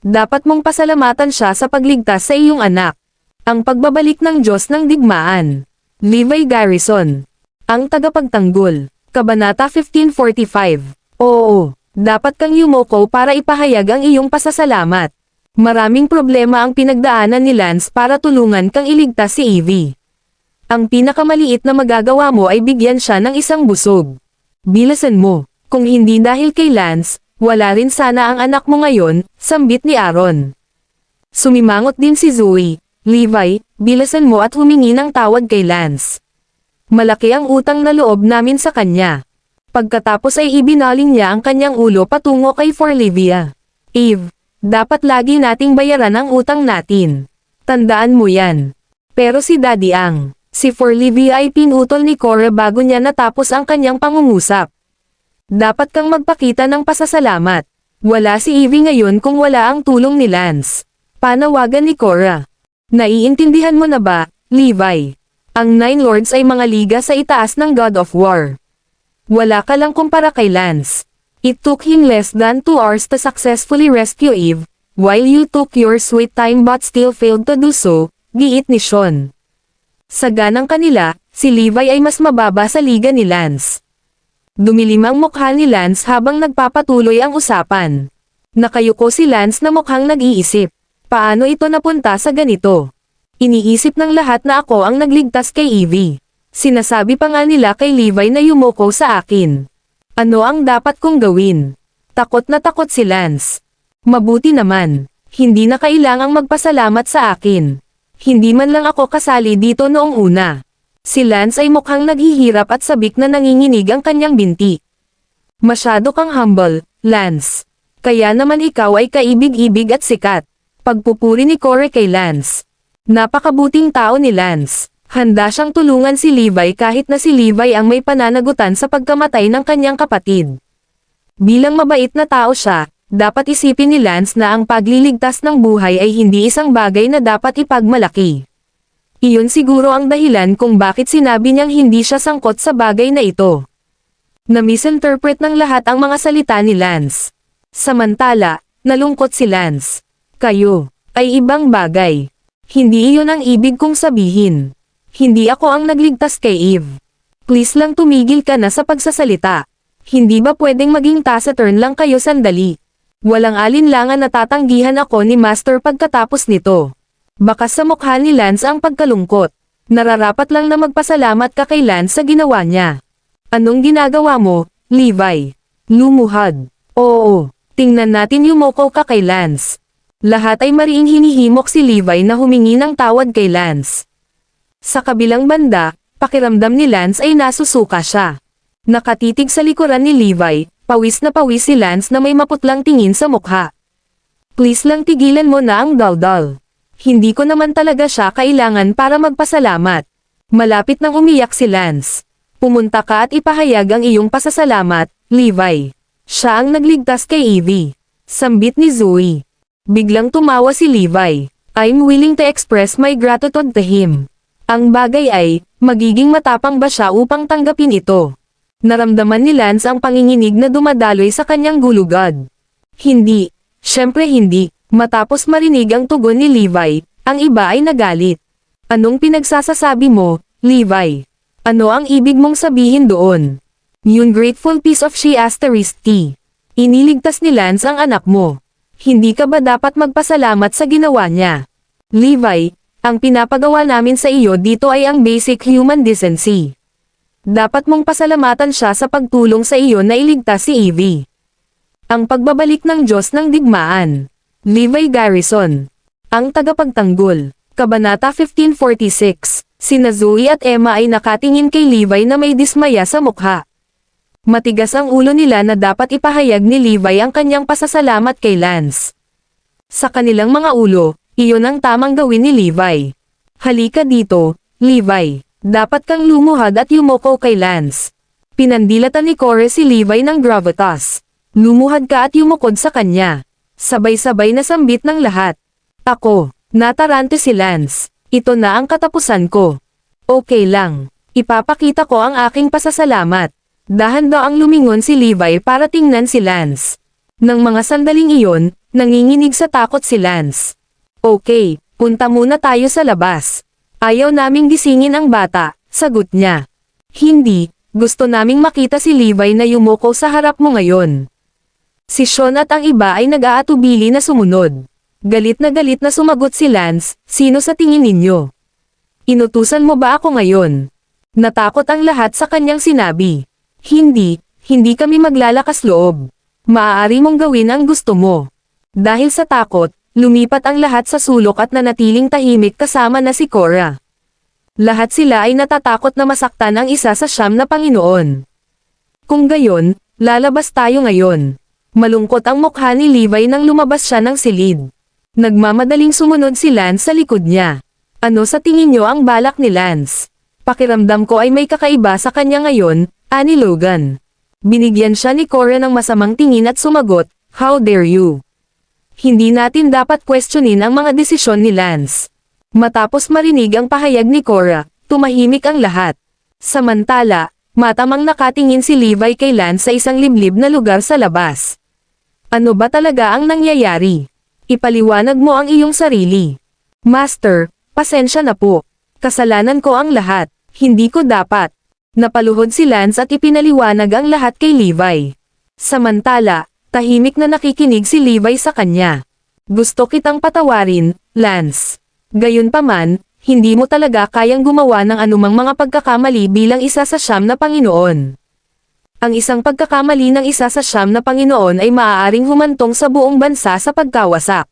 Dapat mong pasalamatan siya sa pagligtas sa iyong anak. Ang pagbabalik ng Diyos ng digmaan. Levi Garrison. Ang tagapagtanggol. Kabanata 1545. Oo. Dapat kang yumoko para ipahayag ang iyong pasasalamat. Maraming problema ang pinagdaanan ni Lance para tulungan kang iligtas si Evie. Ang pinakamaliit na magagawa mo ay bigyan siya ng isang busog. Bilasan mo. Kung hindi dahil kay Lance, wala rin sana ang anak mo ngayon, sambit ni Aaron. Sumimangot din si Zoe. Levi, bilasan mo at humingi ng tawad kay Lance. Malaki ang utang na loob namin sa kanya. Pagkatapos ay ibinaling niya ang kanyang ulo patungo kay Forlivia. Eve, dapat lagi nating bayaran ang utang natin. Tandaan mo yan. Pero si Daddy si Forlivia ay pinutol ni Cora bago niya natapos ang kanyang pangungusap. Dapat kang magpakita ng pasasalamat. Wala si Evie ngayon kung wala ang tulong ni Lance. Panawagan ni Cora. Naiintindihan mo na ba, Levi? Ang Nine Lords ay mga liga sa itaas ng God of War. Wala ka lang kumpara kay Lance. It took him less than 2 hours to successfully rescue Eve, while you took your sweet time but still failed to do so, giit ni Sean. Sa ganang kanila, si Levi ay mas mababa sa liga ni Lance. Dumilim ang mukha ni Lance habang nagpapatuloy ang usapan. Nakayuko si Lance na mukhang nag-iisip. Paano ito napunta sa ganito? Iniisip ng lahat na ako ang nagligtas kay Evie. Sinasabi pa nga nila kay Levi na yumoko sa akin. Ano ang dapat kong gawin? Takot na takot si Lance. Mabuti naman. Hindi na kailangang magpasalamat sa akin. Hindi man lang ako kasali dito noong una. Si Lance ay mukhang naghihirap at sabik na nanginginig ang kanyang binti. Masyado kang humble, Lance. Kaya naman ikaw ay kaibig-ibig at sikat. Pagpupuri ni Corey kay Lance. Napakabuting tao ni Lance. Handa siyang tulungan si Levi kahit na si Levi ang may pananagutan sa pagkamatay ng kanyang kapatid. Bilang mabait na tao siya, dapat isipin ni Lance na ang pagliligtas ng buhay ay hindi isang bagay na dapat ipagmalaki. Iyon siguro ang dahilan kung bakit sinabi niyang hindi siya sangkot sa bagay na ito. Na-misinterpret ng lahat ang mga salita ni Lance. Samantala, nalungkot si Lance. Kayo ay ibang bagay. Hindi iyon ang ibig kong sabihin. Hindi ako ang nagligtas kay Eve. Please lang tumigil ka na sa pagsasalita. Hindi ba pwedeng maging taciturn lang kayo sandali? Walang alinlangan na tatanggihan ako ni Master pagkatapos nito. Baka sa mukha ni Lance ang pagkalungkot. Nararapat lang na magpasalamat ka kay Lance sa ginawa niya. Anong ginagawa mo, Levi? Lumuhad. Oo, tingnan natin yumoko ka kay Lance. Lahat ay mariing hinihimok si Levi na humingi ng tawad kay Lance. Sa kabilang banda, pakiramdam ni Lance ay nasusuka siya. Nakatitig sa likuran ni Levi, pawis na pawis si Lance na may maputlang tingin sa mukha. Please lang tigilan mo na ang daldal. Hindi ko naman talaga siya kailangan para magpasalamat. Malapit nang umiyak si Lance. Pumunta ka at ipahayag ang iyong pasasalamat, Levi. Siya ang nagligtas kay Evie. Sambit ni Zoe. Biglang tumawa si Levi. I'm willing to express my gratitude to him. Ang bagay ay, magiging matapang ba siya upang tanggapin ito? Naramdaman ni Lance ang panginginig na dumadaloy sa kanyang gulugad. Hindi. Syempre hindi. Matapos marinig ang tugon ni Levi, ang iba ay nagalit. Anong pinagsasasabi mo, Levi? Ano ang ibig mong sabihin doon? Yung grateful piece of she asterisk T. Iniligtas ni Lance ang anak mo. Hindi ka ba dapat magpasalamat sa ginawa niya? Levi, ang pinapagawa namin sa iyo dito ay ang basic human decency. Dapat mong pasalamatan siya sa pagtulong sa iyo na iligtas si Evie. Ang pagbabalik ng Diyos ng Digmaan. Levi Garrison. Ang tagapagtanggol. Kabanata 1546. Sina Zoe at Emma ay nakatingin kay Levi na may dismaya sa mukha. Matigas ang ulo nila na dapat ipahayag ni Levi ang kanyang pasasalamat kay Lance. Sa kanilang mga ulo, iyon ang tamang gawin ni Levi. Halika dito, Levi. Dapat kang lumuhad at yumoko kay Lance. Pinandilatan ni Corey si Levi ng gravitas. Lumuhad ka at yumukod sa kanya. Sabay-sabay na sambit ng lahat. Ako, natarante si Lance. Ito na ang katapusan ko. Okay lang. Ipapakita ko ang aking pasasalamat. Dahan-daang lumingon si Levi para tingnan si Lance. Nang mga sandaling iyon, nanginginig sa takot si Lance. Okay, punta muna tayo sa labas. Ayaw naming gisingin ang bata, sagot niya. Hindi, gusto naming makita si Levi na yumoko sa harap mo ngayon. Si Sean at ang iba ay nag-aatubili na sumunod. Galit na sumagot si Lance, sino sa tingin ninyo? Inutusan mo ba ako ngayon? Natakot ang lahat sa kanyang sinabi. Hindi kami maglalakas loob. Maaari mong gawin ang gusto mo. Dahil sa takot, lumipat ang lahat sa sulok at nanatiling tahimik kasama na si Cora. Lahat sila ay natatakot na masaktan ang isa sa siyam na Panginoon. Kung gayon, lalabas tayo ngayon. Malungkot ang mukha ni Levi nang lumabas siya ng silid. Nagmamadaling sumunod si Lance sa likod niya. Ano sa tingin niyo ang balak ni Lance? Pakiramdam ko ay may kakaiba sa kanya ngayon, ani Logan. Binigyan siya ni Cora ng masamang tingin at sumagot, how dare you? Hindi natin dapat questionin ang mga desisyon ni Lance. Matapos marinig ang pahayag ni Cora, tumahimik ang lahat. Samantala, matamang nakatingin si Levi kay Lance sa isang liblib na lugar sa labas. Ano ba talaga ang nangyayari? Ipaliwanag mo ang iyong sarili. Master, pasensya na po. Kasalanan ko ang lahat. Hindi ko dapat. Napaluhod si Lance at ipinaliwanag ang lahat kay Levi. Samantala, tahimik na nakikinig si Levi sa kanya. Gusto kitang patawarin, Lance. Gayunpaman, hindi mo talaga kayang gumawa ng anumang mga pagkakamali bilang isa sa 9 na Panginoon. Ang isang pagkakamali ng isa sa 9 na Panginoon ay maaaring humantong sa buong bansa sa pagkawasak.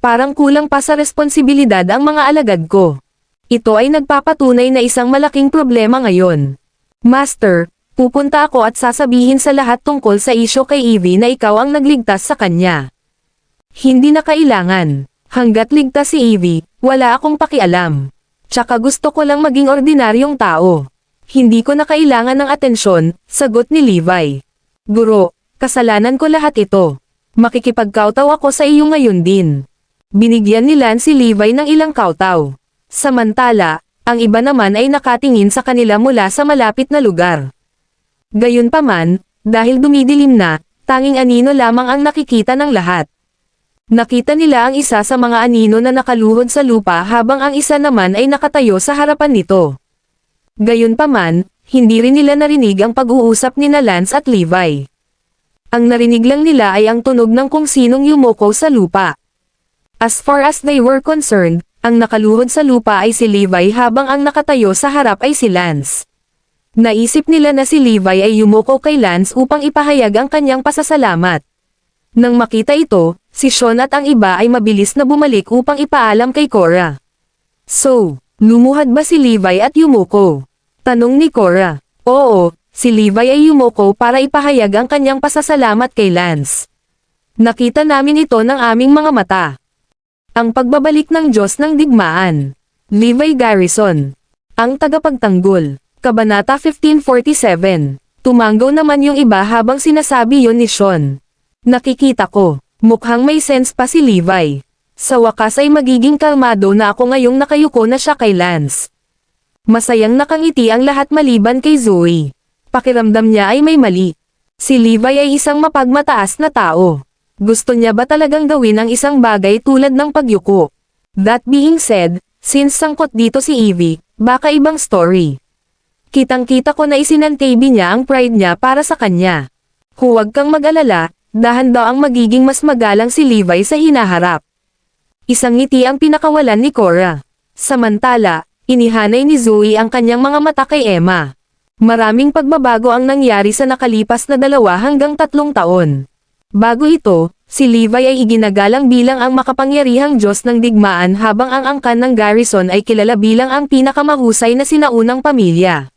Parang kulang pa sa responsibilidad ang mga alagad ko. Ito ay nagpapatunay na isang malaking problema ngayon. Master, pupunta ako at sasabihin sa lahat tungkol sa isyo kay Evie na ikaw ang nagligtas sa kanya. Hindi na kailangan. Hanggat ligtas si Evie, wala akong pakialam. Tsaka gusto ko lang maging ordinaryong tao. Hindi ko na kailangan ng atensyon, sagot ni Levi. Guro, kasalanan ko lahat ito. Makikipagkawtaw ako sa iyo ngayon din. Binigyan ni Lance si Levi ng ilang kawtaw. Samantala, ang iba naman ay nakatingin sa kanila mula sa malapit na lugar. Gayunpaman, dahil dumidilim na, tanging anino lamang ang nakikita ng lahat. Nakita nila ang isa sa mga anino na nakaluhod sa lupa habang ang isa naman ay nakatayo sa harapan nito. Gayunpaman, hindi rin nila narinig ang pag-uusap ni Lance at Levi. Ang narinig lang nila ay ang tunog ng kung sinong yumoko sa lupa. As far as they were concerned, ang nakaluhod sa lupa ay si Levi habang ang nakatayo sa harap ay si Lance. Naisip nila na si Levi ay yumoko kay Lance upang ipahayag ang kanyang pasasalamat. Nang makita ito, si Sean at ang iba ay mabilis na bumalik upang ipaalam kay Cora. So, lumuhad ba si Levi at yumoko? Tanong ni Cora. Oo, si Levi ay yumoko para ipahayag ang kanyang pasasalamat kay Lance. Nakita namin ito ng aming mga mata. Ang pagbabalik ng Diyos ng Digmaan. Levi Garrison. Ang tagapagtanggol. Kabanata 1547. Tumanggaw naman yung iba habang sinasabi yon ni Sean. Nakikita ko, mukhang may sense pa si Levi. Sa wakas ay magiging kalmado na ako ngayong nakayuko na siya kay Lance. Masayang nakangiti ang lahat maliban kay Zoe. Pakiramdam niya ay may mali. Si Levi ay isang mapagmataas na tao. Gusto niya ba talagang gawin ang isang bagay tulad ng pagyuko? That being said, since sangkot dito si Evie, baka ibang story. Kitang-kita ko na isinantabi niya ang pride niya para sa kanya. Huwag kang mag-alala, dahan daw ang magiging mas magalang si Levi sa hinaharap. Isang ngiti ang pinakawalan ni Cora. Samantala, inihanay ni Zoe ang kanyang mga mata kay Emma. Maraming pagbabago ang nangyari sa nakalipas na 2 hanggang 3 taon. Bago ito, si Levi ay iginagalang bilang ang makapangyarihang Diyos ng digmaan habang ang angkan ng Garrison ay kilala bilang ang pinakamahusay na sinaunang pamilya.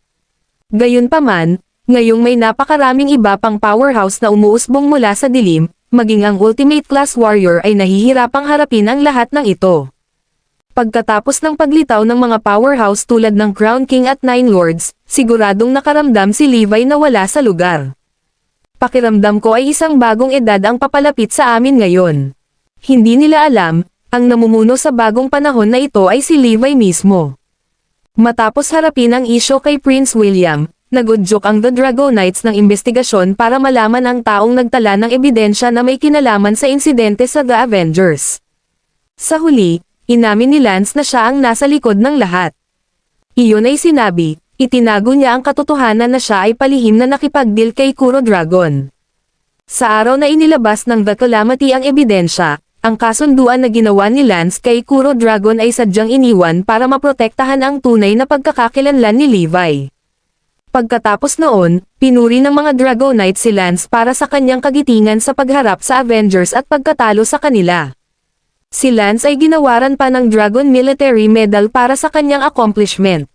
Gayunpaman, ngayong may napakaraming iba pang powerhouse na umuusbong mula sa dilim, maging ang Ultimate Class Warrior ay nahihirapang harapin ang lahat ng ito. Pagkatapos ng paglitaw ng mga powerhouse tulad ng Crown King at Nine Lords, siguradong nakaramdam si Levi na wala sa lugar. Pakiramdam ko ay isang bagong edad ang papalapit sa amin ngayon. Hindi nila alam, ang namumuno sa bagong panahon na ito ay si Levi mismo. Matapos harapin ang isyo kay Prince William, nagudyok ang The Dragonites ng investigasyon para malaman ang taong nagtala ng ebidensya na may kinalaman sa insidente sa The Avengers. Sa huli, inamin ni Lance na siya ang nasa likod ng lahat. Iyon ay sinabi, itinago niya ang katotohanan na siya ay palihim na nakipagdeal kay Kuro Dragon. Sa araw na inilabas ng The Calamity ang ebidensya, ang kasunduan na ginawa ni Lance kay Kuro Dragon ay sadyang iniwan para maprotektahan ang tunay na pagkakakilanlan ni Levi. Pagkatapos noon, pinuri ng mga Dragonites si Lance para sa kanyang kagitingan sa pagharap sa Avengers at pagkatalo sa kanila. Si Lance ay ginawaran pa ng Dragon Military Medal para sa kanyang accomplishment.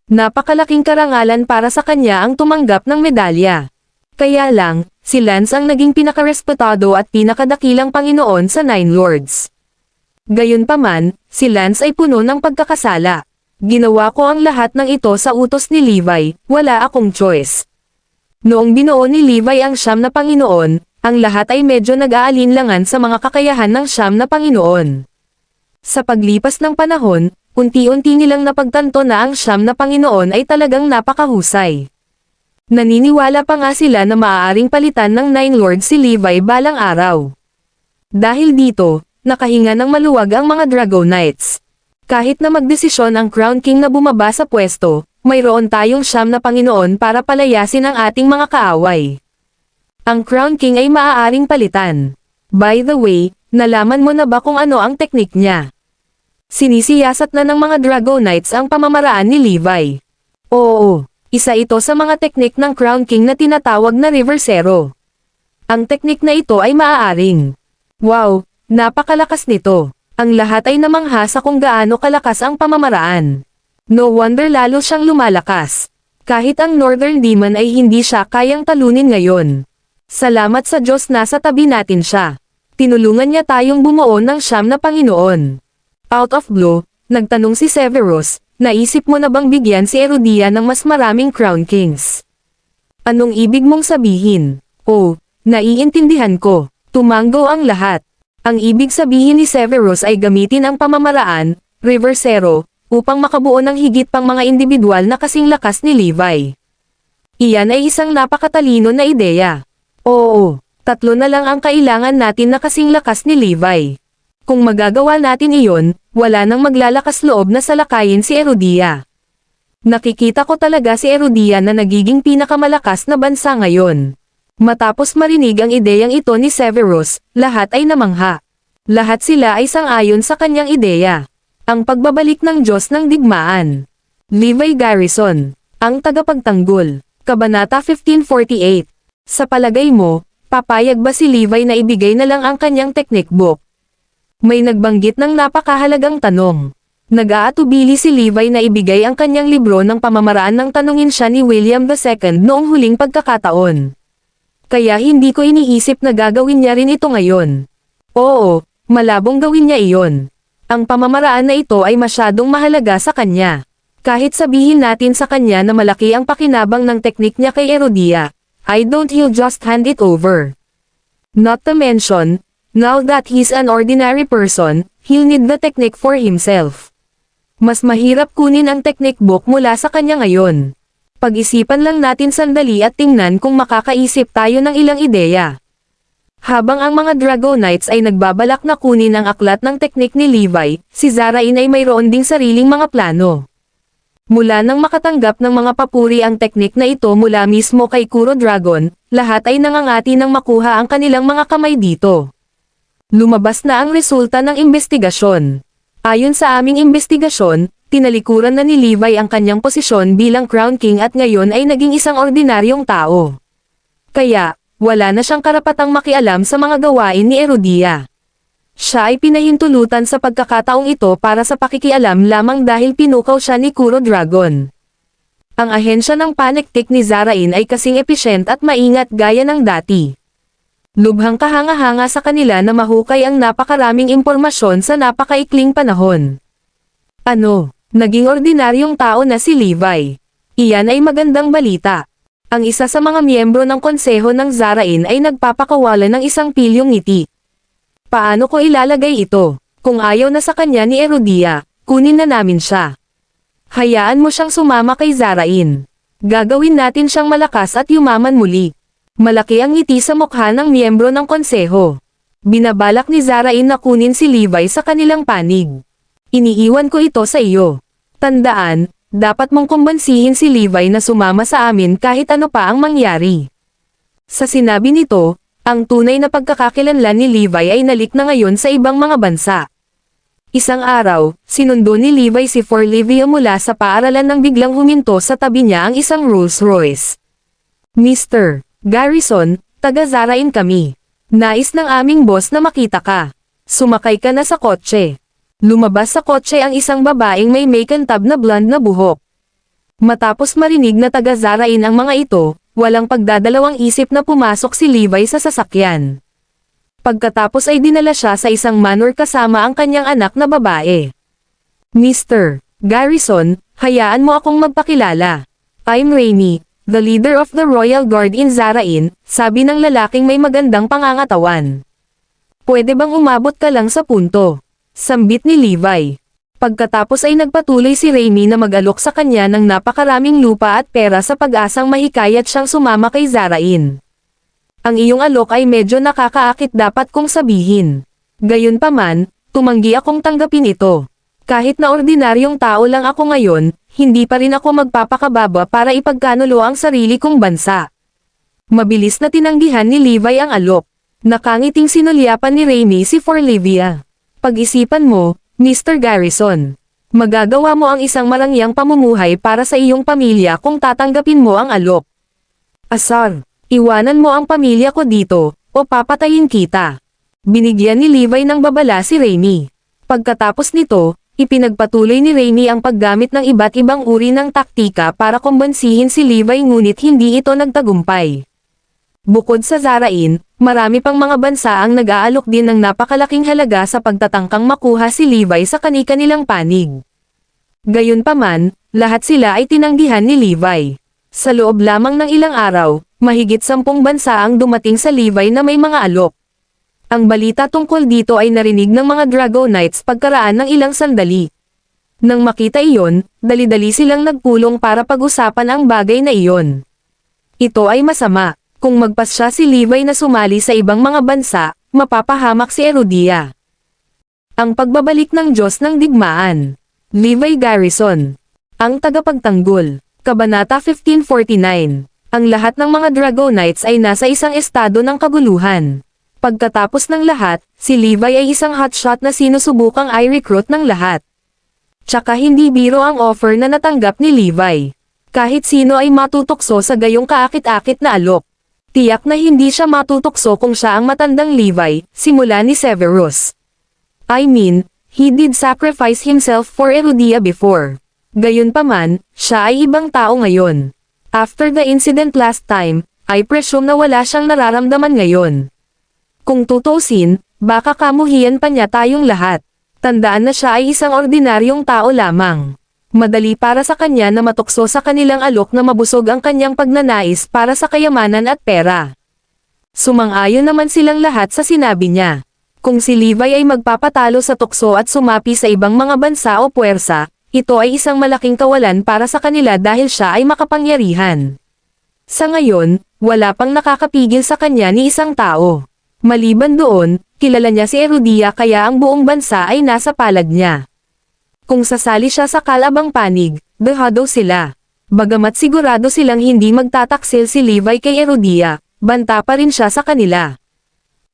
Napakalaking karangalan para sa kanya ang tumanggap ng medalya. Kaya lang, si Lance ang naging pinakarespetado at pinakadakilang Panginoon sa Nine Lords. Gayunpaman, si Lance ay puno ng pagkakasala. Ginawa ko ang lahat ng ito sa utos ni Levi, wala akong choice. Noong binuo ni Levi ang Siyam na Panginoon, ang lahat ay medyo nag-aalinlangan sa mga kakayahan ng Siyam na Panginoon. Sa paglipas ng panahon, unti-unti nilang napagtanto na ang Siyam na Panginoon ay talagang napakahusay. Naniniwala pa nga sila na maaaring palitan ng Nine Lords si Levi balang araw. Dahil dito, nakahinga ng maluwag ang mga Dragonites. Kahit na magdesisyon ang Crown King na bumaba sa pwesto, mayroon tayong Siyam na Panginoon para palayasin ang ating mga kaaway. Ang Crown King ay maaaring palitan. By the way, nalaman mo na ba kung ano ang teknik niya? Sinisiyasat na ng mga Dragonites ang pamamaraan ni Levi. Oo, isa ito sa mga teknik ng Crown King na tinatawag na Reversero. Ang teknik na ito ay maaaring. Wow, napakalakas nito. Ang lahat ay namangha sa kung gaano kalakas ang pamamaraan. No wonder lalo siyang lumalakas. Kahit ang Northern Demon ay hindi siya kayang talunin ngayon. Salamat sa Diyos nasa tabi natin siya. Tinulungan niya tayong bumuo ng Siyam na Panginoon. Out of blue, nagtanong si Severus, naisip mo na bang bigyan si Erudia ng mas maraming Crown Kings? Anong ibig mong sabihin? Oh, naiintindihan ko. Tumanggo ang lahat. Ang ibig sabihin ni Severus ay gamitin ang pamamaraan, Reversero, upang makabuo ng higit pang mga individual na kasing lakas ni Levi. Iyan ay isang napakatalino na ideya. Oo, 3 na lang ang kailangan natin na kasing lakas ni Levi. Kung magagawa natin iyon, wala nang maglalakas loob na salakayin si Erudia. Nakikita ko talaga si Erudia na nagiging pinakamalakas na bansa ngayon. Matapos marinig ang ideyang ito ni Severus, lahat ay namangha. Lahat sila ay sang-ayon sa kanyang ideya. Ang pagbabalik ng Diyos ng Digmaan. Levi Garrison, ang tagapagtanggol. Kabanata 1548. Sa palagay mo, papayag ba si Levi na ibigay na lang ang kanyang technique book? May nagbanggit ng napakahalagang tanong. Nag-aatubili si Levi na ibigay ang kanyang libro ng pamamaraan nang tanungin siya ni William II noong huling pagkakataon. Kaya hindi ko iniisip na gagawin niya rin ito ngayon. Oo, malabong gawin niya iyon. Ang pamamaraan na ito ay masyadong mahalaga sa kanya. Kahit sabihin natin sa kanya na malaki ang pakinabang ng teknik niya kay Erudia, I don't he'll just hand it over. Not to mention, now that he's an ordinary person, he'll need the technique for himself. Mas mahirap kunin ang technique book mula sa kanya ngayon. Pag-isipan lang natin sandali at tingnan kung makakaisip tayo ng ilang ideya. Habang ang mga Dragonites ay nagbabalak na kunin ang aklat ng teknik ni Levi, si Zarain ay mayroon ding sariling mga plano. Mula nang makatanggap ng mga papuri ang teknik na ito mula mismo kay Kuro Dragon, lahat ay nangangati ng makuha ang kanilang mga kamay dito. Lumabas na ang resulta ng investigasyon. Ayon sa aming investigasyon, tinalikuran na ni Levi ang kanyang posisyon bilang Crown King at ngayon ay naging isang ordinaryong tao. Kaya, wala na siyang karapatang makialam sa mga gawain ni Erudia. Siya ay pinahintulutan sa pagkakataong ito para sa pakikialam lamang dahil pinukaw siya ni Kuro Dragon. Ang ahensya ng panektik ni Zarain ay kasing efficient at maingat gaya ng dati. Lubhang kahanga-hanga sa kanila na mahukay ang napakaraming impormasyon sa napakaikling panahon. Ano, naging ordinaryong tao na si Levi. Iyan ay magandang balita. Ang isa sa mga miyembro ng konseho ng Zarain ay nagpapakawala ng isang pilyong ngiti. Paano ko ilalagay ito? Kung ayaw na sa kanya ni Erudia, kunin na namin siya. Hayaan mo siyang sumama kay Zarain. Gagawin natin siyang malakas at yumaman muli. Malaki ang ngiti sa mukha ng miyembro ng konseho. Binabalak ni Zarain na kunin si Levi sa kanilang panig. Iniiwan ko ito sa iyo. Tandaan, dapat mong kumbansihin si Levi na sumama sa amin kahit ano pa ang mangyari. Sa sinabi nito, ang tunay na pagkakakilanlan ni Levi ay nalik na ngayon sa ibang mga bansa. Isang araw, sinundo ni Levi si Forlivia mula sa paaralan nang biglang huminto sa tabi niya ang isang Rolls Royce. Mr. Garrison, taga Zarain kami. Nais ng aming boss na makita ka. Sumakay ka na sa kotse. Lumabas sa kotse ang isang babaeng may makeantab na blonde na buhok. Matapos marinig na taga Zarain ang mga ito, walang pagdadalawang isip na pumasok si Levi sa sasakyan. Pagkatapos ay dinala siya sa isang manor kasama ang kanyang anak na babae. Mr. Garrison, hayaan mo akong magpakilala. I'm Rainy, the leader of the Royal Guard in Zarain, sabi ng lalaking may magandang pangangatawan. Pwede bang umabot ka lang sa punto? Sambit ni Levi. Pagkatapos ay nagpatuloy si Raimi na mag-alok sa kanya ng napakaraming lupa at pera sa pag-asang mahikayat siyang sumama kay Zarain. Ang iyong alok ay medyo nakakaakit dapat kong sabihin. Gayunpaman, tumanggi akong tanggapin ito. Kahit na ordinaryong tao lang ako ngayon, hindi pa rin ako magpapakababa para ipagkanulo ang sarili kong bansa. Mabilis na tinanggihan ni Levi ang alok. Nakangiting sinulyapan ni Raimi si Forlivia. Pag-isipan mo, Mr. Garrison. Magagawa mo ang isang marangyang pamumuhay para sa iyong pamilya kung tatanggapin mo ang alok. Asar, iwanan mo ang pamilya ko dito, o papatayin kita. Binigyan ni Levi ng babala si Raimi. Pagkatapos nito, ipinagpatuloy ni Raimi ang paggamit ng iba't ibang uri ng taktika para kumbansihin si Levi ngunit hindi ito nagtagumpay. Bukod sa Zarain, marami pang mga bansa ang nag-aalok din ng napakalaking halaga sa pagtatangkang makuha si Levi sa kani-kanilang panig. Gayunpaman, lahat sila ay tinanggihan ni Levi. Sa loob lamang ng ilang araw, mahigit 10 bansa ang dumating sa Levi na may mga alok. Ang balita tungkol dito ay narinig ng mga Dragonites pagkaraan ng ilang sandali. Nang makita iyon, dali-dali silang nagpulong para pag-usapan ang bagay na iyon. Ito ay masama. Kung magpasya si Levi na sumali sa ibang mga bansa, mapapahamak si Erudia. Ang pagbabalik ng Diyos ng Digmaan. Levi Garrison. Ang tagapagtanggol. Kabanata 1549. Ang lahat ng mga Dragonites ay nasa isang estado ng kaguluhan. Pagkatapos ng lahat, si Levi ay isang hotshot na sinusubukang i-recruit ng lahat. Tsaka hindi biro ang offer na natanggap ni Levi. Kahit sino ay matutokso sa gayong kaakit-akit na alok. Tiyak na hindi siya matutokso kung siya ang matandang Levi, simula ni Severus. I mean, he did sacrifice himself for Erudia before. Gayunpaman, siya ay ibang tao ngayon. After the incident last time, I presume na wala siyang nararamdaman ngayon. Kung tutusin, baka kamuhian pa niya tayong lahat. Tandaan na siya ay isang ordinaryong tao lamang. Madali para sa kanya na matukso sa kanilang alok na mabusog ang kanyang pagnanais para sa kayamanan at pera. Sumang-ayon naman silang lahat sa sinabi niya. Kung si Levi ay magpapatalo sa tukso at sumapi sa ibang mga bansa o puwersa, ito ay isang malaking kawalan para sa kanila dahil siya ay makapangyarihan. Sa ngayon, wala pang nakakapigil sa kanya ni isang tao. Maliban doon, kilala niya si Erudia kaya ang buong bansa ay nasa palad niya. Kung sasali siya sa kalabang panig, dehado sila. Bagamat sigurado silang hindi magtataksil si Levi kay Erudia, banta pa rin siya sa kanila.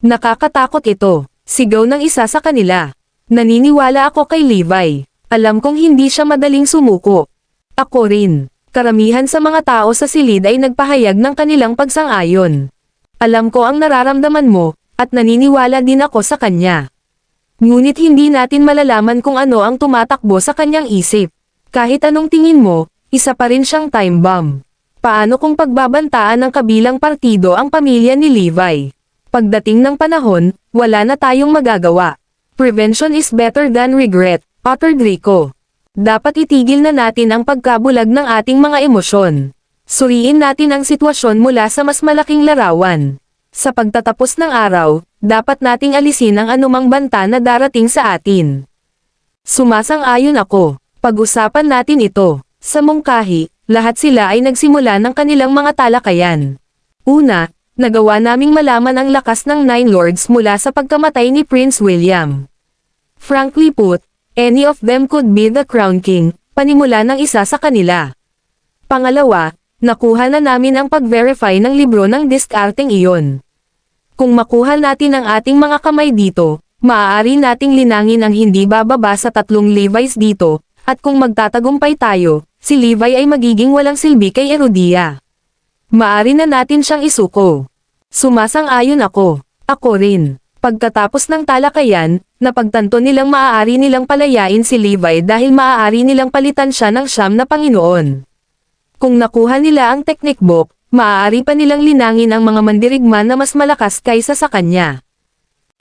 Nakakatakot ito, sigaw ng isa sa kanila. Naniniwala ako kay Levi. Alam kong hindi siya madaling sumuko. Ako rin. Karamihan sa mga tao sa silid ay nagpahayag ng kanilang pagsang-ayon. Alam ko ang nararamdaman mo, at naniniwala din ako sa kanya. Ngunit hindi natin malalaman kung ano ang tumatakbo sa kanyang isip. Kahit anong tingin mo, isa pa rin siyang time bomb. Paano kung pagbabantaan ng kabilang partido ang pamilya ni Levi? Pagdating ng panahon, wala na tayong magagawa. Prevention is better than regret, Pater Draco. Dapat itigil na natin ang pagkabulag ng ating mga emosyon. Suriin natin ang sitwasyon mula sa mas malaking larawan. Sa pagtatapos ng araw, dapat nating alisin ang anumang banta na darating sa atin. Sumasang-ayon ako. Pag-usapan natin ito. Sa mungkahi, lahat sila ay nagsimula ng kanilang mga talakayan. Una, nagawa naming malaman ang lakas ng Nine Lords mula sa pagkamatay ni Prince William. Frankly put, any of them could be the Crown King, panimula ng isa sa kanila. Pangalawa, nakuha na namin ang pag-verify ng libro ng diskarteng iyon. Kung makuha natin ang ating mga kamay dito, maaari nating linangin ang hindi bababa sa 3 Levi's dito, at kung magtatagumpay tayo, si Levi ay magiging walang silbi kay Erudia. Maari na natin siyang isuko. Sumasang-ayon ako. Ako rin. Pagkatapos ng talakayan, napagtanto nilang maaari nilang palayain si Levi dahil maaari nilang palitan siya ng siyam na Panginoon. Kung nakuha nila ang technique book, maaari pa nilang linangin ang mga mandirigma na mas malakas kaysa sa kanya.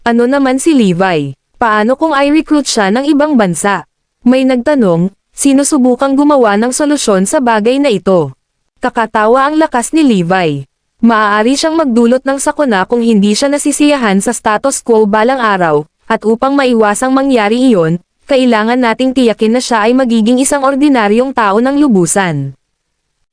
Ano naman si Levi? Paano kung i-recruit siya ng ibang bansa? May nagtanong, sinusubukang gumawa ng solusyon sa bagay na ito. Kakatawa ang lakas ni Levi. Maaari siyang magdulot ng sakuna kung hindi siya nasisiyahan sa status quo balang araw, at upang maiwasang mangyari iyon, kailangan nating tiyakin na siya ay magiging isang ordinaryong tao ng lubusan.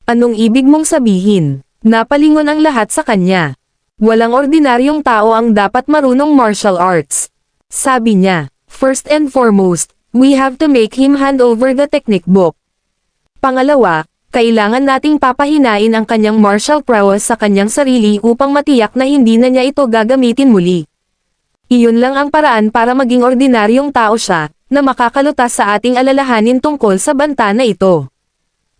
Anong ibig mong sabihin? Napalingon ang lahat sa kanya. Walang ordinaryong tao ang dapat marunong martial arts. Sabi niya, first and foremost, we have to make him hand over the technique book. Pangalawa, kailangan nating papahinain ang kanyang martial prowess sa kanyang sarili upang matiyak na hindi na niya ito gagamitin muli. Iyon lang ang paraan para maging ordinaryong tao siya, na makakalutas sa ating alalahanin tungkol sa banta na ito.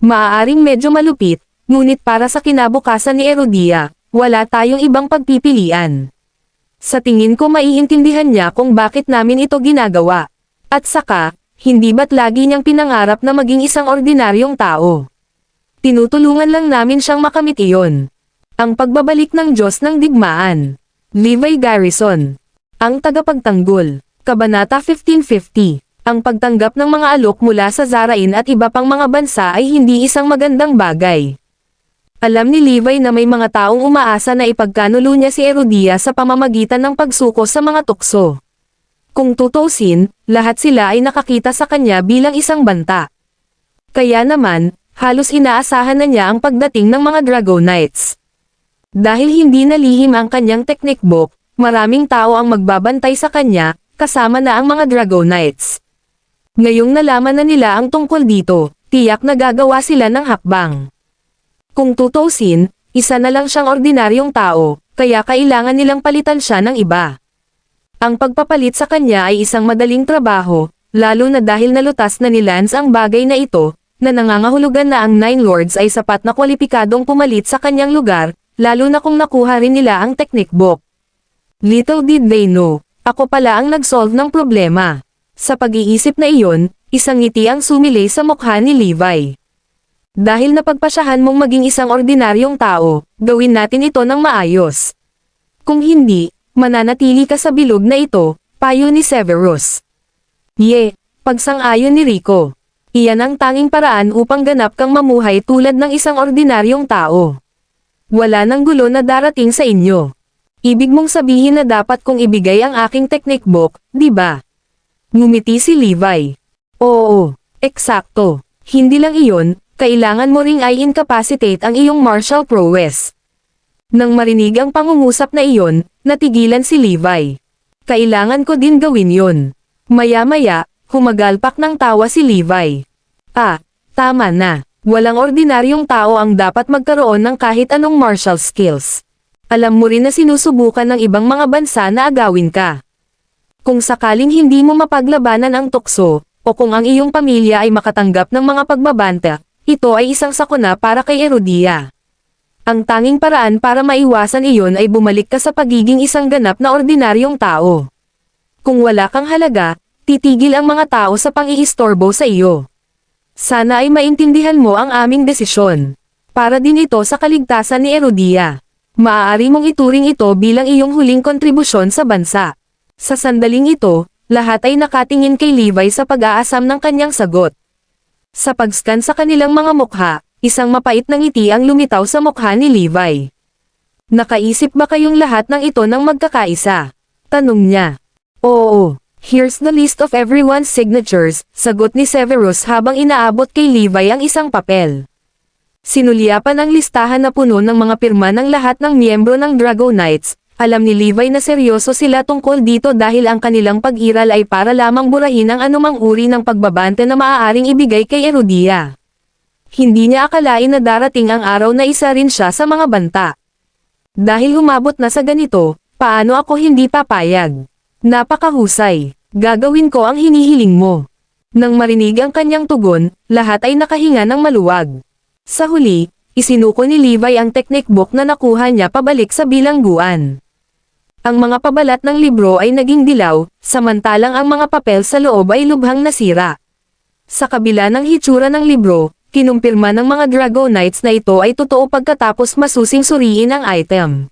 Maaaring medyo malupit, ngunit para sa kinabukasan ni Erodia, wala tayong ibang pagpipilian. Sa tingin ko maiintindihan niya kung bakit namin ito ginagawa. At saka, hindi ba't lagi niyang pinangarap na maging isang ordinaryong tao? Tinutulungan lang namin siyang makamit iyon. Ang pagbabalik ng Diyos ng Digmaan. Levi Garrison. Ang tagapagtanggol. Kabanata 1550. Ang pagtanggap ng mga alok mula sa Zarain at iba pang mga bansa ay hindi isang magandang bagay. Alam ni Levi na may mga taong umaasa na ipagkanulo niya si Erodia sa pamamagitan ng pagsuko sa mga tukso. Kung tutusin, lahat sila ay nakakita sa kanya bilang isang banta. Kaya naman, halos inaasahan na niya ang pagdating ng mga Dragonites. Dahil hindi nalihim ang kanyang technique book, maraming tao ang magbabantay sa kanya, kasama na ang mga Dragonites. Ngayong nalaman na nila ang tungkol dito, tiyak na gagawa sila ng hakbang. Kung tutusin, isa na lang siyang ordinaryong tao, kaya kailangan nilang palitan siya ng iba. Ang pagpapalit sa kanya ay isang madaling trabaho, lalo na dahil nalutas na ni Lance ang bagay na ito, na nangangahulugan na ang Nine Lords ay sapat na kwalipikadong pumalit sa kanyang lugar, lalo na kung nakuha rin nila ang technique book. Little did they know, ako pala ang nag-solve ng problema. Sa pag-iisip na iyon, isang ngiti ang sumilay sa mukha ni Levi. Dahil napagpasyahan mong maging isang ordinaryong tao, gawin natin ito ng maayos. Kung hindi, mananatili ka sa bilog na ito, payo ni Severus. Pagsang-ayon ni Rico. Iyan ang tanging paraan upang ganap kang mamuhay tulad ng isang ordinaryong tao. Wala nang gulo na darating sa inyo. Ibig mong sabihin na dapat kong ibigay ang aking technique book, di ba? Ngumiti si Levi. Oo, eksakto. Hindi lang iyon, kailangan mo ring ay incapacitate ang iyong martial prowess. Nang marinig ang pangungusap na iyon, natigilan si Levi. Kailangan ko din gawin yon. Maya-maya, humagalpak ng tawa si Levi. Tama na. Walang ordinaryong tao ang dapat magkaroon ng kahit anong martial skills. Alam mo rin na sinusubukan ng ibang mga bansa na agawin ka. Kung sakaling hindi mo mapaglabanan ang tukso, o kung ang iyong pamilya ay makatanggap ng mga pagbabanta, ito ay isang sakuna para kay Erodia. Ang tanging paraan para maiwasan iyon ay bumalik ka sa pagiging isang ganap na ordinaryong tao. Kung wala kang halaga, titigil ang mga tao sa pang-iistorbo sa iyo. Sana ay maintindihan mo ang aming desisyon. Para din ito sa kaligtasan ni Erodia. Maaari mong ituring ito bilang iyong huling kontribusyon sa bansa. Sa sandaling ito, lahat ay nakatingin kay Levi sa pag-aasam ng kanyang sagot. Sa pag-scan sa kanilang mga mukha, isang mapait na ngiti ang lumitaw sa mukha ni Levi. Nakaisip ba kayong lahat ng ito ng magkakaisa? Tanong niya. Oo. Here's the list of everyone's signatures, sagot ni Severus habang inaabot kay Levi ang isang papel. Sinulyapan ang listahan na puno ng mga pirma ng lahat ng miyembro ng Dragonites. Alam ni Levi na seryoso sila tungkol dito dahil ang kanilang pag-iral ay para lamang burahin ang anumang uri ng pagbabante na maaaring ibigay kay Erodia. Hindi niya akalain na darating ang araw na isa rin siya sa mga banta. Dahil umabot na sa ganito, paano ako hindi papayag? Napakahusay. Gagawin ko ang hinihiling mo. Nang marinig ang kanyang tugon, lahat ay nakahinga ng maluwag. Sa huli, isinuko ni Levi ang technique book na nakuha niya pabalik sa bilangguan. Ang mga pabalat ng libro ay naging dilaw, samantalang ang mga papel sa loob ay lubhang nasira. Sa kabila ng hitsura ng libro, kinumpirma ng mga Dragonites na ito ay totoo pagkatapos masusing suriin ang item.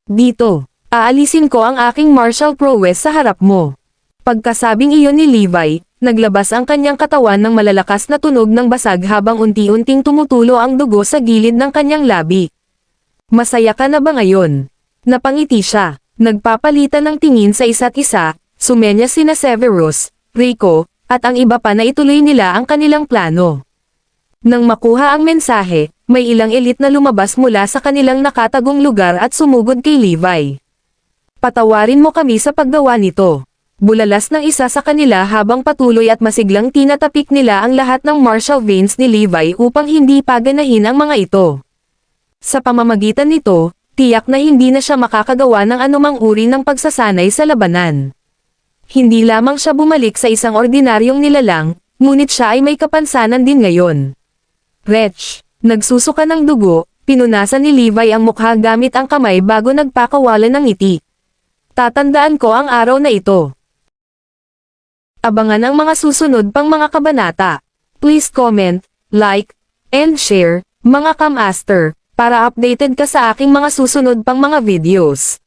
Dito, aalisin ko ang aking martial prowess sa harap mo. Pagkasabing iyon ni Levi, Naglabas ang kanyang katawan ng malalakas na tunog ng basag habang unti-unting tumutulo ang dugo sa gilid ng kanyang labi. Masaya ka na ba ngayon? Napangiti siya. Nagpapalitan ng tingin sa isa't isa, sumenya sina Severus, Rico, at ang iba pa na ituloy nila ang kanilang plano. Nang makuha ang mensahe, may ilang elite na lumabas mula sa kanilang nakatagong lugar at sumugod kay Levi. Patawarin mo kami sa paggawa nito. Bulalas ng isa sa kanila habang patuloy at masiglang tinatapik nila ang lahat ng martial veins ni Levi upang hindi paganahin ang mga ito. Sa pamamagitan nito, tiyak na hindi na siya makakagawa ng anumang uri ng pagsasanay sa labanan. Hindi lamang siya bumalik sa isang ordinaryong nilalang, ngunit siya ay may kapansanan din ngayon. Wretch, nagsusuka ng dugo, pinunasan ni Levi ang mukha gamit ang kamay bago nagpakawalan ng ngiti. Tatandaan ko ang araw na ito. Abangan ang mga susunod pang mga kabanata. Please comment, like, and share, mga ka-master, para updated ka sa aking mga susunod pang mga videos.